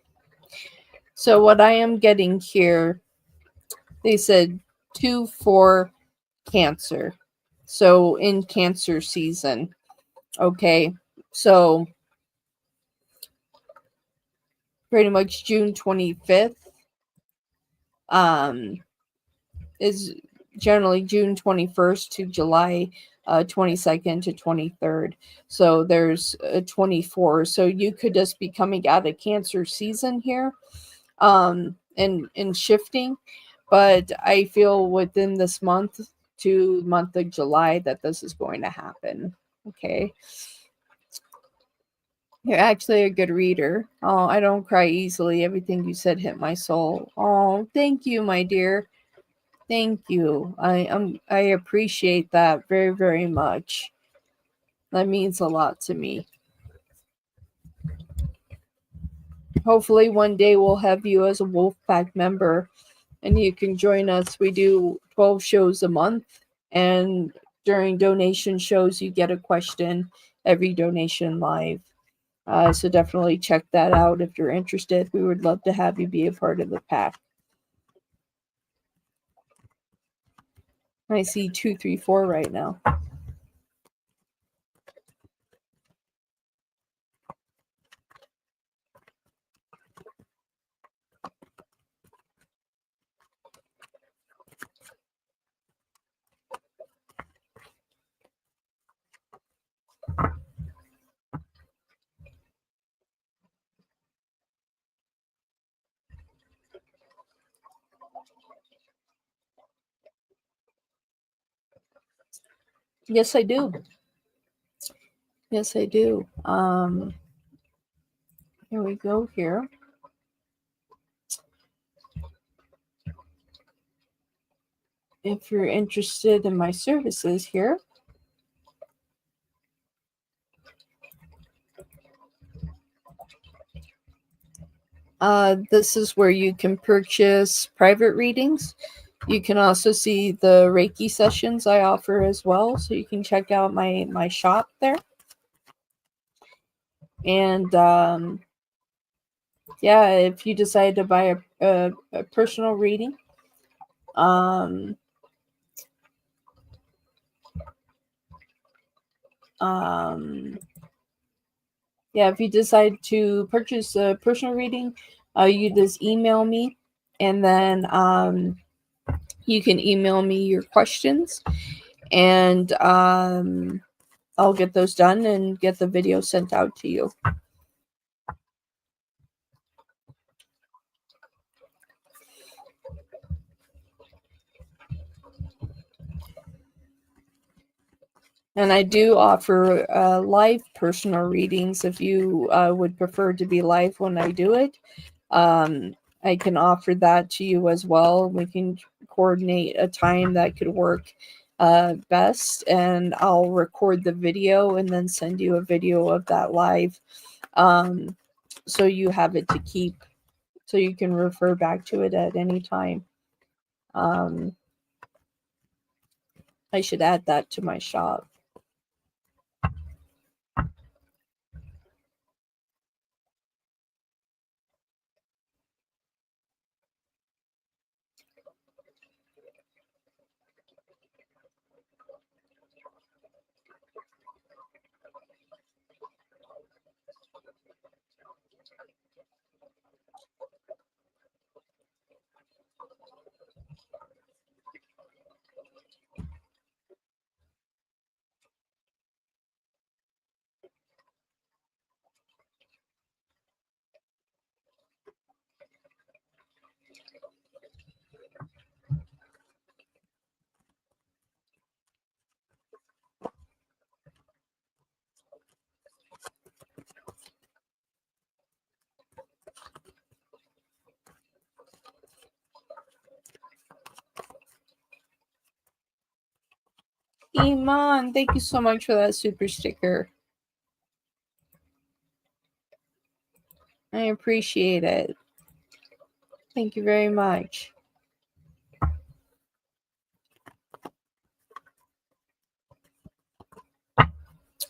So what I am getting here, they said 2, 4 Cancer. So in Cancer season. Okay. So pretty much June 25th is generally June 21st to July 22nd to 23rd. So there's 24. So you could just be coming out of Cancer season here and shifting. But I feel within this month to month of July that this is going to happen. Okay. You're actually a good reader. Oh, I don't cry easily. Everything you said hit my soul. Oh, thank you, my dear. Thank you. I appreciate that very, very much. That means a lot to me. Hopefully one day we'll have you as a Wolfpack member and you can join us. We do 12 shows a month, and during donation shows you get a question every donation live. So definitely check that out if you're interested. We would love to have you be a part of the pack. I see 2, 3, 4 right now. Yes, I do. Yes, I do. Here we go here. If you're interested in my services here, this is where you can purchase private readings. You can also see the Reiki sessions I offer as well, so you can check out my shop there. And yeah, if you decide to buy a personal reading, um, yeah, if you decide to purchase a personal reading, you just email me, and then you can email me your questions, and I'll get those done and get the video sent out to you. And I do offer live personal readings if you would prefer to be live when I do it. I can offer that to you as well. We can coordinate a time that could work best, and I'll record the video and then send you a video of that live, so you have it to keep, so you can refer back to it at any time. I should add that to my shop. Iman, thank you so much for that super sticker. I appreciate it. Thank you very much.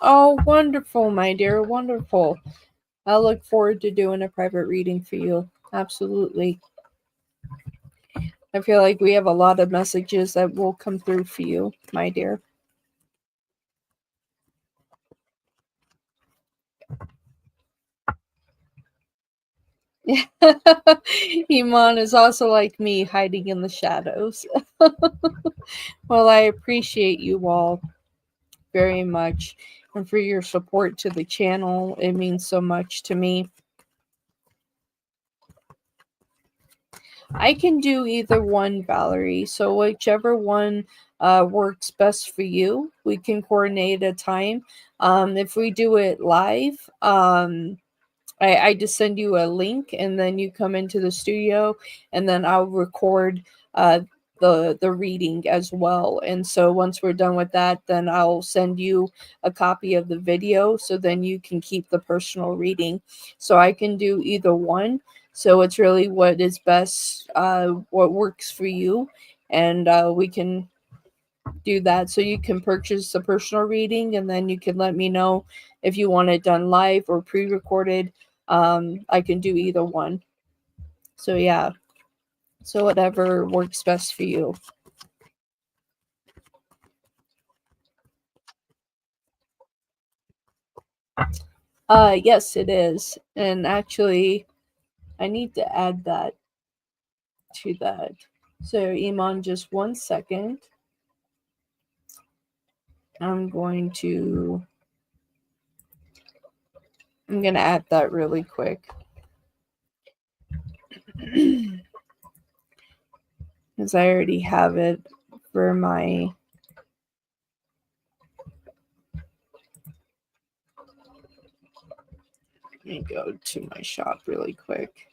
Oh, wonderful, my dear. Wonderful. I look forward to doing a private reading for you. Absolutely. I feel like we have a lot of messages that will come through for you, my dear. Iman is also like me, hiding in the shadows. Well, I appreciate you all very much, and for your support to the channel. It means so much to me. I can do either one, Valerie. So whichever one works best for you, we can coordinate a time. If we do it live, I just send you a link, and then you come into the studio, and then I'll record the reading as well. And so once we're done with that, then I'll send you a copy of the video, so then you can keep the personal reading. So I can do either one. So it's really what is best, what works for you, and we can do that. So you can purchase a personal reading, and then you can let me know if you want it done live or pre-recorded. I can do either one. So yeah. So whatever works best for you. Yes, it is. And actually, I need to add that to that. So Iman, just 1 second. I'm going to add that really quick. Because I already have it for my Let me go to my shop really quick.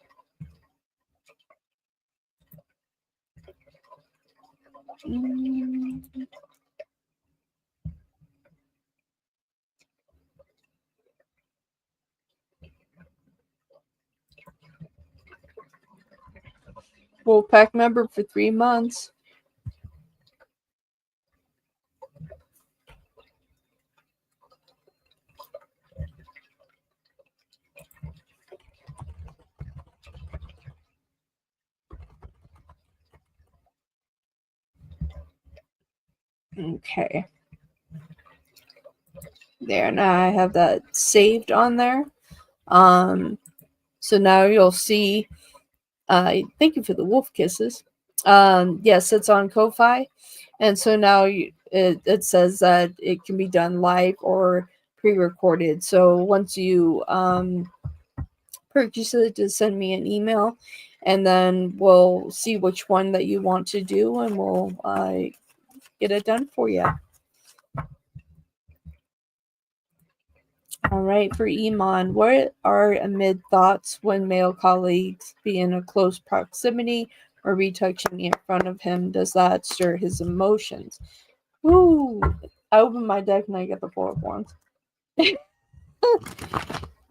Wolfpack member for 3 months. Okay. There, now I have that saved on there. So now you'll see. Thank you for the wolf kisses. Yes, it's on Ko-fi, and so now it says that it can be done live or pre-recorded. So once you purchase it, just send me an email, and then we'll see which one that you want to do, and we'll get it done for you. All right, for Iman, what are amid thoughts when male colleagues be in a close proximity or be touching in front of him? Does that stir his emotions? Ooh, I open my deck and I get the 4 of Wands.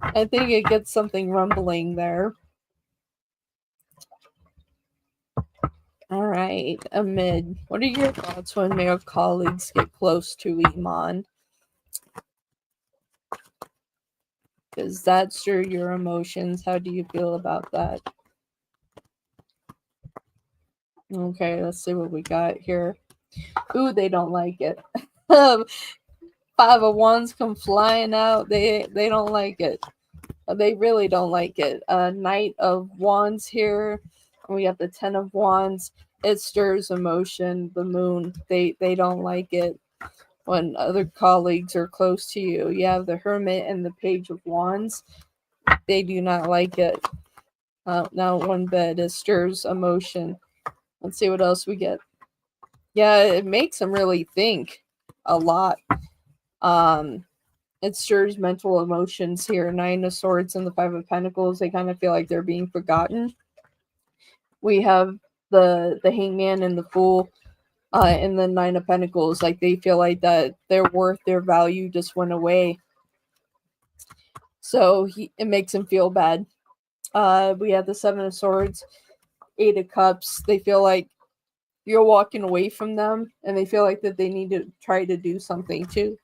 I think it gets something rumbling there. All right, amid, what are your thoughts when male colleagues get close to Iman? Does that stir your emotions? How do you feel about that? Okay, let's see what we got here. Ooh, they don't like it. 5 of Wands come flying out. They don't like it. They really don't like it. Knight of Wands here. We have the 10 of Wands. It stirs emotion. The Moon. They don't like it when other colleagues are close to you. You have the Hermit and the Page of Wands. They do not like it. Now one bed. It stirs emotion. Let's see what else we get. Yeah, it makes them really think a lot. It stirs mental emotions here. 9 of Swords and the 5 of Pentacles. They kind of feel like they're being forgotten. We have the Hangman and the Fool, and the 9 of Pentacles. Like they feel like that their worth, their value just went away. So it makes him feel bad. We have the 7 of Swords, 8 of Cups. They feel like you're walking away from them, and they feel like that they need to try to do something too.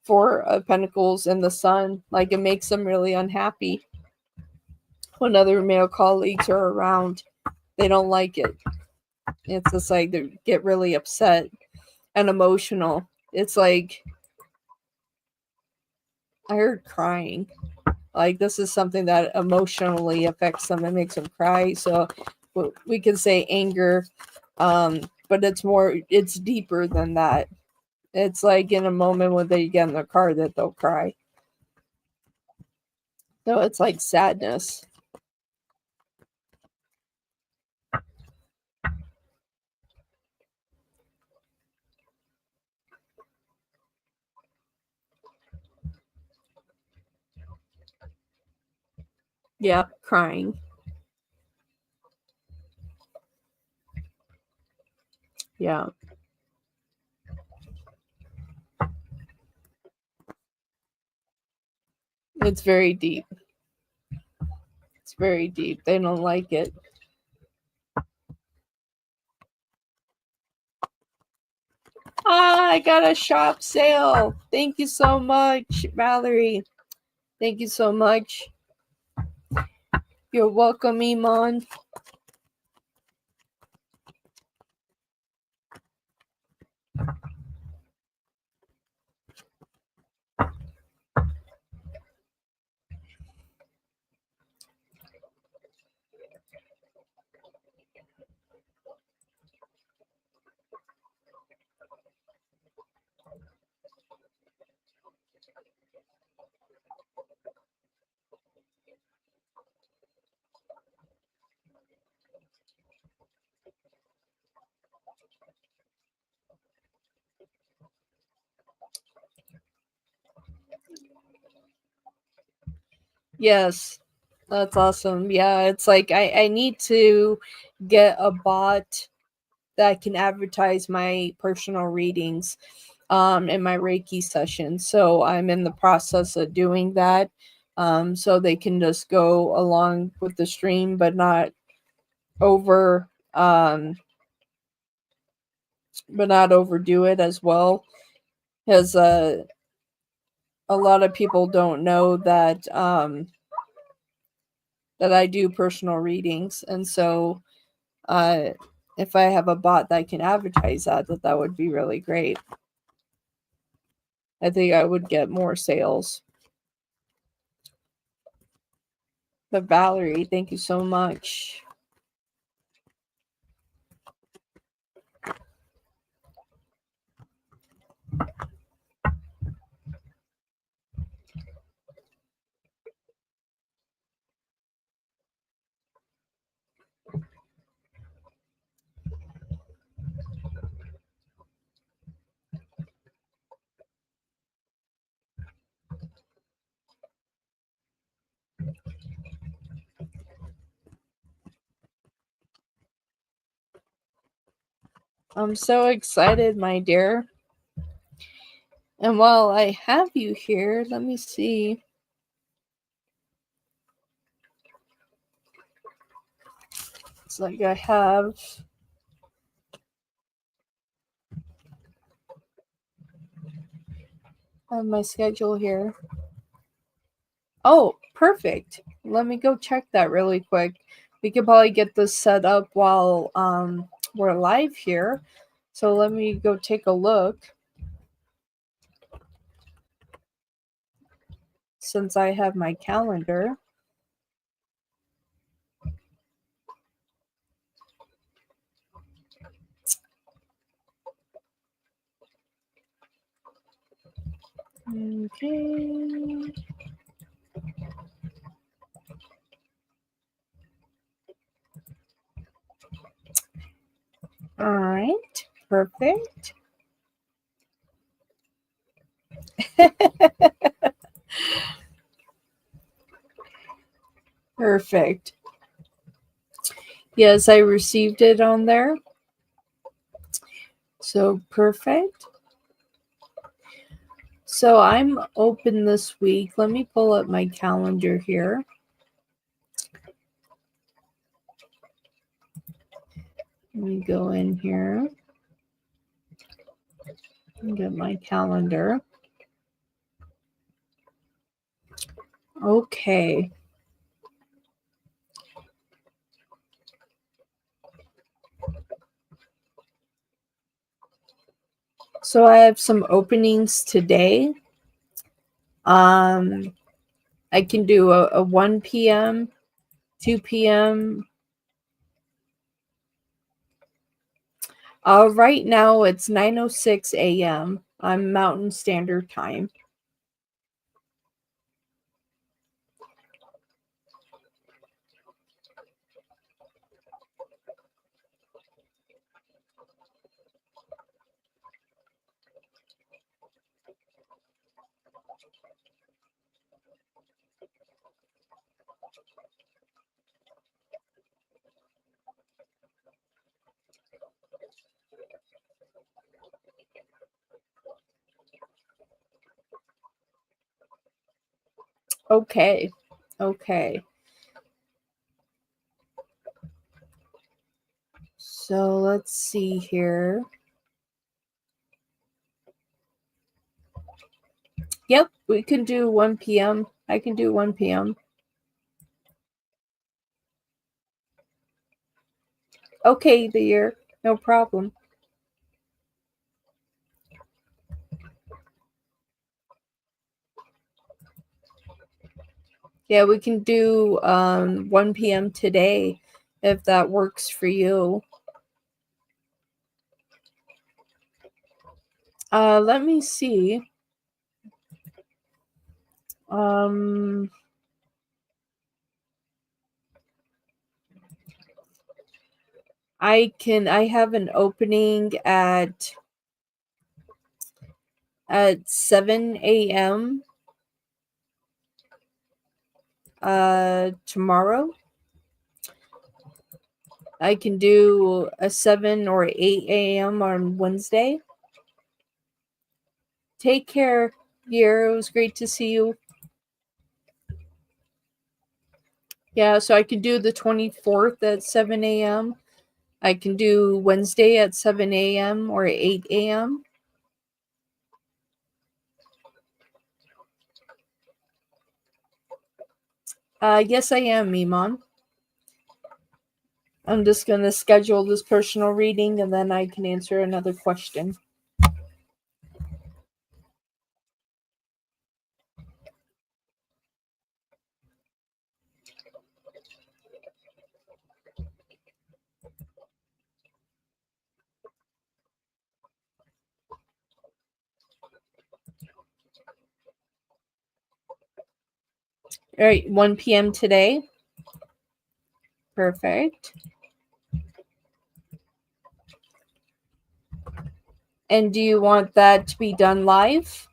4 of Pentacles and the Sun, like it makes them really unhappy when other male colleagues are around. They don't like it. It's just like they get really upset and emotional. It's like, I heard crying. Like this is something that emotionally affects them and makes them cry. So we can say anger, but it's deeper than that. It's like in a moment when they get in the car that they'll cry. So it's like sadness. Yeah, crying. Yeah. It's very deep. It's very deep. They don't like it. I got a shop sale. Thank you so much, Valerie. Thank you so much. You're welcome, Iman. Yes. That's awesome. Yeah, it's like I need to get a bot that can advertise my personal readings in my Reiki session. So I'm in the process of doing that. So they can just go along with the stream but not over but not overdo it as well. Because a lot of people don't know that that I do personal readings, and so if I have a bot that can advertise that would be really great. I think I would get more sales. But Valerie, thank you so much. I'm so excited, my dear. And while I have you here, let me see. It's like I have my schedule here. Oh, perfect. Let me go check that really quick. We could probably get this set up while we're live here. So let me go take a look. Since I have my calendar. Okay. All right. Perfect. Perfect. Yes, I received it on there. So perfect. So I'm open this week. Let me pull up my calendar here. Let me go in here and get my calendar. Okay. So I have some openings today. I can do a 1 p.m., 2 p.m. Right now it's 9:06 a.m. I'm Mountain Standard Time. Okay. Okay. So let's see here. Yep, we can do 1 p.m. I can do 1 p.m. Okay, the year. No problem. Yeah, we can do 1 p.m. today if that works for you. Let me see. I have an opening at 7 a.m. tomorrow. I can do a 7 or 8 a.m. on Wednesday. Take care, dear. It was great to see you. Yeah, so I can do the 24th at 7 a.m. I can do Wednesday at 7 a.m. or 8 a.m. Yes, I am, Iman. I'm just going to schedule this personal reading and then I can answer another question. All right, 1 p.m. today. Perfect. And do you want that to be done live?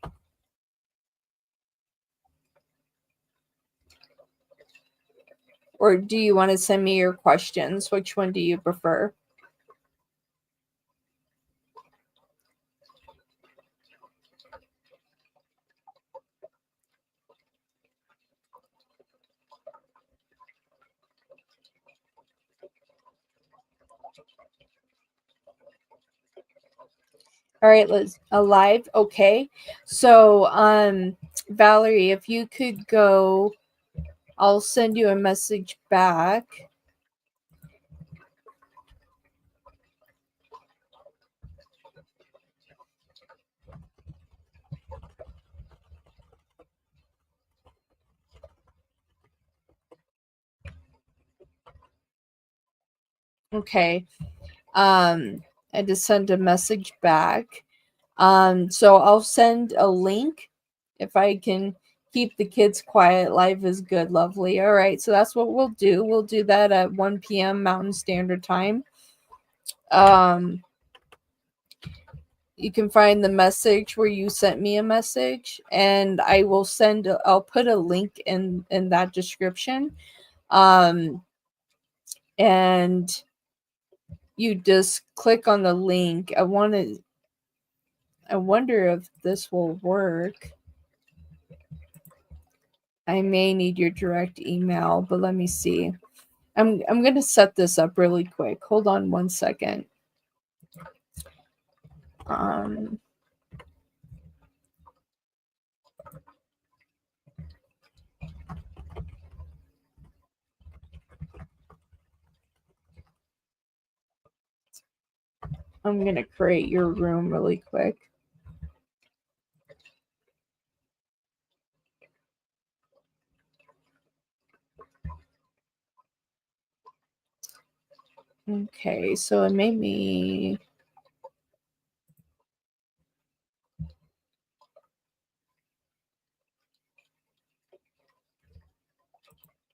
Or do you want to send me your questions? Which one do you prefer? All right, let's live. Okay. So, Valerie, if you could go, I'll send you a message back. Okay. I just sent a message back. So I'll send a link if I can keep the kids quiet. Live is good, lovely. All right, so that's what we'll do. We'll do that at 1 p.m. Mountain Standard Time. You can find the message where you sent me a message, and I'll put a link in that description. And you just click on the link. I wonder if this will work. I may need your direct email, but let me see. I'm going to set this up really quick. Hold on 1 second. I'm going to create your room really quick. Okay, so it made me...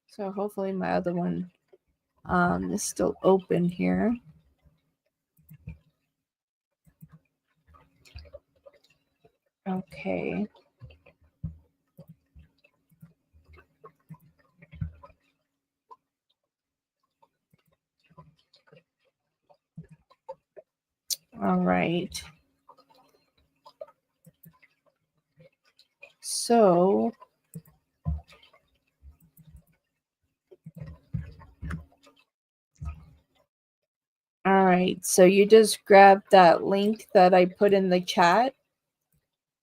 So hopefully my other one is still open here. Okay. All right. So all right, so you just grab that link that I put in the chat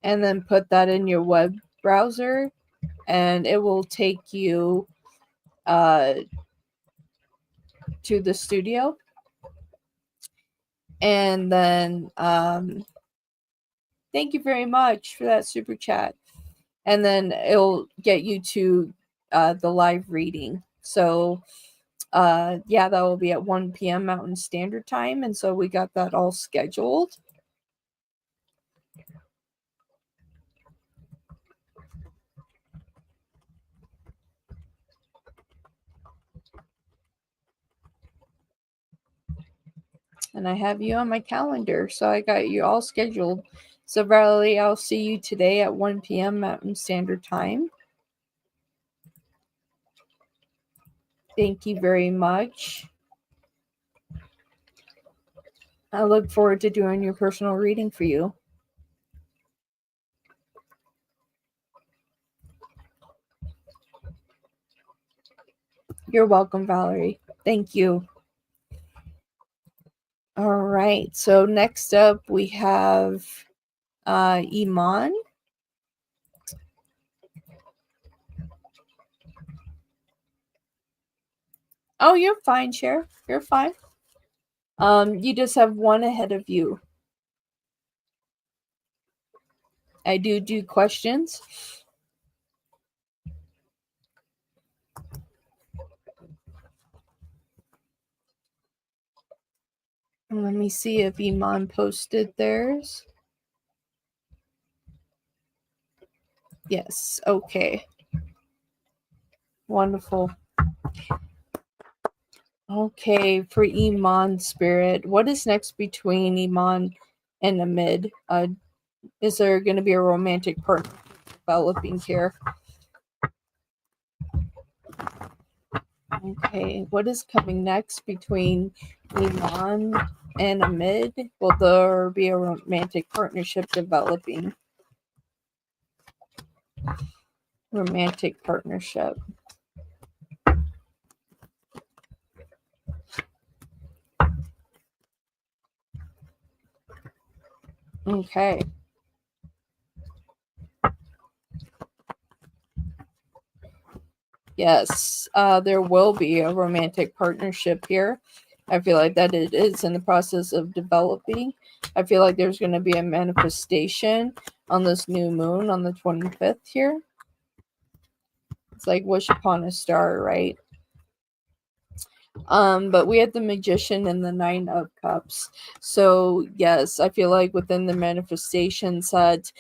and then put that in your web browser, and it will take you to the studio. And then thank you very much for that super chat. And then it'll get you to the live reading. So yeah, that will be at 1 p.m. Mountain Standard Time. And so we got that all scheduled. And I have you on my calendar. So I got you all scheduled. So Valerie, I'll see you today at 1 p.m. Mountain Standard Time. Thank you very much. I look forward to doing your personal reading for you. You're welcome, Valerie. Thank you. All right. So next up we have Iman. Oh, you're fine, Cher. You're fine. You just have one ahead of you. I do questions. Let me see if Iman posted theirs. Yes, okay. Wonderful. Okay, for Iman Spirit, what is next between Iman and Amid? Is there going to be a romantic partner developing here? Okay, what is coming next between Iman and Amid? Will there be a romantic partnership developing? Romantic partnership. Okay. Yes, there will be a romantic partnership here. I feel like that it is in the process of developing. I feel like there's going to be a manifestation on this new moon on the 25th here. It's like wish upon a star, right? But we had the Magician and the Nine of Cups. So yes, I feel like within the manifestation set,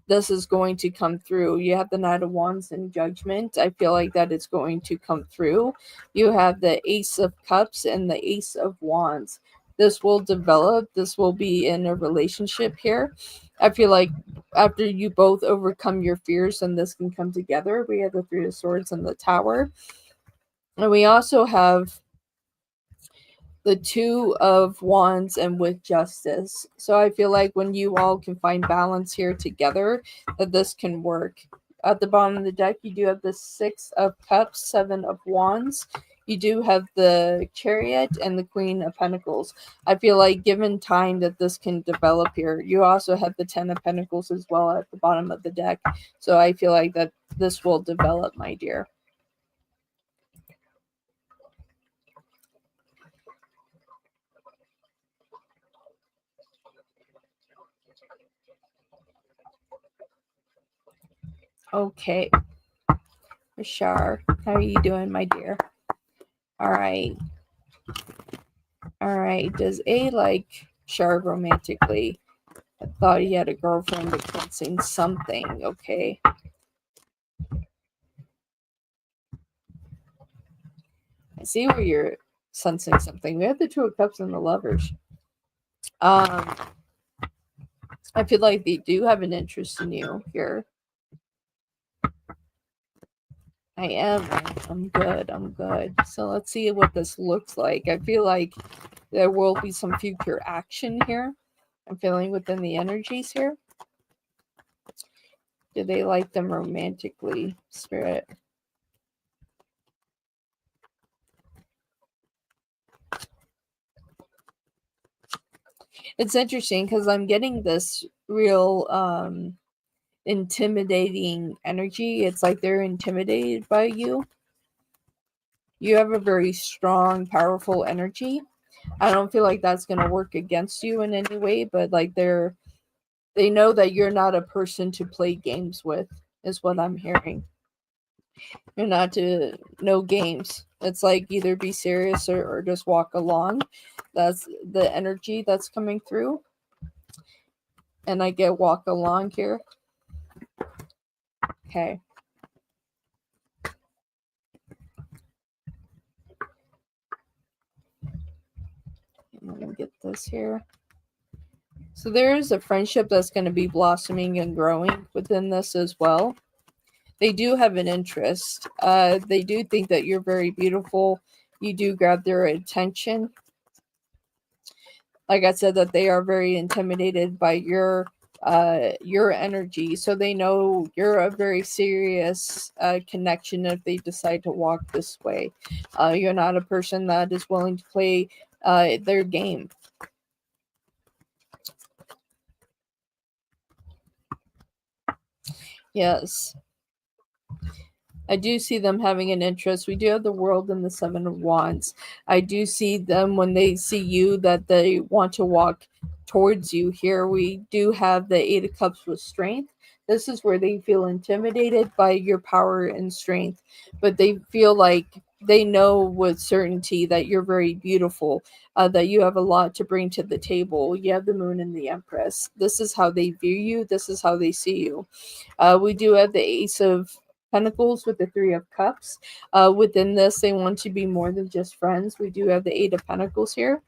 this is going to come through. You have the Knight of Wands and Judgment. I feel like that is going to come through. You have the Ace of Cups and the Ace of Wands. This will develop. This will be in a relationship here. I feel like after you both overcome your fears and this can come together, we have the Three of Swords and the Tower. And we also have the Two of Wands and with Justice. So I feel like when you all can find balance here together, that this can work. At the bottom of the deck, you do have the Six of Cups, Seven of Wands. You do have the Chariot and the Queen of Pentacles. I feel like given time that this can develop here. You also have the Ten of Pentacles as well at the bottom of the deck. So I feel like that this will develop, my dear. Okay. Rashar, how are you doing, my dear? All right. All right. Does A like Shar romantically? I thought he had a girlfriend but sensing something. Okay. I see where you're sensing something. We have the Two of Cups and the Lovers. I feel like they do have an interest in you here. I am. I'm good. I'm good. So let's see what this looks like. I feel like there will be some future action here. I'm feeling within the energies here. Do they like them romantically, Spirit? It's interesting because I'm getting this real intimidating energy. It's like they're intimidated by you. You have a very strong, powerful energy. I don't feel like that's going to work against you in any way, but like they know that you're not a person to play games with, is what I'm hearing. You're not to no games. It's like either be serious or just walk along. That's the energy that's coming through. And I get walk along here. Okay. Let me get this here. So there is a friendship that's going to be blossoming and growing within this as well. They do have an interest. They do think that you're very beautiful. You do grab their attention. Like I said, that they are very intimidated by your energy, so they know you're a very serious connection if they decide to walk this way. You're not a person that is willing to play their game. Yes. I do see them having an interest. We do have the World and the Seven of Wands. I do see them when they see you that they want to walk towards you. Here we do have the Eight of Cups with strength. This is where they feel intimidated by your power and strength, but they feel like they know with certainty that you're very beautiful, that you have a lot to bring to the table. You have the Moon and the Empress. This is how they view you. This is how they see you. We do have the Ace of Pentacles with the Three of Cups. Within this, they want to be more than just friends. We do have the Eight of Pentacles here.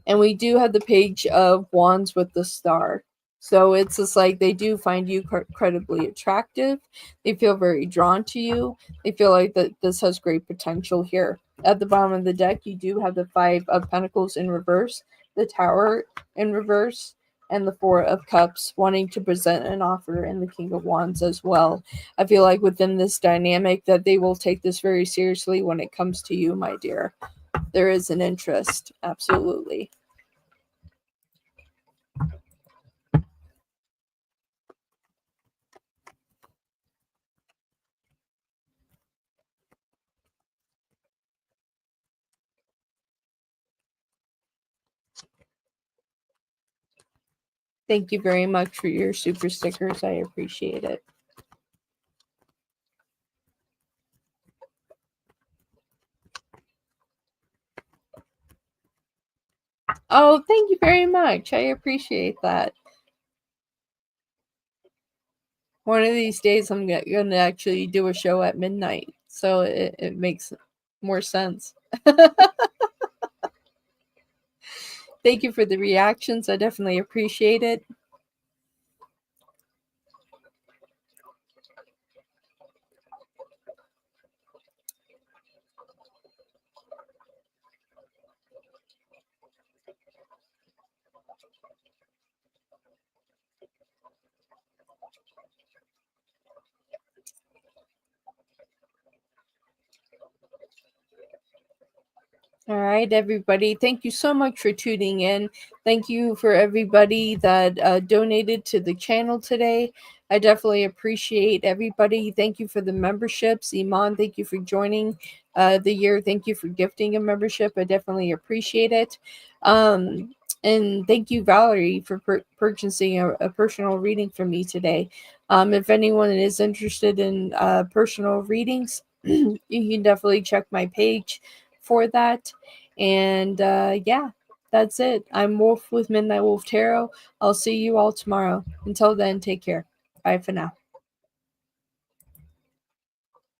And we do have the Page of Wands with the Star. So it's just like they do find you incredibly attractive. They feel very drawn to you. They feel like that this has great potential here. At the bottom of the deck, you do have the Five of Pentacles in reverse, the Tower in reverse, and the Four of Cups wanting to present an offer, and the King of Wands as well. I feel like within this dynamic that they will take this very seriously when it comes to you, my dear. There is an interest, absolutely. Thank you very much for your super stickers. I appreciate it. Oh, thank you very much. I appreciate that. One of these days, I'm going to actually do a show at midnight, so it makes more sense. Thank you for the reactions. I definitely appreciate it. All right, everybody. Thank you so much for tuning in. Thank you for everybody that donated to the channel today. I definitely appreciate everybody. Thank you for the memberships. Iman, thank you for joining the year. Thank you for gifting a membership. I definitely appreciate it. And thank you, Valerie, for purchasing a personal reading from me today. If anyone is interested in personal readings, you can definitely check my page for that. And yeah, that's it. I'm Wolf with Midnight Wolf Tarot. I'll see you all tomorrow. Until then, take care. Bye for now.